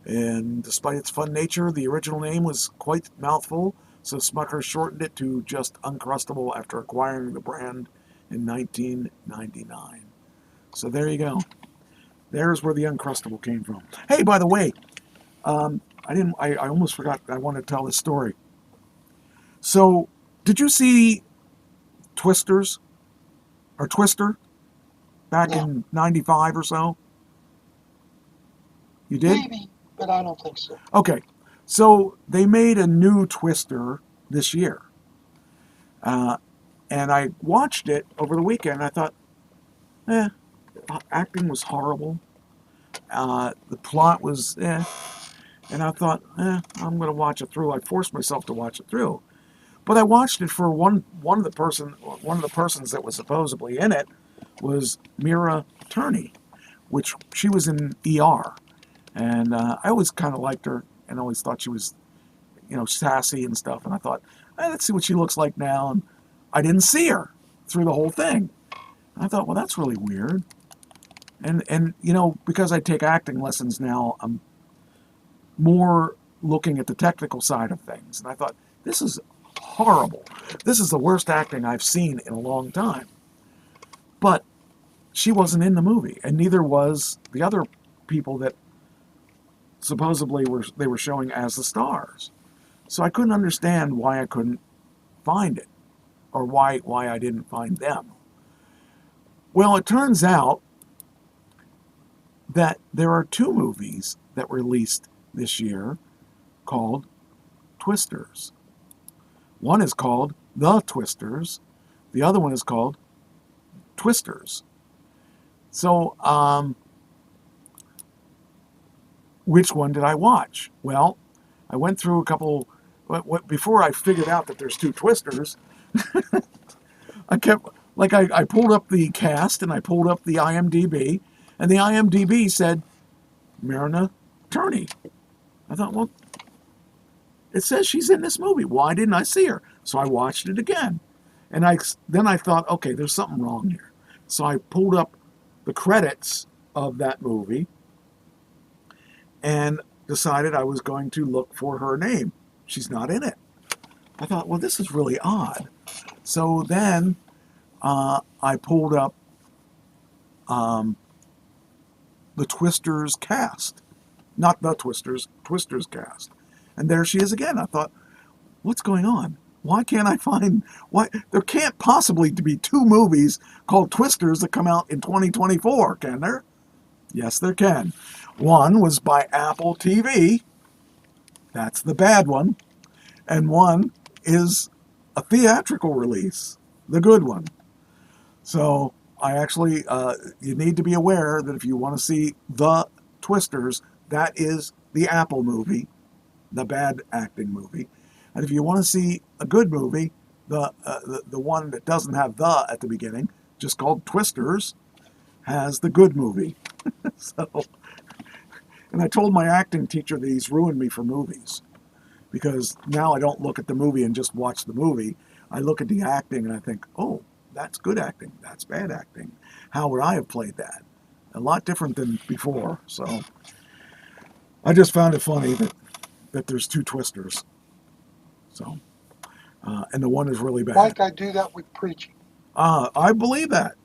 And despite its fun nature, the original name was quite mouthful, so Smucker shortened it to just Uncrustable after acquiring the brand in 1999. So there you go. There's where the Uncrustable came from. Hey, by the way, I almost forgot I wanted to tell this story. So, did you see Twister back in 95 or so? You did? Maybe, but I don't think so. Okay. So they made a new Twister this year. And I watched it over the weekend. I thought, acting was horrible. The plot was, And I thought, I'm going to watch it through. I forced myself to watch it through. But I watched it for one of the persons that was supposedly in it was Mira Turney, which she was in ER. And I always kind of liked her and always thought she was, sassy and stuff. And I thought, let's see what she looks like now. And I didn't see her through the whole thing. And I thought, well, that's really weird. And because I take acting lessons now, I'm more looking at the technical side of things. And I thought, this is horrible. This is the worst acting I've seen in a long time. But she wasn't in the movie, and neither was the other people that supposedly they were showing as the stars. So I couldn't understand why I couldn't find it, or why I didn't find them. Well, it turns out that there are two movies that were released this year called Twisters. One is called The Twisters. The other one is called Twisters. So, which one did I watch? Well, I went through a couple. Before I figured out that there's two Twisters, I pulled up the cast and I pulled up the IMDb, and the IMDb said Myrna Turney. I thought, well, it says she's in this movie. Why didn't I see her? So I watched it again. And then I thought, okay, there's something wrong here. So I pulled up the credits of that movie and decided I was going to look for her name. She's not in it. I thought, well, this is really odd. So then I pulled up the Twisters cast. Not the Twisters, Twisters cast. And there she is again. I thought, what's going on? Why can't I find... Why there can't possibly be two movies called Twisters that come out in 2024, can there? Yes, there can. One was by Apple TV. That's the bad one. And one is a theatrical release, the good one. So I actually, you need to be aware that if you want to see the Twisters, that is the Apple movie, the bad acting movie. And if you want to see a good movie, the one that doesn't have the at the beginning, just called Twisters, has the good movie. So, and I told my acting teacher that he's ruined me for movies, because now I don't look at the movie and just watch the movie. I look at the acting and I think, oh, that's good acting, that's bad acting. How would I have played that? A lot different than before. So I just found it funny that there's two Twisters. So, and the one is really bad. Like I do that with preaching. I believe that.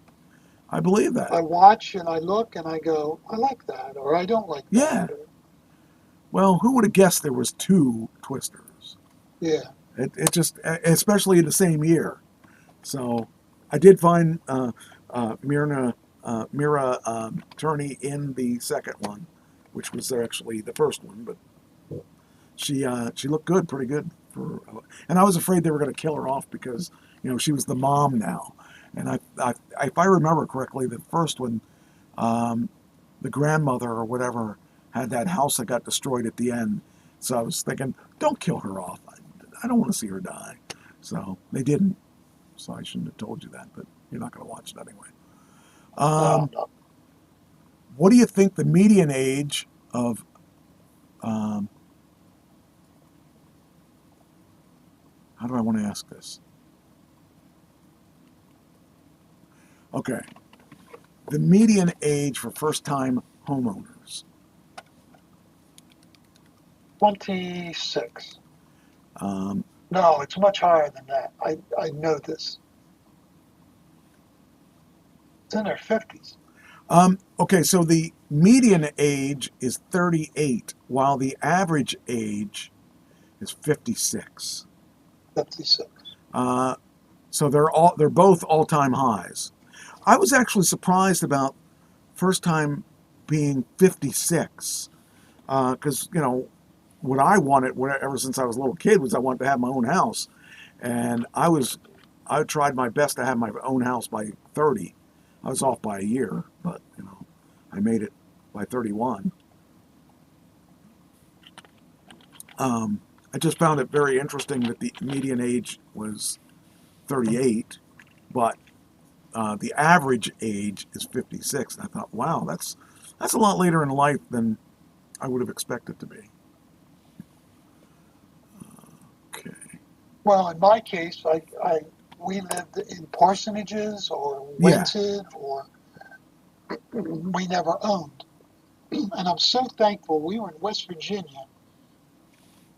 I believe that. I watch and I look and I go, I like that, or I don't like that. Yeah. Well, who would have guessed there was two Twisters? Yeah. It just, especially in the same year. So I did find Mira Turney in the second one, which was actually the first one, but she looked good, pretty good and I was afraid they were going to kill her off because she was the mom now, and I if I remember correctly, the first one, the grandmother or whatever had that house that got destroyed at the end, so I was thinking, don't kill her off. I don't want to see her die. So they didn't. So I shouldn't have told you that, but you're not going to watch it anyway. No. What do you think the median age of how do I want to ask this? Okay. The median age for first-time homeowners. 26. No, it's much higher than that. I know this. It's in their 50s. Okay, so the median age is 38, while the average age is 56. 56. So they're both all-time highs. I was actually surprised about first time being 56, because what I wanted ever since I was a little kid was I wanted to have my own house, and I tried my best to have my own house by 30. I was off by a year, but I made it by 31. I just found it very interesting that the median age was 38, but the average age is 56. And I thought, wow, that's a lot later in life than I would have expected to be. Okay. Well, in my case, we lived in parsonages or rented, or we never owned. And I'm so thankful. We were in West Virginia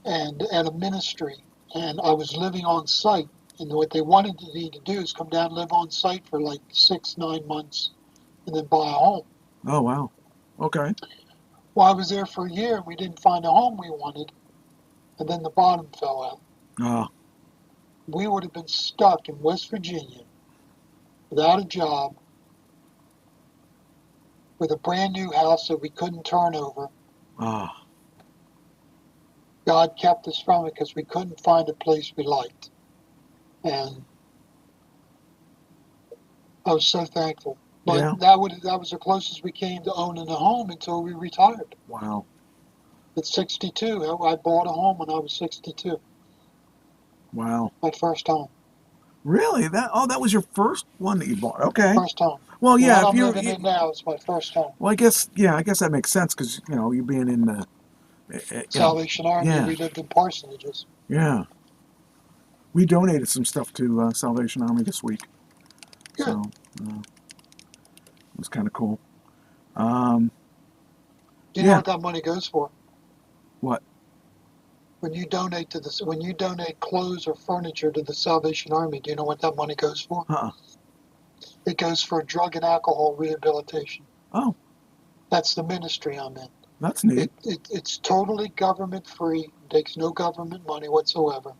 and at a ministry, and I was living on site. And what they wanted me to do is come down and live on site for like 6-9 months and then buy a home. Oh, wow. Okay. Well, I was there for a year and we didn't find a home we wanted. And then the bottom fell out. Oh. We would have been stuck in West Virginia without a job, with a brand new house that we couldn't turn over. Oh. God kept us from it because we couldn't find a place we liked. And I was so thankful. But yeah. that was the closest we came to owning a home until we retired. Wow. At 62. I bought a home when I was 62. Wow. My first home. Really? That was your first one that you bought? Okay. First home. Well, The yeah, one if I'm you're, living in now is my first home. well, I guess that makes sense because you being in the, Salvation Army, yeah, we lived in parsonages. yeah. We donated some stuff to Salvation Army this week, Good. so it was kind of cool. Um, Do you know yeah. what that money goes for? What? When you donate clothes or furniture to the Salvation Army, do you know what that money goes for? It goes for drug and alcohol rehabilitation. Oh. That's the ministry I'm in. That's neat. It's totally government free, takes no government money whatsoever.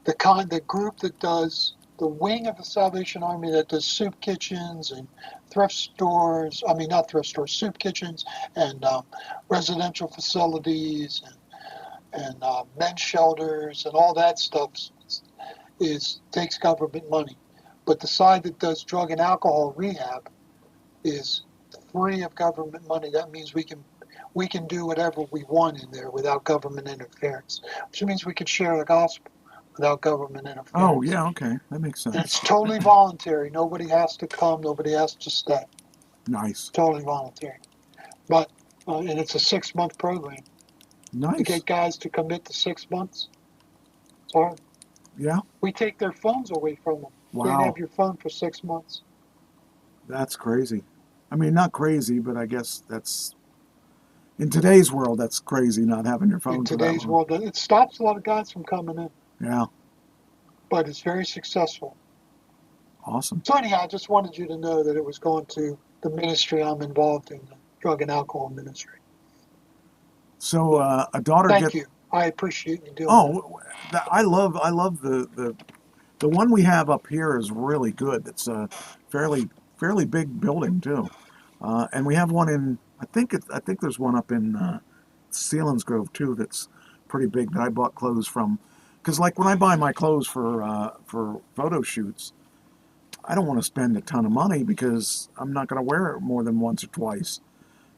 The group that does the wing of the Salvation Army that does soup kitchens and thrift stores, not thrift stores, soup kitchens and residential facilities and men's shelters and all that stuff takes government money. But the side that does drug and alcohol rehab is free of government money. That means we can do whatever we want in there without government interference, which means we can share the gospel without government interference. Oh, yeah, okay. That makes sense. And it's totally voluntary. Nobody has to come. Nobody has to stay. Nice. Totally voluntary. But, and it's a 6-month program. Nice. To get guys to commit to 6 months, it's hard. Yeah? We take their phones away from them. Wow. You can't have your phone for 6 months. That's crazy. I mean, not crazy, but I guess that's... In today's world, that's crazy, not having your phone. In today's world, it stops a lot of guys from coming in. Yeah. But it's very successful. Awesome. So anyhow, I just wanted you to know that it was going to the ministry I'm involved in, the drug and alcohol ministry. So a daughter Thank you. I appreciate you doing that. I love the one we have up here is really good. It's a fairly big building too. And we have one in I think there's one up in Selinsgrove too that's pretty big that I bought clothes from. Because like when I buy my clothes for photo shoots, I don't want to spend a ton of money because I'm not going to wear it more than once or twice.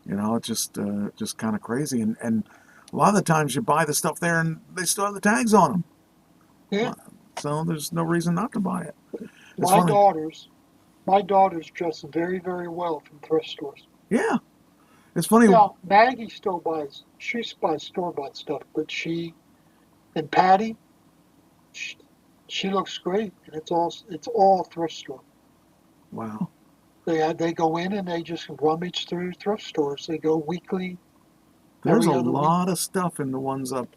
It's just kind of crazy. And a lot of the times you buy the stuff there and they still have the tags on them. Yeah. So there's no reason not to buy it. My daughters dress very, very well from thrift stores. Yeah. It's funny. Now, Maggie still buys store-bought stuff, but and Patty, she looks great, and it's all thrift store. Wow. They go in and they just rummage through thrift stores. They go weekly. There's a lot of stuff in the ones up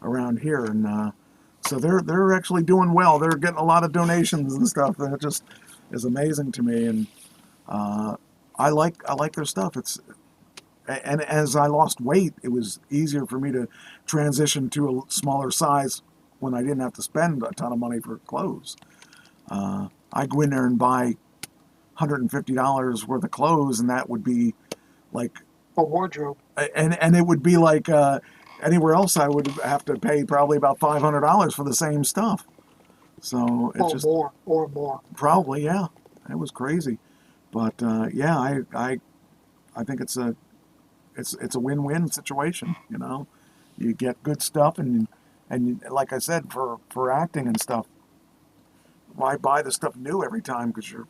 around here, and so they're actually doing well. They're getting a lot of donations and stuff, and it just is amazing to me. And I like their stuff. And as I lost weight, it was easier for me to transition to a smaller size when I didn't have to spend a ton of money for clothes. I go in there and buy $150 worth of clothes, and that would be like a wardrobe. And it would be like anywhere else I would have to pay probably about $500 for the same stuff. So it's just more. Probably, yeah. It was crazy, but yeah, I think it's a win-win situation. You get good stuff, and like I said, for acting and stuff, why buy the stuff new every time because you're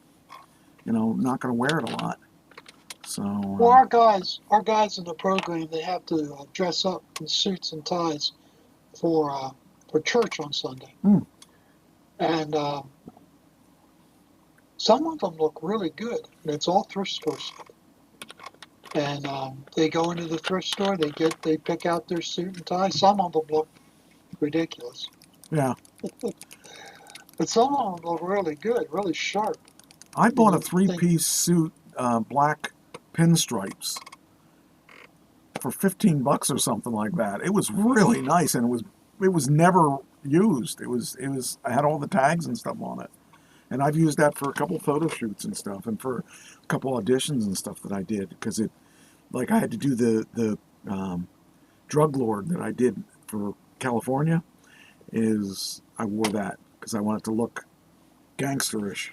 not going to wear it a lot. So well, our guys in the program, they have to dress up in suits and ties for church on Sunday. And some of them look really good, and it's all thrift stores. And they go into the thrift store, they pick out their suit and tie. Some of them look ridiculous. Yeah. But some of them look really good, really sharp. I bought a 3-piece suit, black pinstripes, for $15 or something like that. It was really nice, and it was never used. It was I had all the tags and stuff on it, and I've used that for a couple photo shoots and stuff, and for a couple auditions and stuff that I did because I had to do the Drug Lord that I did for California. I wore that because I wanted to look gangsterish.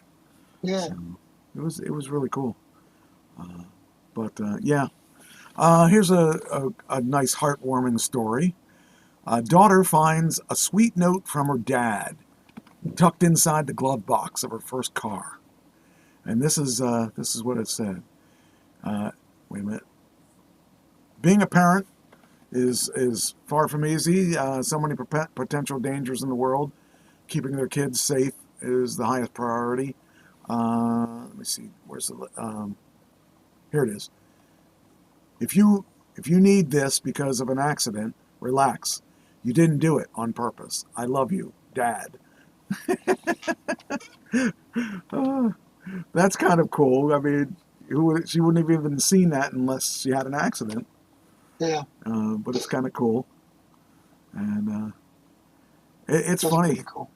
Yeah. So it was really cool. But yeah. Here's a nice heartwarming story. A daughter finds a sweet note from her dad tucked inside the glove box of her first car. And this is what it said. Wait a minute. Being a parent is far from easy. So many potential dangers in the world. Keeping their kids safe is the highest priority. Let me see. Where's the? Here it is. If you need this because of an accident, relax. You didn't do it on purpose. I love you, Dad. That's kind of cool. I mean, she wouldn't have even seen that unless she had an accident. Yeah. But it's kind of cool, and it's funny. Cool.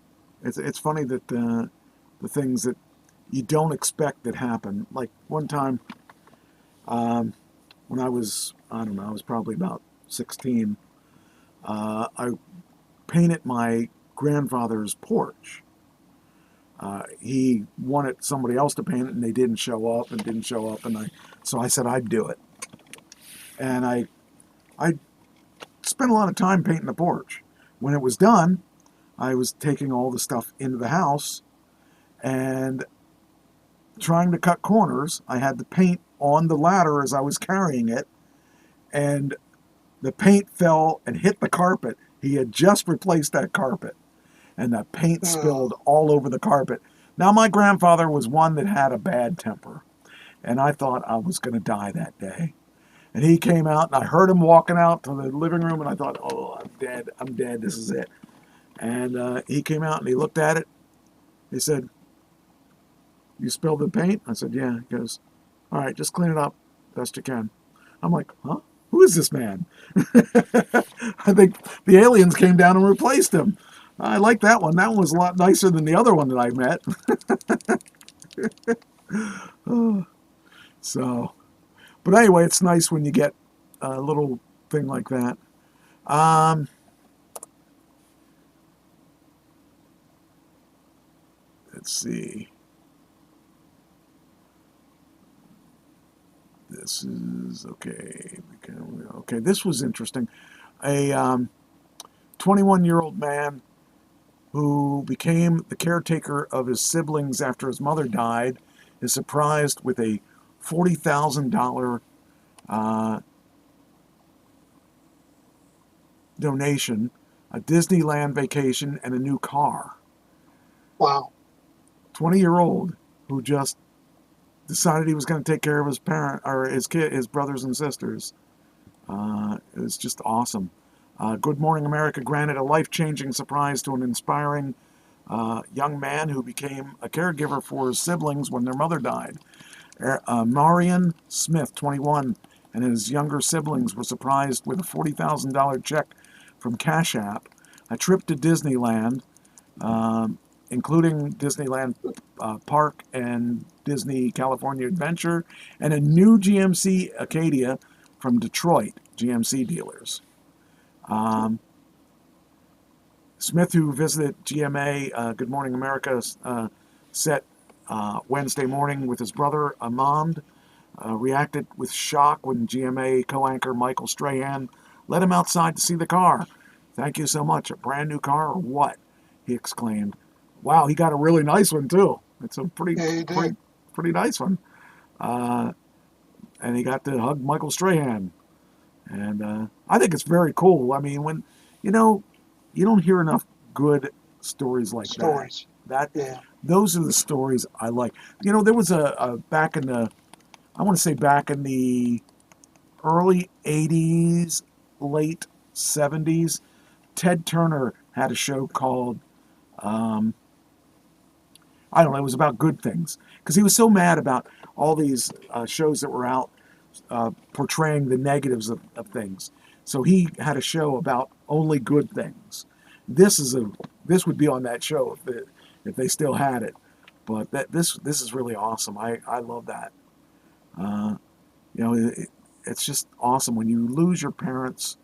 It's funny that the things that you don't expect that happen. Like one time, when I was I was probably about 16. I painted my grandfather's porch. He wanted somebody else to paint it, and they didn't show up, and so I said I'd do it. And I spent a lot of time painting the porch. When it was done, I was taking all the stuff into the house and trying to cut corners. I had the paint on the ladder as I was carrying it, and the paint fell and hit the carpet. He had just replaced that carpet, and the paint spilled all over the carpet. Now, my grandfather was one that had a bad temper, and I thought I was going to die that day. And he came out, and I heard him walking out to the living room, and I thought, oh, I'm dead, this is it. And he came out, and he looked at it. He said, you spilled the paint? I said, yeah. He goes, all right, just clean it up best you can. I'm like, huh? Who is this man? I think the aliens came down and replaced him. I like that one. That one was a lot nicer than the other one that I met. So, but anyway, it's nice when you get a little thing like that. Let's see. This is okay. Okay, this was interesting. A 21-year-old man who became the caretaker of his siblings after his mother died is surprised with a $40,000 donation, a Disneyland vacation, and a new car. Wow. 20-year-old who just decided he was going to take care of his his brothers and sisters. It was just awesome. Good Morning America granted a life-changing surprise to an inspiring young man who became a caregiver for his siblings when their mother died. Marion Smith, 21, and his younger siblings were surprised with a $40,000 check from Cash App, a trip to Disneyland, including Disneyland Park and Disney California Adventure, and a new GMC Acadia from Detroit, GMC dealers. Smith, who visited GMA Good Morning America set Wednesday morning with his brother Amand, reacted with shock when GMA co-anchor Michael Strahan led him outside to see the car. Thank you so much. A brand new car or what? He exclaimed. Wow, he got a really nice one too. It's a pretty nice one. And he got to hug Michael Strahan. And I think it's very cool. I mean, when, you don't hear enough good stories like that. Those are the stories I like. There was back in the early 80s, late 70s, Ted Turner had a show called, it was about good things. Because he was so mad about all these shows that were out portraying the negatives of things. So he had a show about only good things. This would be on that show if they still had it. But this is really awesome. I love that. It's just awesome when you lose your parents.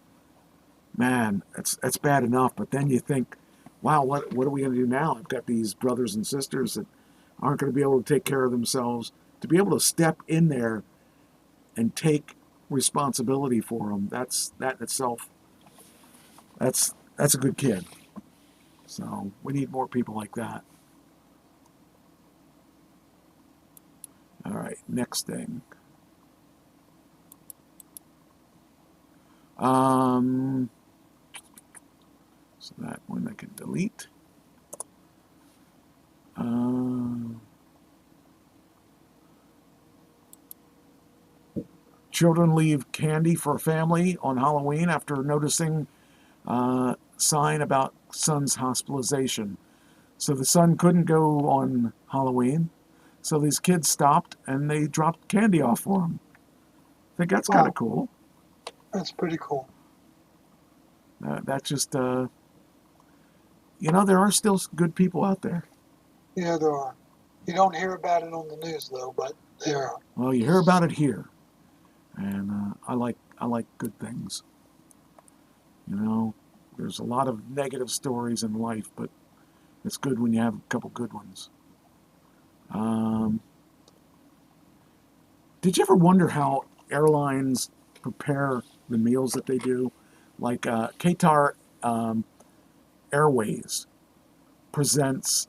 Man, it's bad enough. But then you think, wow, what are we going to do now? I've got these brothers and sisters that aren't going to be able to take care of themselves. To be able to step in there and take responsibility for them, that in itself, that's a good kid. So we need more people like that. All right, next thing. So that one I can delete. Children leave candy for a family on Halloween after noticing sign about son's hospitalization. So the son couldn't go on Halloween, so these kids stopped and they dropped candy off for him. I think that's kind of cool. That's pretty cool. That's just, there are still good people out there. Yeah, there are. You don't hear about it on the news, though, but there are. Well, you hear about it here, and I like good things. There's a lot of negative stories in life, but it's good when you have a couple good ones. Did you ever wonder how airlines prepare the meals that they do? Like Qatar Airways presents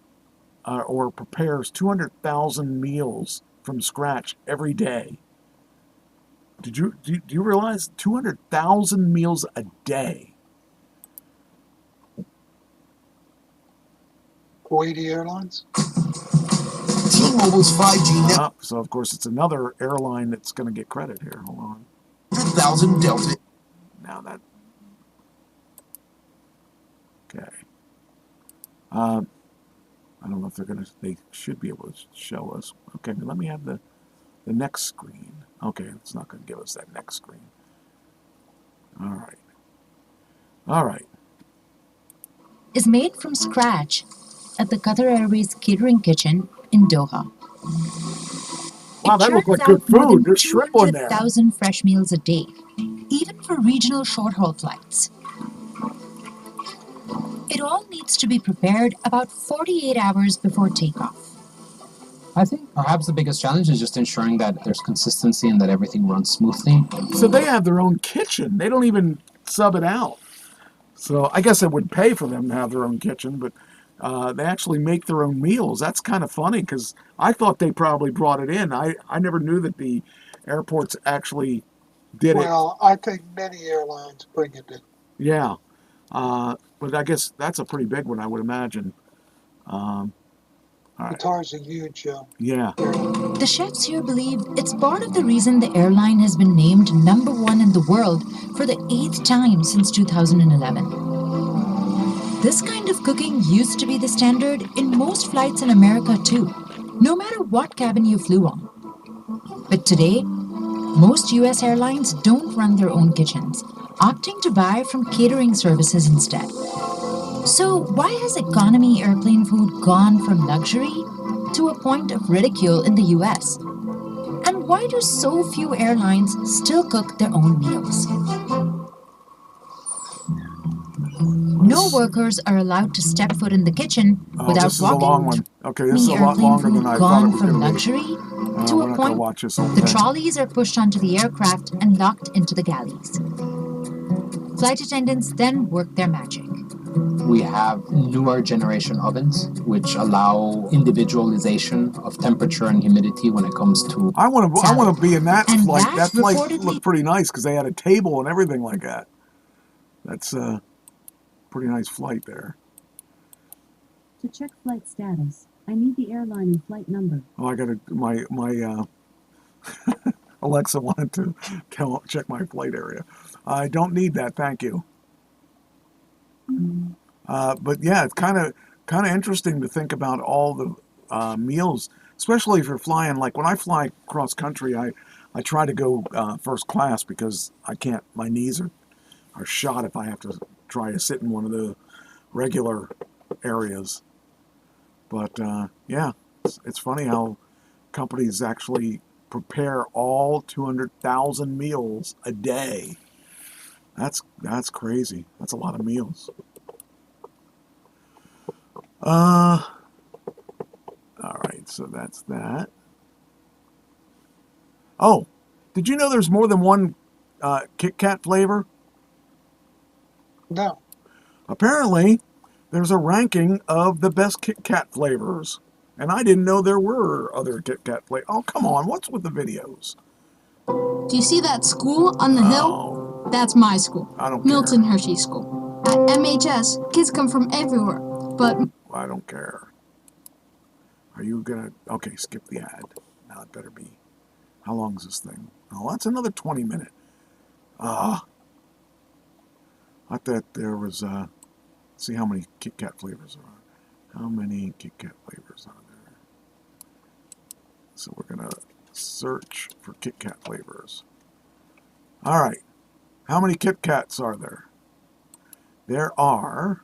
or prepares 200,000 meals from scratch every day. Do you realize 200,000 meals a day? Kuwaiti Airlines? T-Mobile's 5G net. So of course it's another airline that's going to get credit here. Hold on. 100,000 Delta. Now that. Okay. I don't know if they should be able to show us. Okay, let me have the next screen. Okay, it's not going to give us that next screen. All right. Is made from scratch at the Qatar Airways catering kitchen in Doha. Wow, that looks like good food. There's shrimp on there. 200,000 fresh meals a day, even for regional short-haul flights. It all needs to be prepared about 48 hours before takeoff. I think perhaps the biggest challenge is just ensuring that there's consistency and that everything runs smoothly. So they have their own kitchen. They don't even sub it out. So I guess it would pay for them to have their own kitchen, but they actually make their own meals. That's kind of funny because I thought they probably brought it in. I never knew that the airports actually did it. Well, I think many airlines bring it in. Yeah. But I guess that's a pretty big one, I would imagine. Qatar's a huge yeah. The chefs here believe it's part of the reason the airline has been named #1 in the world for the 8th time since 2011. This kind of cooking used to be the standard in most flights in America too, no matter what cabin you flew on. But today, most US airlines don't run their own kitchens, opting to buy from catering services instead. So why has economy airplane food gone from luxury to a point of ridicule in the US? And why do so few airlines still cook their own meals? No workers are allowed to step foot in the kitchen without this is a long one. Okay, this is a lot longer than I thought it was from going to luxury be. to We're a not gonna point watch this whole the thing. trolleys are pushed onto the aircraft and locked into the galleys. Flight attendants then work their magic. We have newer generation ovens, which allow individualization of temperature and humidity when it comes to. I want to be in that And flight. that That flight reportedly- looked pretty nice because they had a table and everything like that. That's a pretty nice flight there. To check flight status, I need the airline and flight number. Oh, I got to my Alexa wanted to check my flight area. I don't need that, thank you. But yeah, it's kind of interesting to think about all the meals, especially if you're flying. Like when I fly cross country, I try to go first class because I can't. My knees are shot if I have to try to sit in one of the regular areas. But yeah, it's funny how companies actually prepare all 200,000 meals a day. That's crazy. That's a lot of meals. All right, so that's that. Oh, did you know there's more than one Kit Kat flavor? No. Apparently, there's a ranking of the best Kit Kat flavors. And I didn't know there were other Kit Kat flavors. Oh, come on. What's with the videos? Do you see that school on the hill? That's my school. I don't Milton Hershey School. At MHS, kids come from everywhere, but... I don't care. Are you gonna... Okay, skip the ad. Now it better be... How long is this thing? Oh, that's another 20 minutes. I thought there was... see how many Kit Kat flavors there are. How many Kit Kat flavors are there? So we're gonna search for Kit Kat flavors. All right. How many Kit Kats are there? There are...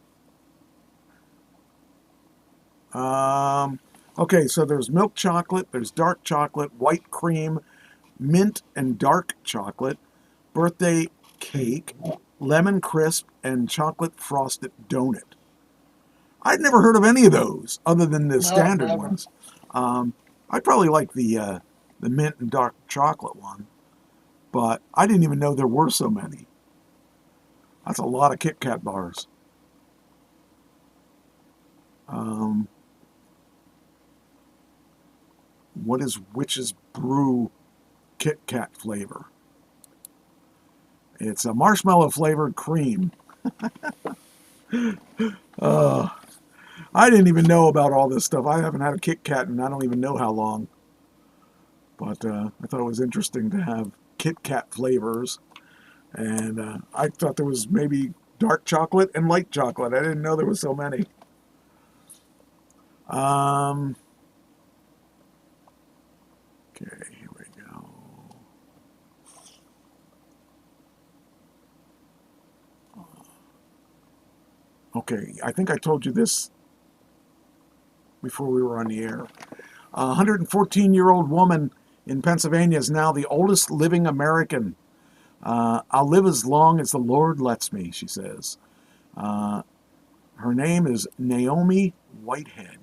okay, so there's milk chocolate, there's dark chocolate, white cream, mint and dark chocolate, birthday cake, lemon crisp, and chocolate frosted donut. I'd never heard of any of those other than the standard ones. I'd probably like the mint and dark chocolate one, but I didn't even know there were so many. That's a lot of Kit Kat bars. What is Witch's Brew Kit Kat flavor? It's a marshmallow flavored cream. I didn't even know about all this stuff. I haven't had a Kit Kat and I don't even know how long. But I thought it was interesting to have Kit Kat flavors. And I thought there was maybe dark chocolate and light chocolate. I didn't know there was so many. Okay, here we go. Okay, I think I told you this before we were on the air. A 114-year-old woman in Pennsylvania is now the oldest living American. I'll live as long as the Lord lets me, she says. Her name is Naomi Whitehead.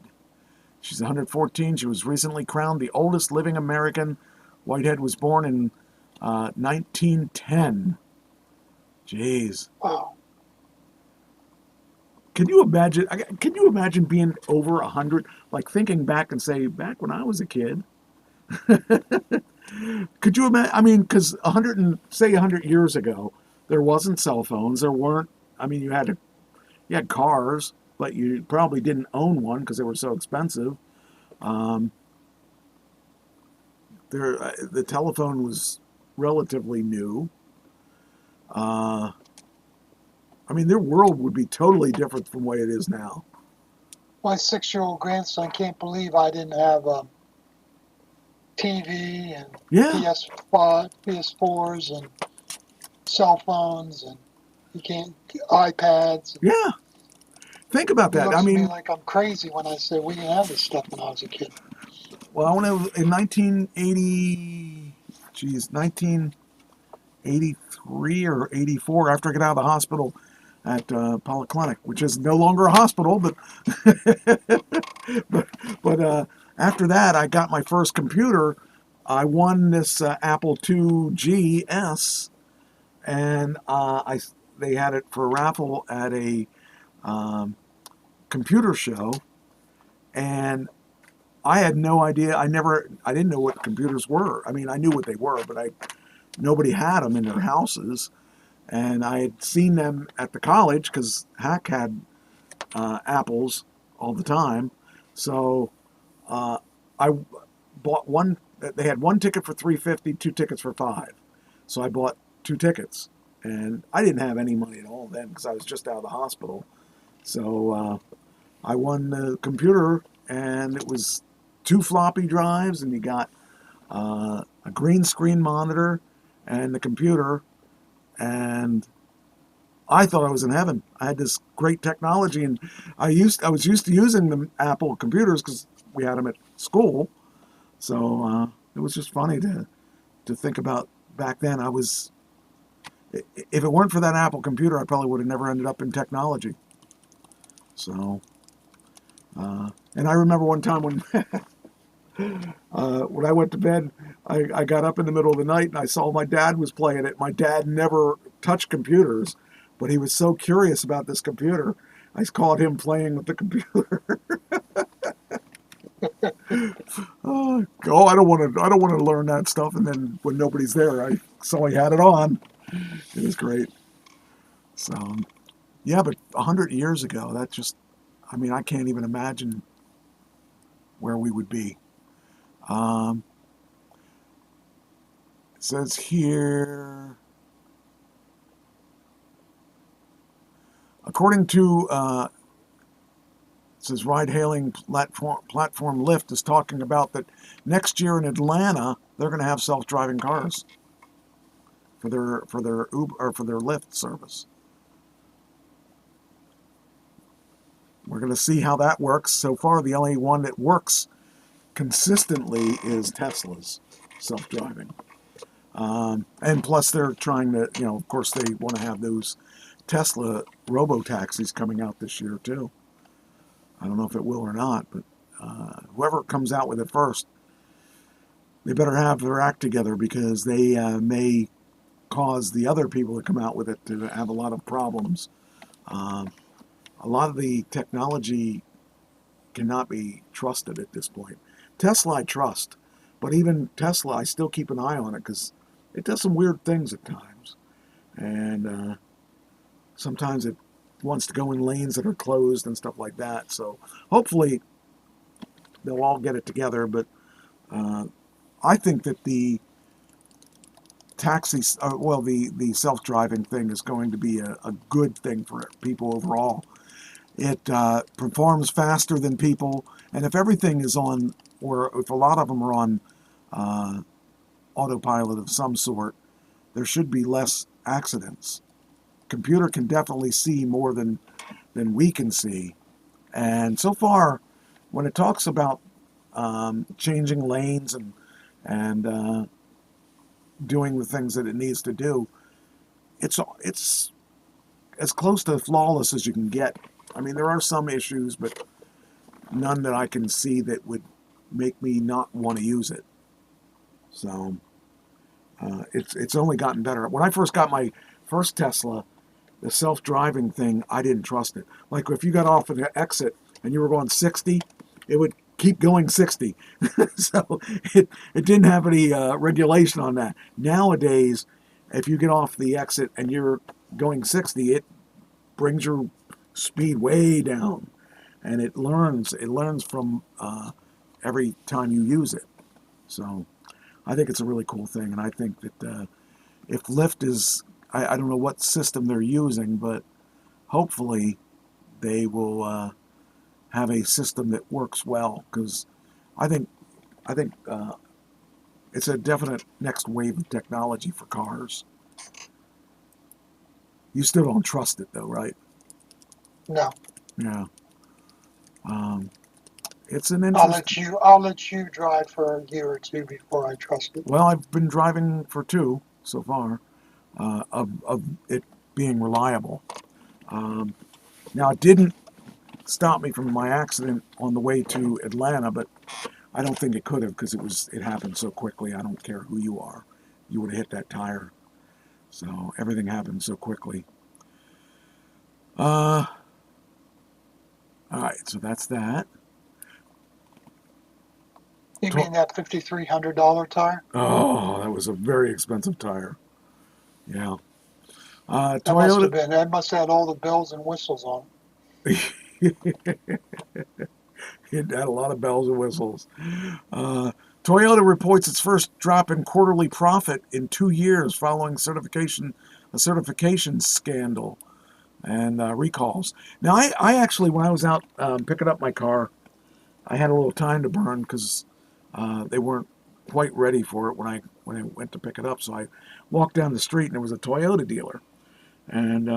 She's 114. She was recently crowned the oldest living American. Whitehead was born in 1910. Jeez. Wow. Can you imagine being over 100? Like thinking back and say, back when I was a kid. Could you imagine? I mean, because 100 years ago, there wasn't cell phones. There weren't. I mean, you had cars, but you probably didn't own one because they were so expensive. The telephone was relatively new. I mean, their world would be totally different from the way it is now. My 6-year-old grandson can't believe I didn't have TV and PS4s and cell phones and iPads. Yeah. Think about that. I mean, like I'm crazy when I say we didn't have this stuff when I was a kid. Well, in 1983 or 84, after I got out of the hospital at Polyclinic, which is no longer a hospital, but after that, I got my first computer. I won this Apple II GS, and they had it for a raffle at a computer show, and I had no idea. I didn't know what computers were. I mean, I knew what they were, but nobody had them in their houses. And I had seen them at the college because Hack had Apples all the time. So I bought one. They had one ticket for $3.50, 2 tickets for $5. So I bought 2 tickets. And I didn't have any money at all then because I was just out of the hospital. So I won the computer, and it was 2 floppy drives, and you got a green screen monitor and the computer. And I thought I was in heaven. I had this great technology, and I was used to using the Apple computers because we had them at school. So it was just funny to think about back then. If it weren't for that Apple computer, I probably would have never ended up in technology. So, and I remember one time when when I went to bed, I got up in the middle of the night and I saw my dad was playing it. My dad never touched computers, but he was so curious about this computer. I caught him playing with the computer. I don't want to learn that stuff. And then when nobody's there, I saw he had it on. It was great. So, yeah, but 100 years ago, that just, I mean, I can't even imagine where we would be. It says here, according to, it says ride-hailing platform Lyft is talking about that next year in Atlanta, they're going to have self-driving cars for their Uber or for their Lyft service. We're going to see how that works. So far, the only one that works consistently is Tesla's self-driving. And plus, they're trying to, of course, they want to have those Tesla robo-taxis coming out this year, too. I don't know if it will or not, but whoever comes out with it first, they better have their act together because they may cause the other people that come out with it to have a lot of problems. A lot of the technology cannot be trusted at this point. Tesla I trust, but even Tesla I still keep an eye on it because it does some weird things at times. And sometimes it wants to go in lanes that are closed and stuff like that. So hopefully they'll all get it together. But I think that the taxis, the self-driving thing is going to be a good thing for people overall. It performs faster than people, and if everything is on, or if a lot of them are on autopilot of some sort, there should be less accidents. Computer can definitely see more than we can see, and so far, when it talks about changing lanes and doing the things that it needs to do, it's as close to flawless as you can get. I mean, there are some issues, but none that I can see that would make me not want to use it. So it's only gotten better. When I first got my first Tesla, the self-driving thing, I didn't trust it. Like if you got off at an exit and you were going 60, it would keep going 60. So it didn't have any regulation on that. Nowadays, if you get off the exit and you're going 60, it brings your speed way down, and it learns from every time you use it. So I think it's a really cool thing, and I think that if Lyft is, I don't know what system they're using, but hopefully they will have a system that works well, because I think it's a definite next wave of technology for cars. You still don't trust it though, right? No. Yeah. It's an interesting. I'll let you drive for a year or two before I trust it. Well, I've been driving for 2 so far, of it being reliable. Now it didn't stop me from my accident on the way to Atlanta, but I don't think it could have because it happened so quickly. I don't care who you are, you would have hit that tire. So everything happened so quickly. All right, so that's that. You mean that $5,300 tire? Oh, that was a very expensive tire. Yeah. Toyota. That must have had all the bells and whistles on it. It had a lot of bells and whistles. Toyota reports its first drop in quarterly profit in 2 years following a certification scandal and recalls. Now, I actually, when I was out picking up my car, I had a little time to burn because they weren't quite ready for it when I went to pick it up. So I walked down the street and there was a Toyota dealer, and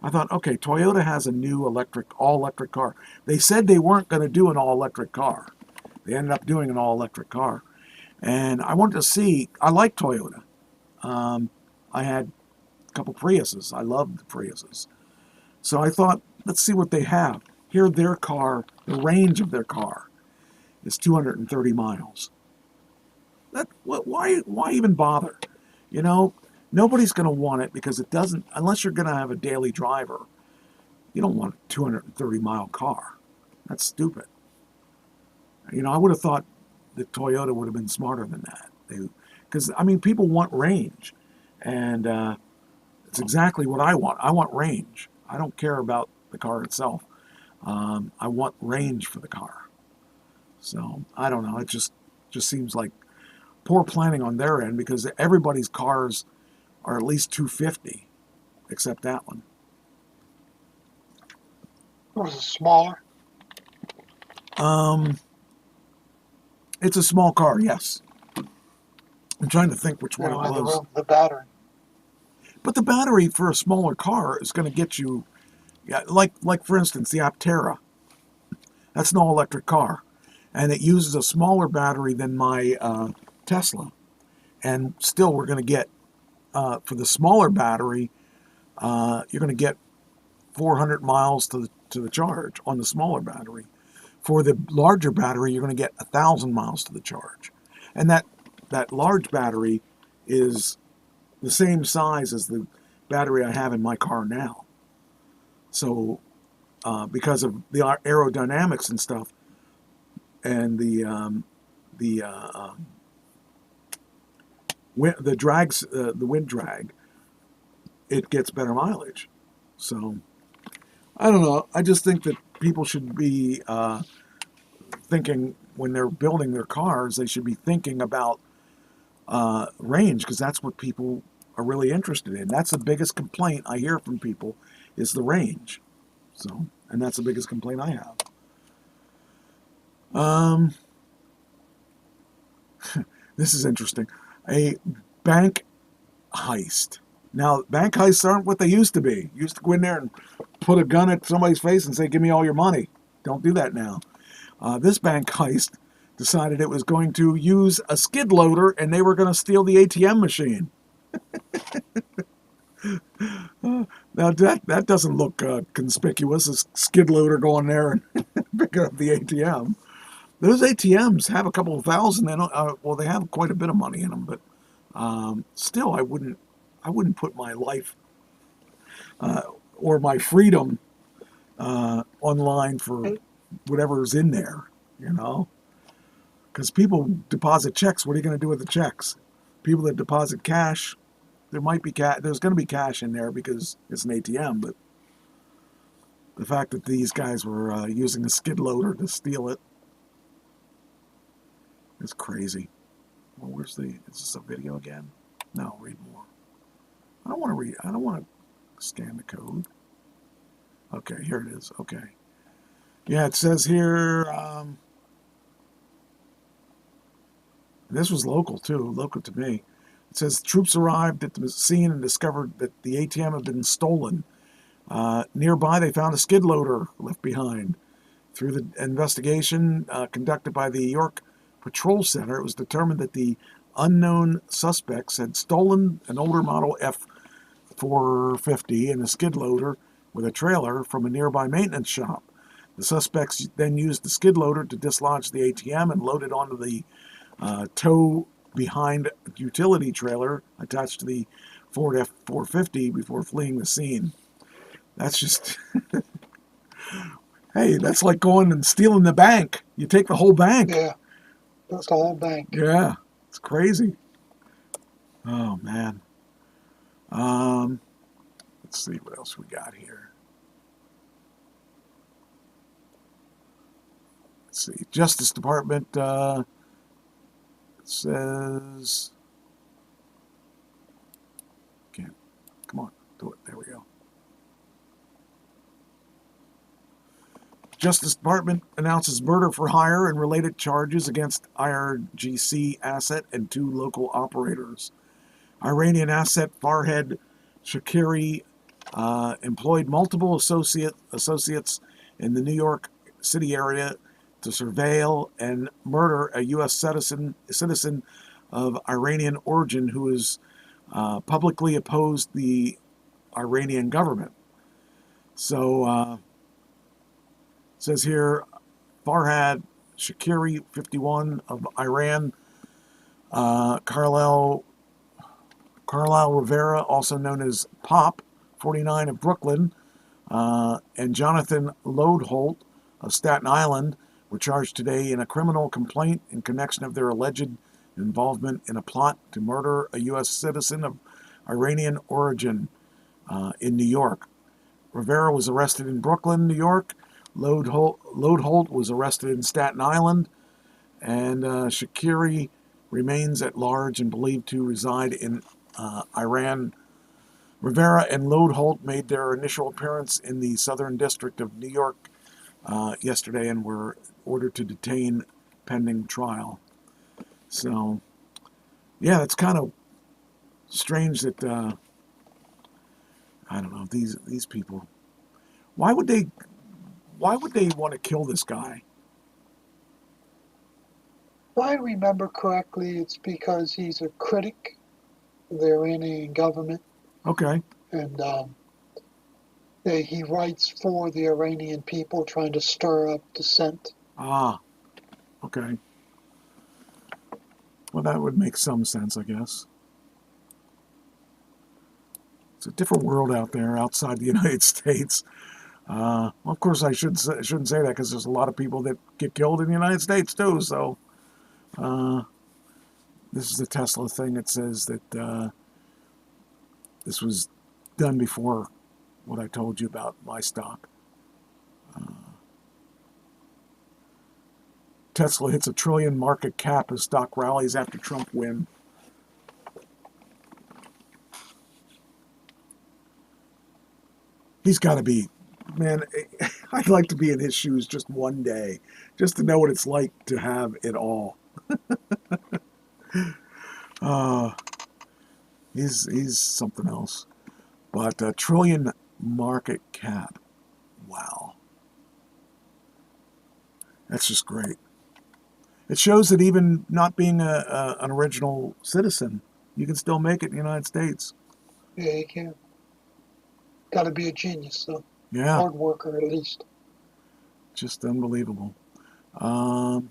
I thought, okay, Toyota has a new all-electric car. They said they weren't going to do an all-electric car. They ended up doing an all-electric car. And I wanted to see, I like Toyota. I had a couple Priuses. I loved the Priuses. So I thought, let's see what they have. Here, their car, the range of their car is 230 miles. Why even bother? You know, nobody's going to want it because it doesn't, unless you're going to have a daily driver, you don't want a 230-mile car. That's stupid. I would have thought that Toyota would have been smarter than that. Because, people want range. And it's exactly what I want. I want range. I don't care about the car itself. I want range for the car. So, I don't know. It just seems like poor planning on their end because everybody's cars are at least 250, except that one. Was it smaller? It's a small car, yes. I'm trying to think which one it was. The battery. But the battery for a smaller car is going to get you, like for instance, the Aptera. That's an all-electric car, and it uses a smaller battery than my Tesla. And still, we're going to get for the smaller battery, you're going to get 400 miles to the charge on the smaller battery. For the larger battery, you're going to get 1,000 miles to the charge. And that large battery is the same size as the battery I have in my car now. So because of the aerodynamics and stuff and the wind drag, it gets better mileage. So I don't know. I just think that people should be thinking when they're building their cars, they should be thinking about range, because that's what people are really interested in. That's the biggest complaint I hear from people is the range. So, and that's the biggest complaint I have. This is interesting. A bank heist. Now, bank heists aren't what they used to be. You used to go in there and put a gun at somebody's face and say, "Give me all your money." Don't do that now. This bank heist decided it was going to use a skid loader and they were going to steal the ATM machine. Now, that doesn't look conspicuous, a skid loader going there and picking up the ATM. Those ATMs have a couple of thousand in them. Well, they have quite a bit of money in them, but still, I wouldn't put my life or my freedom online for whatever's in there, because people deposit checks. What are you going to do with the checks? People that deposit cash, there might be there's going to be cash in there because it's an ATM, but the fact that these guys were using a skid loader to steal it is crazy. Well, is this a video again? No, read more. I don't want to scan the code. Okay, here it is. Okay. Yeah, it says here, this was local to me. It says troops arrived at the scene and discovered that the ATM had been stolen. Nearby, they found a skid loader left behind. Through the investigation conducted by the York Patrol Center, it was determined that the unknown suspects had stolen an older model F450 and a skid loader with a trailer from a nearby maintenance shop. The suspects then used the skid loader to dislodge the ATM and load it onto the tow behind utility trailer attached to the Ford F450 before fleeing the scene. That's just... Hey, that's like going and stealing the bank. You take the whole bank. Yeah, that's the whole bank. Yeah, it's crazy. Oh, man. Let's see what else we got here. Let's see. Justice Department says... Can't. Come on, do it. There we go. Justice Department announces murder for hire and related charges against IRGC asset and 2 local operators. Iranian asset Farhad Shakiri employed multiple associates in the New York City area to surveil and murder a U.S. citizen of Iranian origin who has publicly opposed the Iranian government. So, it says here, Farhad Shakiri, 51, of Iran, Carlisle Rivera, also known as Pop, 49, of Brooklyn, and Jonathan Lodeholt of Staten Island were charged today in a criminal complaint in connection of their alleged involvement in a plot to murder a U.S. citizen of Iranian origin in New York. Rivera was arrested in Brooklyn, New York. Lodeholt was arrested in Staten Island. And Shakiri remains at large and believed to reside in Iran. Rivera and Lodeholt made their initial appearance in the Southern District of New York yesterday and were ordered to detain pending trial. So, yeah, it's kind of strange that I don't know, these people. Why would they want to kill this guy? If I remember correctly, it's because he's a critic of the Iranian government. Okay. And he writes for the Iranian people, trying to stir up dissent. Ah, okay. Well, that would make some sense, I guess. It's a different world out there, outside the United States. Well, of course, I shouldn't say that because there's a lot of people that get killed in the United States too. So, this is the Tesla thing. It says that this was done before what I told you about my stock. Tesla hits $1 trillion market cap as stock rallies after Trump win. He's got to be, man, I'd like to be in his shoes just one day, just to know what it's like to have it all. He's something else. But $1 trillion market cap. Wow. That's just great. It shows that even not being an original citizen, you can still make it in the United States. Yeah, you can. Got to be a genius, though. Yeah. Hard worker, at least. Just unbelievable. Let's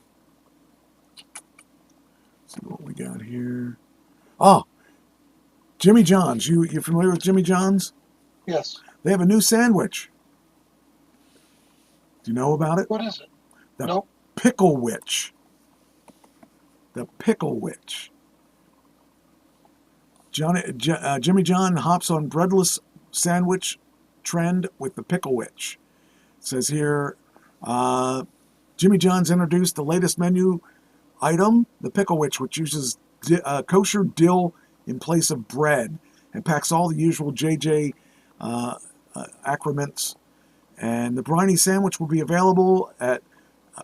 see what we got here. Oh, Jimmy John's. You familiar with Jimmy John's? Yes. They have a new sandwich. Do you know about it? What is it? The Pickle Witch. The Pickle Witch. Jimmy John hops on breadless sandwich trend with the Pickle Witch. It says here, Jimmy John's introduced the latest menu item, the Pickle Witch, which uses kosher dill in place of bread and packs all the usual JJ accoutrements. And the briny sandwich will be available at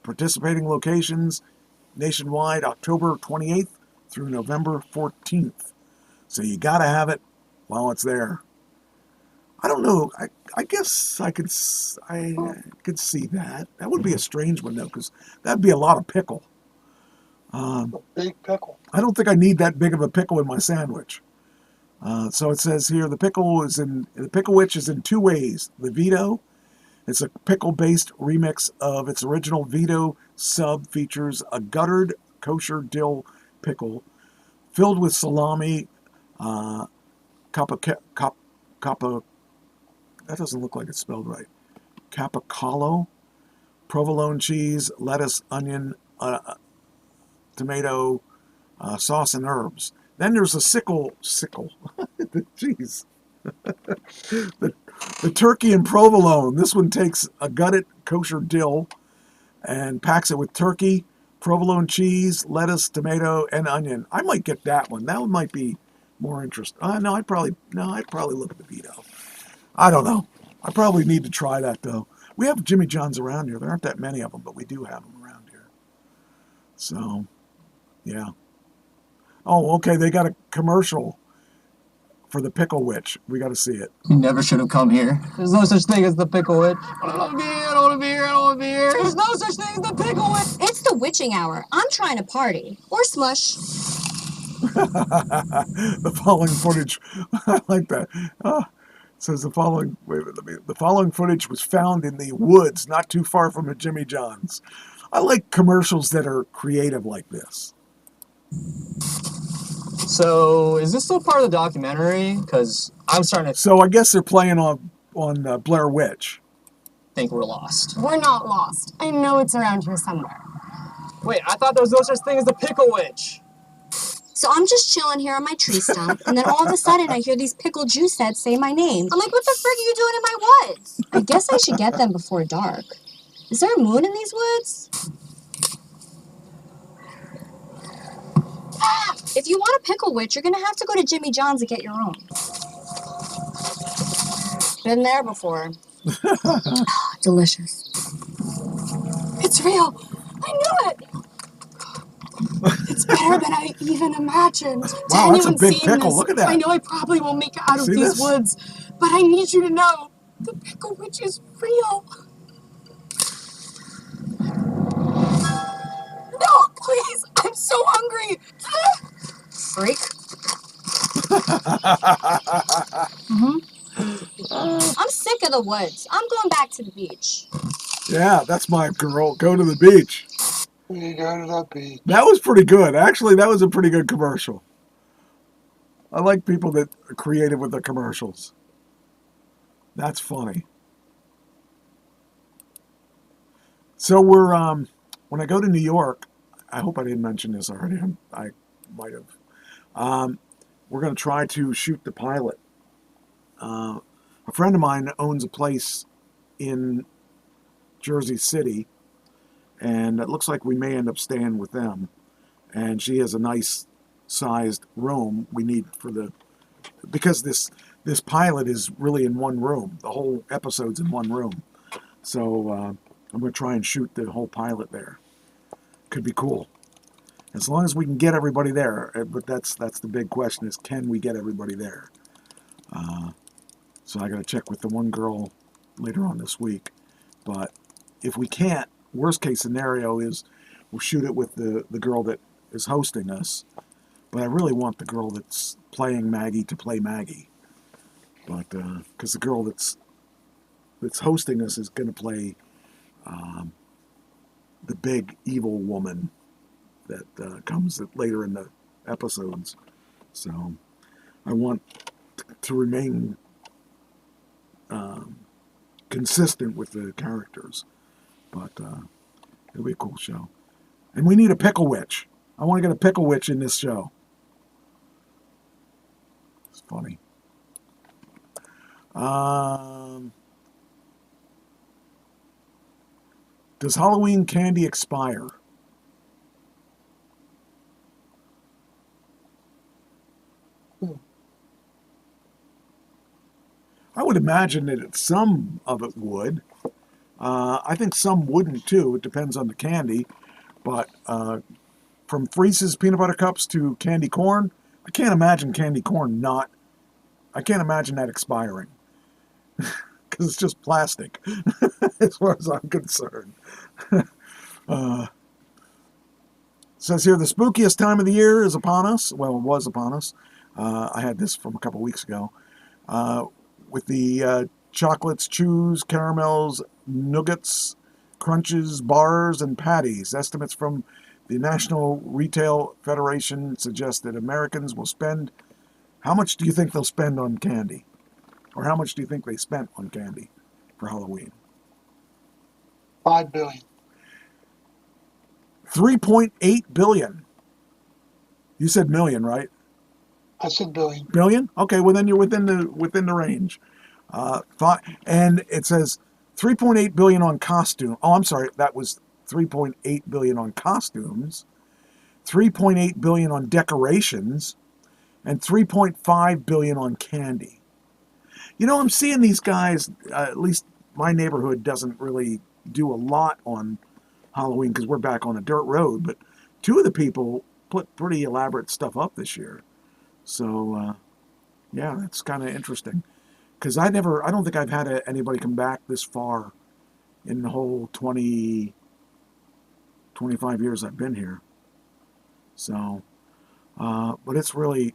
participating locations nationwide October 28th through November 14th. So you got to have it while it's there. I don't know. I guess I could see that. That would be a strange one, though, because that'd be a lot of pickle. A big pickle. I don't think I need that big of a pickle in my sandwich. So it says here, the Pickle Witch is in two ways. The Vito, it's a pickle-based remix of its original Vito sub, features a guttered kosher dill pickle filled with salami, that doesn't look like it's spelled right. Capicola, provolone cheese, lettuce, onion, tomato, sauce, and herbs. Then there's a sickle. Jeez. the turkey and provolone. This one takes a gutted kosher dill and packs it with turkey, provolone cheese, lettuce, tomato, and onion. I might get that one. That one might be more interesting. I'd probably look at the Vito. I don't know. I probably need to try that, though. We have Jimmy John's around here. There aren't that many of them, but we do have them around here. So, yeah. Oh, okay. They got a commercial for the Pickle Witch. We got to see it. You never should have come here. There's no such thing as the Pickle Witch. I don't want to be here. I don't want to be here. I don't want to be here. There's no such thing as the Pickle Witch. It's the witching hour. I'm trying to party. Or smush. The following footage, I like that. Says the following. The following footage was found in the woods, not too far from a Jimmy John's. I like commercials that are creative like this. So, is this still part of the documentary? Because I'm starting to... So, I guess they're playing on Blair Witch. think we're lost. We're not lost. I know it's around here somewhere. Wait, I thought there was no such thing as the Pickle Witch. So I'm just chilling here on my tree stump, and then all of a sudden I hear these pickle juice heads say my name. I'm like, what the frick are you doing in my woods? I guess I should get them before dark. Is there a moon in these woods? If you want a pickle witch, you're gonna have to go to Jimmy John's and get your own. Been there before. Delicious. It's real. I knew it. It's better than I even imagined. Wow, that's a big pickle. Look at that. I know I probably won't make it out of See these this? woods, but I need you to know the pickle witch is real. No, please. I'm so hungry. Freak. I'm sick of the woods. I'm going back to the beach. Yeah, that's my girl. Go to the beach. We go to the beach. That was pretty good. Actually, that was a pretty good commercial. I like people that are creative with their commercials. That's funny. So we're when I go to New York, I hope I didn't mention this already. I might have. We're going to try to shoot the pilot. A friend of mine owns a place in Jersey City, and it looks like we may end up staying with them. And she has a nice sized room we need for because this pilot is really in one room. The whole episode's in one room. So I'm going to try and shoot the whole pilot there. Could be cool. As long as we can get everybody there. But that's the big question is, can we get everybody there? So I got to check with the one girl later on this week. But if we can't, worst case scenario is we'll shoot it with the girl that is hosting us. But I really want the girl that's playing Maggie to play Maggie. But because the girl that's hosting us is going to play the big evil woman that comes later in the episodes. So I want to remain consistent with the characters. But it'll be a cool show. And we need a pickle witch. I want to get a pickle witch in this show. It's funny. Does Halloween candy expire? I would imagine that some of it would. I think some wouldn't too. It depends on the candy. But from Reese's peanut butter cups to candy corn, I can't imagine candy corn not. I can't imagine that expiring. Because it's just plastic, as far as I'm concerned. Says here, the spookiest time of the year is upon us. Well, it was upon us. I had this from a couple weeks ago. With the chocolates, chews, caramels, nuggets, crunches, bars, and patties. Estimates from the National Retail Federation suggest that Americans will spend... How much do you think they'll spend on candy? Or how much do you think they spent on candy for Halloween? $5 billion. 3.8 billion. You said million, right? I said billion. Billion? Okay, well then you're within the range. And it says 3.8 billion on costume. Oh, I'm sorry, that was 3.8 billion on costumes, 3.8 billion on decorations, and 3.5 billion on candy. You know, I'm seeing these guys, at least my neighborhood doesn't really do a lot on Halloween because we're back on a dirt road, but two of the people put pretty elaborate stuff up this year. So, yeah, that's kind of interesting. Because I don't think I've had anybody come back this far in the whole 25 years I've been here. So, but it's really,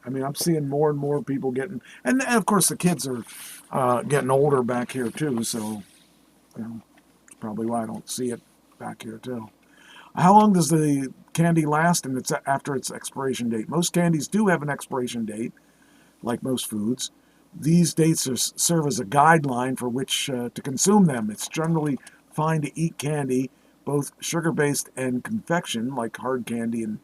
I mean, I'm seeing more and more people getting, and of course the kids are getting older back here too, so, you know, it's probably why I don't see it back here too. How long does the candy last and it's after its expiration date? Most candies do have an expiration date, like most foods, These dates serve as a guideline for which to consume them. It's generally fine to eat candy, both sugar-based and confection, like hard candy and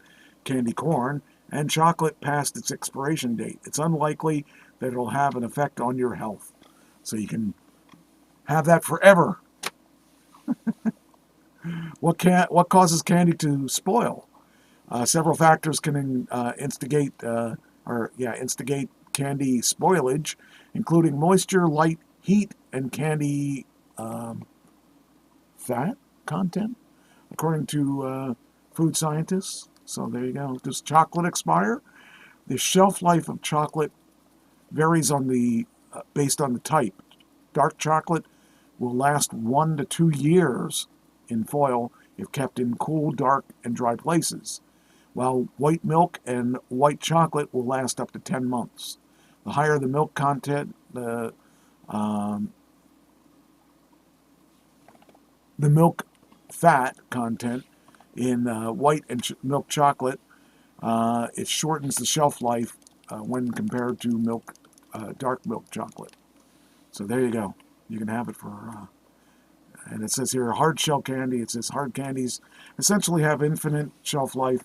candy corn, and chocolate past its expiration date. It's unlikely that it'll have an effect on your health. So you can have that forever. What causes candy to spoil? Several factors can instigate candy spoilage, including moisture, light, heat, and candy fat content, according to food scientists. So there you go. Does chocolate expire? The shelf life of chocolate varies based on the type. Dark chocolate will last 1 to 2 years in foil if kept in cool, dark, and dry places, while white milk and white chocolate will last up to 10 months. The higher the milk content, the milk fat content in white and milk chocolate, it shortens the shelf life when compared to dark milk chocolate. So there you go. You can have it for, and it says here, hard shell candy. It says hard candies essentially have infinite shelf life,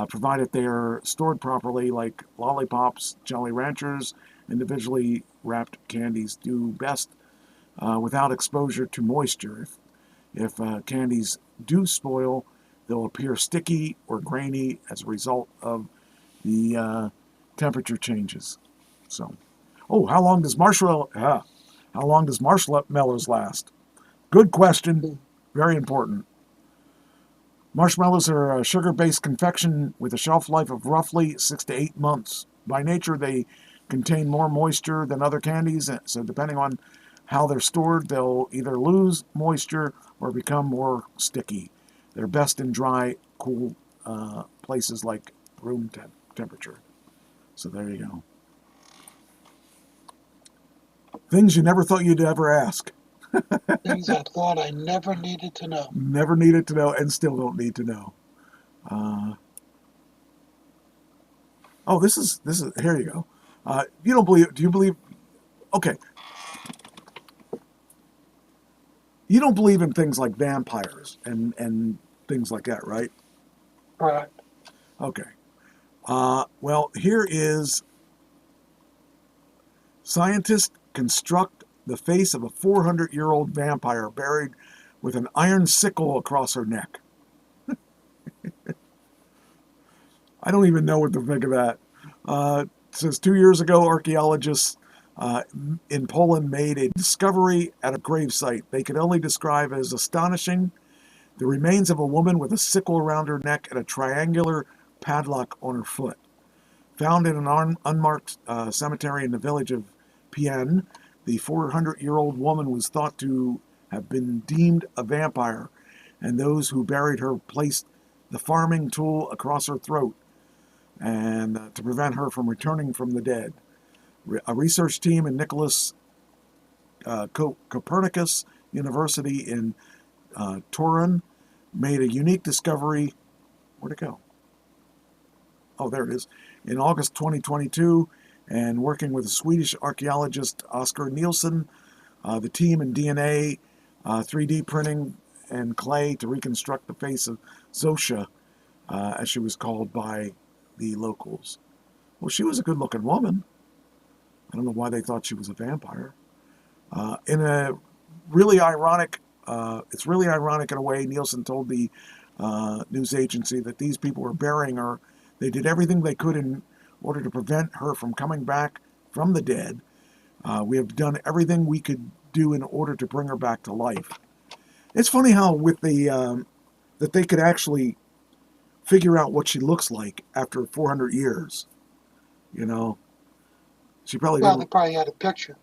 provided they are stored properly, like lollipops, Jolly Ranchers, individually wrapped candies do best without exposure to moisture. If candies do spoil, they'll appear sticky or grainy as a result of the temperature changes. So, how long does marshmallows last? Good question. Very important. Marshmallows are a sugar-based confection with a shelf life of roughly 6 to 8 months. By nature, they contain more moisture than other candies, so depending on how they're stored, they'll either lose moisture or become more sticky. They're best in dry, cool places like room temperature. So there you go. Things you never thought you'd ever ask. Things I thought I never needed to know. Never needed to know and still don't need to know. This is here you go. Do you believe, okay. You don't believe in things like vampires and things like that, right? Right. Okay. Well, here is scientists construct the face of a 400-year-old vampire buried with an iron sickle across her neck. I don't even know what to think of that. It says 2 years ago, archaeologists in Poland made a discovery at a gravesite they could only describe as astonishing. The remains of a woman with a sickle around her neck and a triangular padlock on her foot. Found in an unmarked cemetery in the village of Pien, the 400-year-old woman was thought to have been deemed a vampire, and those who buried her placed the farming tool across her throat and to prevent her from returning from the dead. A research team in Nicholas Copernicus University in Turin made a unique discovery. Where'd it go? Oh, there it is. In August 2022, and working with the Swedish archaeologist Oskar Nielsen, the team in DNA, 3D printing, and clay to reconstruct the face of Zosha, as she was called by the locals. Well, she was a good-looking woman. I don't know why they thought she was a vampire. In a really ironic, it's really ironic in a way, Nielsen told the news agency that these people were burying her. They did everything they could in order to prevent her from coming back from the dead. We have done everything we could do in order to bring her back to life. It's funny how with the that they could actually figure out what she looks like after 400 years. You know, she probably they probably had a picture.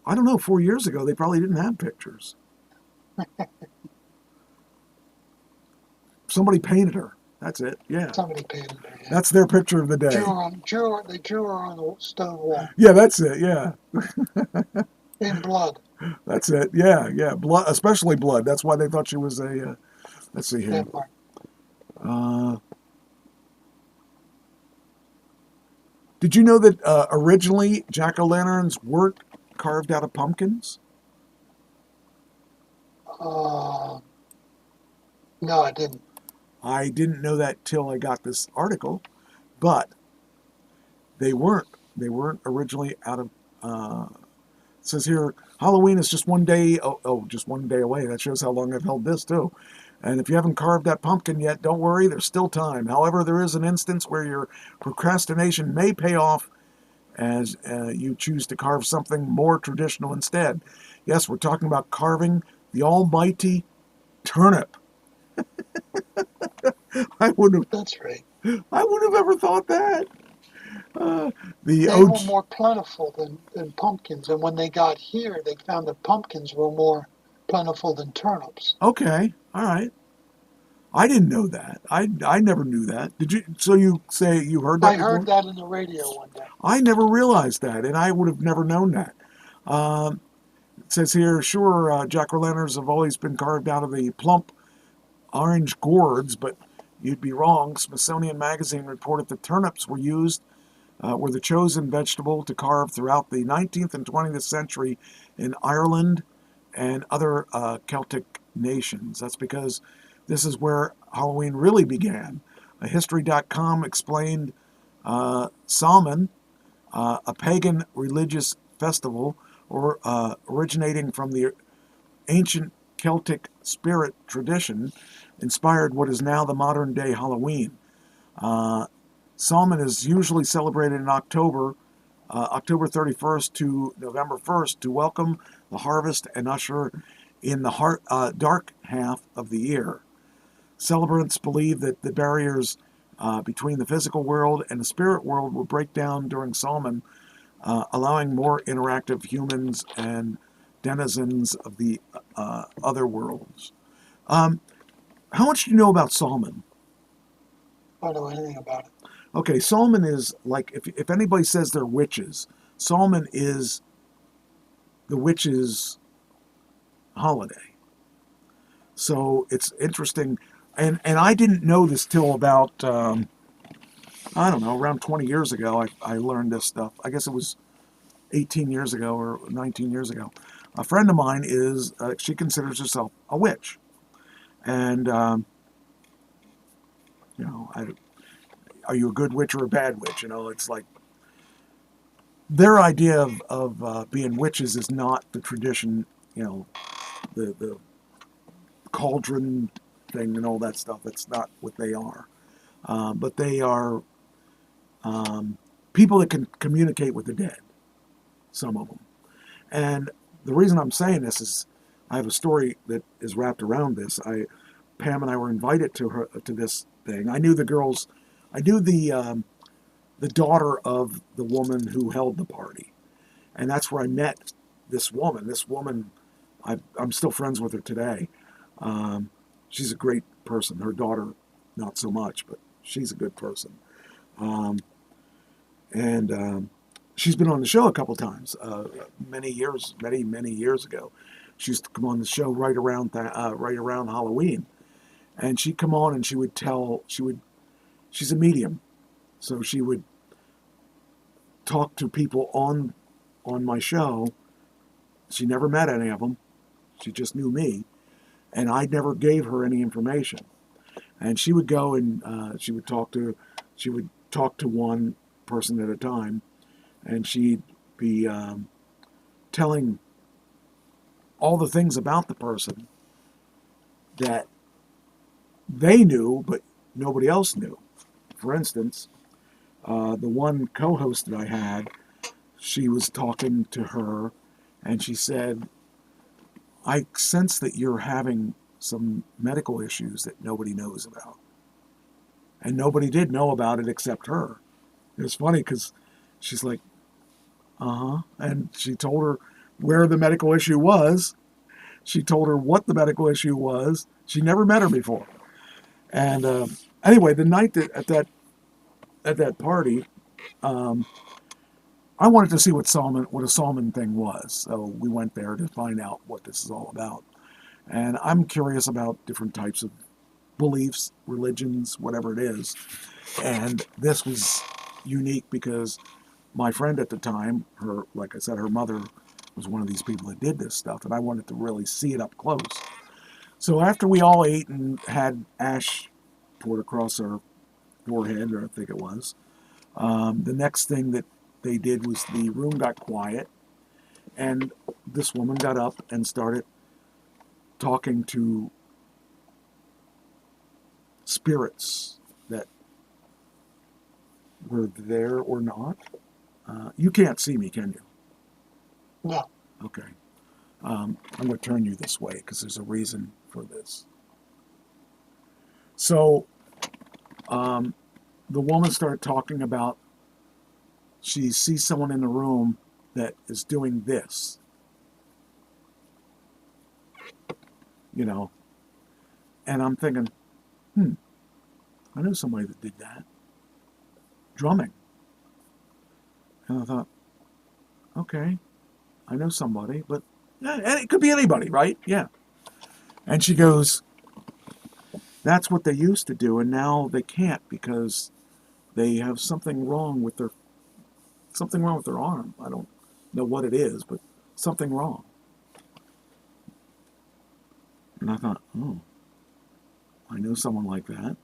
I don't know. 4 years ago, they probably didn't have pictures. Somebody painted her. That's it. Yeah. Somebody painted her. Yeah. That's their picture of the day. They drew her on the stone wall. Yeah, that's it. Yeah. In blood. That's it. Yeah, yeah. Blood, especially blood. That's why they thought she was a. Let's see here. Did you know that originally jack-o'-lanterns weren't carved out of pumpkins? No, I didn't. I didn't know that till I got this article, but they weren't. They weren't originally out of. It says here, Halloween is just one day. Just one day away. That shows how long I've held this too. And if you haven't carved that pumpkin yet, don't worry. There's still time. However, there is an instance where your procrastination may pay off as you choose to carve something more traditional instead. Yes, we're talking about carving the almighty turnip. I wouldn't have. That's right. I wouldn't have ever thought that. They were more plentiful than pumpkins, and when they got here, they found that pumpkins were more plentiful than turnips. Okay, all right. I didn't know that. I never knew that. Did you? So you say you heard that? I heard that in the radio one day. I never realized that, and I would have never known that. It says here, sure, jack-o'-lanterns have always been carved out of the plump orange gourds, but you'd be wrong. Smithsonian Magazine reported that turnips were the chosen vegetable to carve throughout the 19th and 20th century in Ireland and other Celtic nations. That's because this is where Halloween really began. History.com explained Samhain, a pagan religious festival originating from the ancient Celtic spirit tradition, inspired what is now the modern-day Halloween. Samhain is usually celebrated in October 31st to November 1st, to welcome the harvest and usher in the dark half of the year. Celebrants believe that the barriers between the physical world and the spirit world will break down during Samhain, allowing more interactive humans and denizens of the other worlds. How much do you know about Samhain? I don't know anything about it. Okay, Samhain is like, if anybody says they're witches, Samhain is the witches' holiday. So it's interesting. And I didn't know this till about, I don't know, around 20 years ago, I learned this stuff. I guess it was 18 years ago or 19 years ago. A friend of mine she considers herself a witch. And, are you a good witch or a bad witch? It's like their idea of being witches is not the tradition, the cauldron thing and all that stuff. That's not what they are. But they are people that can communicate with the dead, some of them. And the reason I'm saying this is I have a story that is wrapped around this. Pam and I were invited to this thing. I knew the girls. I knew the daughter of the woman who held the party, and that's where I met this woman. This woman, I'm still friends with her today. She's a great person. Her daughter, not so much, but she's a good person. She's been on the show a couple times, many years ago. She used to come on the show right around Halloween, and she'd come on and she's a medium, so she would talk to people on my show. She never met any of them. She just knew me, and I never gave her any information. And she would go and she would talk to one person at a time, and she'd be telling all the things about the person that they knew, but nobody else knew. For instance, the one co-host that I had, she was talking to her, and she said, I sense that you're having some medical issues that nobody knows about. And nobody did know about it except her. It was funny because she's like, and she told her where the medical issue was. She told her what the medical issue was. She never met her before. And anyway, the night at that party, I wanted to see what a Samhain thing was. So we went there to find out what this is all about. And I'm curious about different types of beliefs, religions, whatever it is. And this was unique because my friend at the time, like I said, her mother was one of these people that did this stuff, and I wanted to really see it up close. So after we all ate and had ash poured across our forehead, or I think it was, the next thing that they did was the room got quiet, and this woman got up and started talking to spirits that were there or not. You can't see me, can you? No. Okay. I'm going to turn you this way because there's a reason for this. So the woman started talking about she sees someone in the room that is doing this. You know. And I'm thinking, I know somebody that did that. Drumming. And I thought, okay, I know somebody, but and it could be anybody, right? Yeah. And she goes, that's what they used to do, and now they can't because they have something wrong with their arm. I don't know what it is, but something wrong. And I thought, oh, I know someone like that.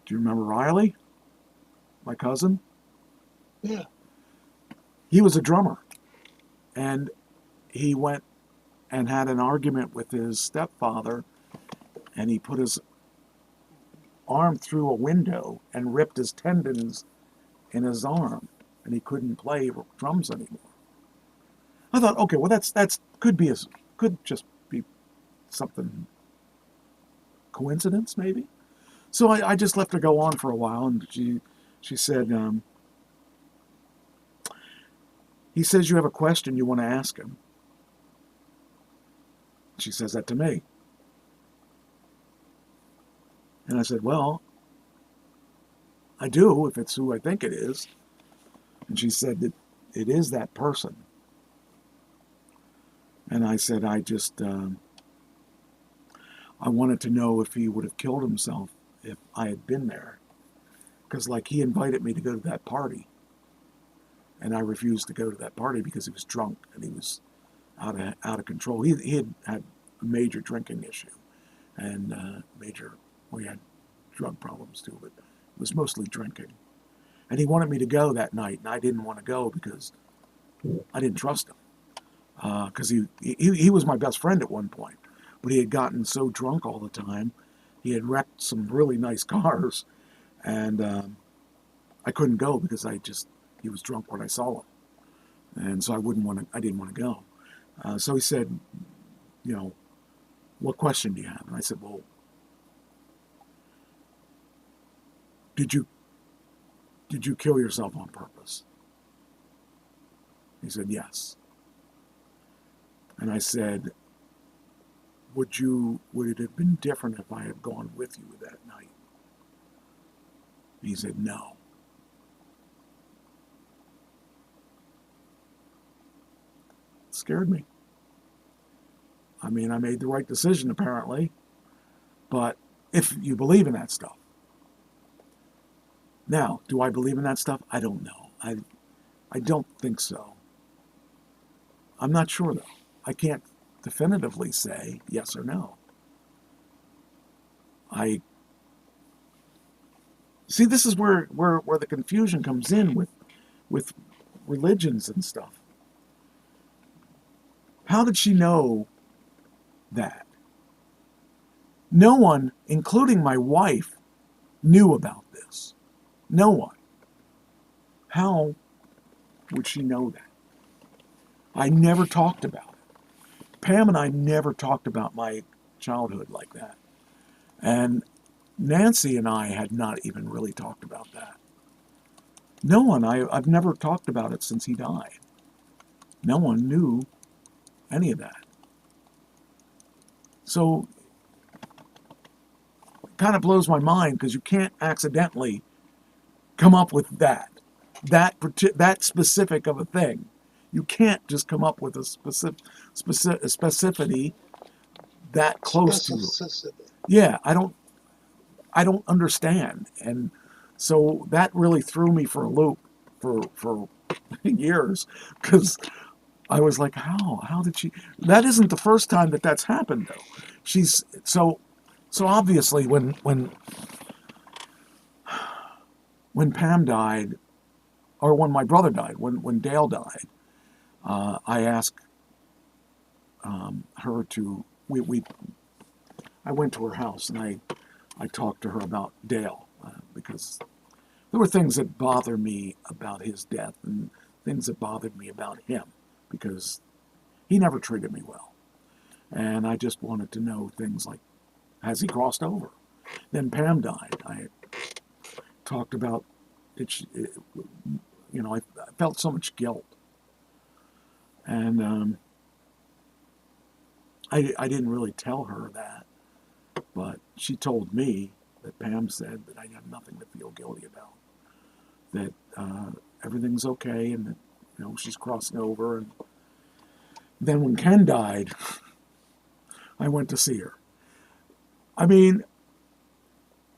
Do you remember Riley? My cousin? Yeah. He was a drummer. And he went and had an argument with his stepfather, and he put his arm through a window and ripped his tendons in his arm, and he couldn't play drums anymore. I thought, okay, well that's could just be something coincidence maybe. So I just left her go on for a while, and she said, he says you have a question you want to ask him. She says that to me. And I said, well, I do, if it's who I think it is. And she said that it is that person. And I said, I wanted to know if he would have killed himself if I had been there. Because, like, he invited me to go to that party. And I refused to go to that party because he was drunk and he was out of control. He had a major drinking issue and he had drug problems too, but it was mostly drinking. And he wanted me to go that night, and I didn't want to go because I didn't trust him. Because he was my best friend at one point, but he had gotten so drunk all the time, he had wrecked some really nice cars, and I couldn't go because he was drunk when I saw him, and so I didn't want to go. So he said, what question do you have? And I said, well, did you kill yourself on purpose? He said, yes. And I said, would it have been different if I had gone with you that night? He said, no. It scared me. I mean, I made the right decision apparently, but if you believe in that stuff. Now, do I believe in that stuff? I don't know. I don't think so. I'm not sure though. I can't definitively say yes or no. See, this is where the confusion comes in with religions and stuff. How did she know that? No one, including my wife, knew about this. No one. How would she know that? I never talked about it. Pam and I never talked about my childhood like that. And Nancy and I had not even really talked about that. No one. I've never talked about it since he died. No one knew any of that. So it kind of blows my mind because you can't accidentally come up with that specific of a thing. You can't just come up with a specificity that close to it. Yeah, I don't understand. And So that really threw me for a loop for years, because I was like, how did she? That isn't the first time that's happened though. She's so obviously when Pam died, or when my brother died, when Dale died, I asked her to I went to her house and I talked to her about Dale, because there were things that bothered me about his death and things that bothered me about him, because he never treated me well. And I just wanted to know things like, has he crossed over? Then Pam died. I talked about I felt so much guilt. And I didn't really tell her that, but she told me that Pam said that I have nothing to feel guilty about, that everything's okay, and that she's crossing over. And then when Ken died, I went to see her. I mean,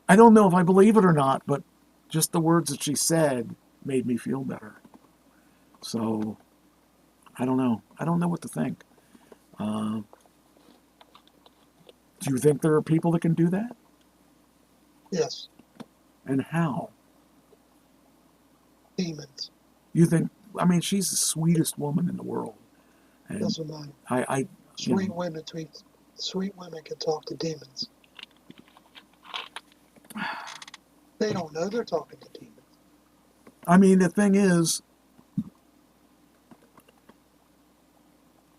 I don't know if I believe it or not, but just the words that she said made me feel better. So I don't know. I don't know what to think. Do you think there are people that can do that? Yes. And how? Demons. You think? I mean, she's the sweetest woman in the world. And doesn't matter. Sweet women can talk to demons. They don't know they're talking to demons. I mean, the thing is,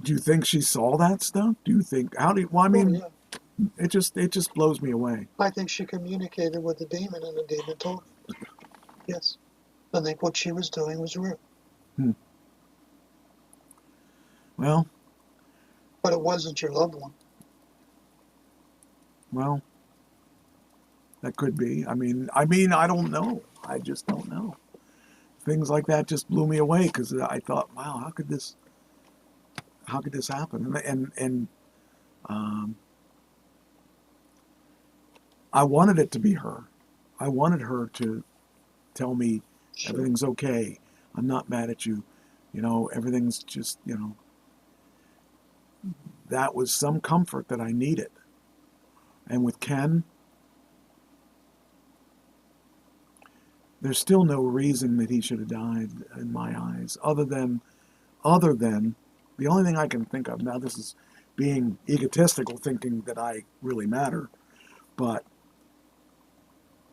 do you think she saw that stuff? Do you think? Yeah. It just blows me away. I think she communicated with the demon, and the demon told her. Yes. I think what she was doing was real. Well. But it wasn't your loved one. Well, that could be. I mean, I don't know. I just don't know. Things like that just blew me away, because I thought, wow, how could this happen? And I wanted it to be her. I wanted her to tell me everything's okay. I'm not mad at you. Everything's just, that was some comfort that I needed. And with Ken, there's still no reason that he should have died in my eyes, other than the only thing I can think of now. This is being egotistical, thinking that I really matter, but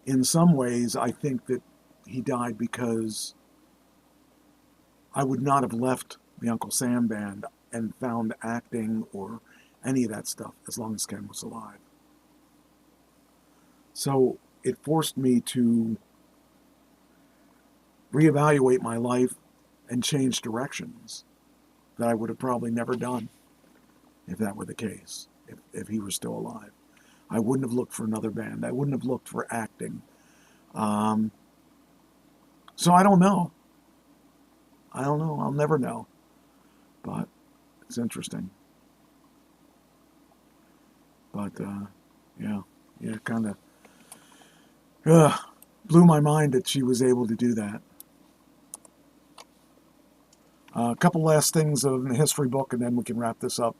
in some ways, I think that he died because I would not have left the Uncle Sam band and found acting or any of that stuff as long as Ken was alive. So it forced me to reevaluate my life and change directions that I would have probably never done if that were the case, if he were still alive. I wouldn't have looked for another band. I wouldn't have looked for acting. So I don't know. I'll never know. But it's interesting. But, kind of blew my mind that she was able to do that. A couple last things in the history book, and then we can wrap this up.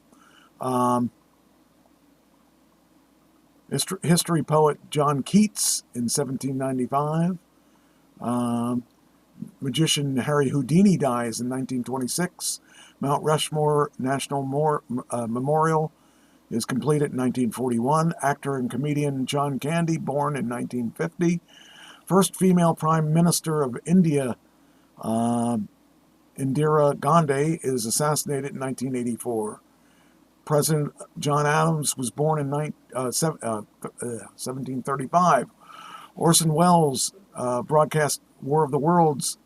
History poet John Keats in 1795. Magician Harry Houdini dies in 1926. Mount Rushmore National Memorial is completed in 1941. Actor and comedian John Candy, born in 1950. First female Prime Minister of India, Indira Gandhi, is assassinated in 1984. President John Adams was born in 1735. Orson Welles broadcast War of the Worlds,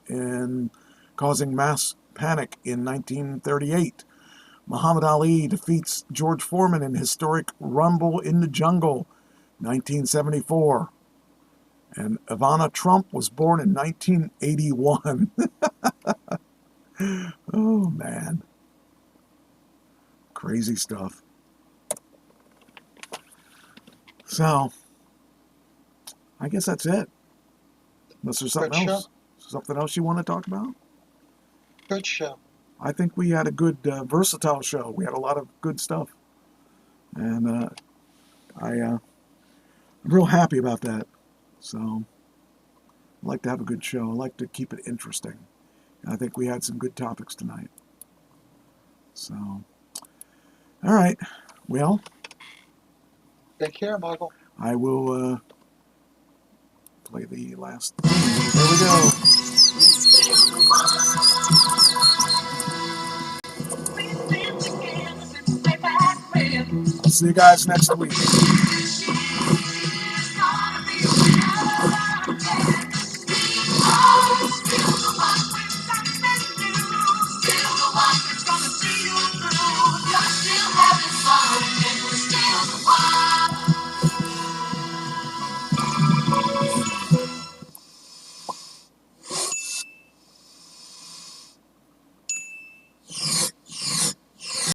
causing mass panic in 1938. Muhammad Ali defeats George Foreman in historic Rumble in the Jungle, 1974. And Ivana Trump was born in 1981. Oh, man. Crazy stuff. So, I guess that's it. Unless there's something Good else. show. Something else you want to talk about? Good show. I think we had a good, versatile show. We had a lot of good stuff. And I'm real happy about that. So I like to have a good show. I like to keep it interesting. And I think we had some good topics tonight. So, all right. Well, take care, Michael. I will play the last theme. There we go. I'll see you guys next week.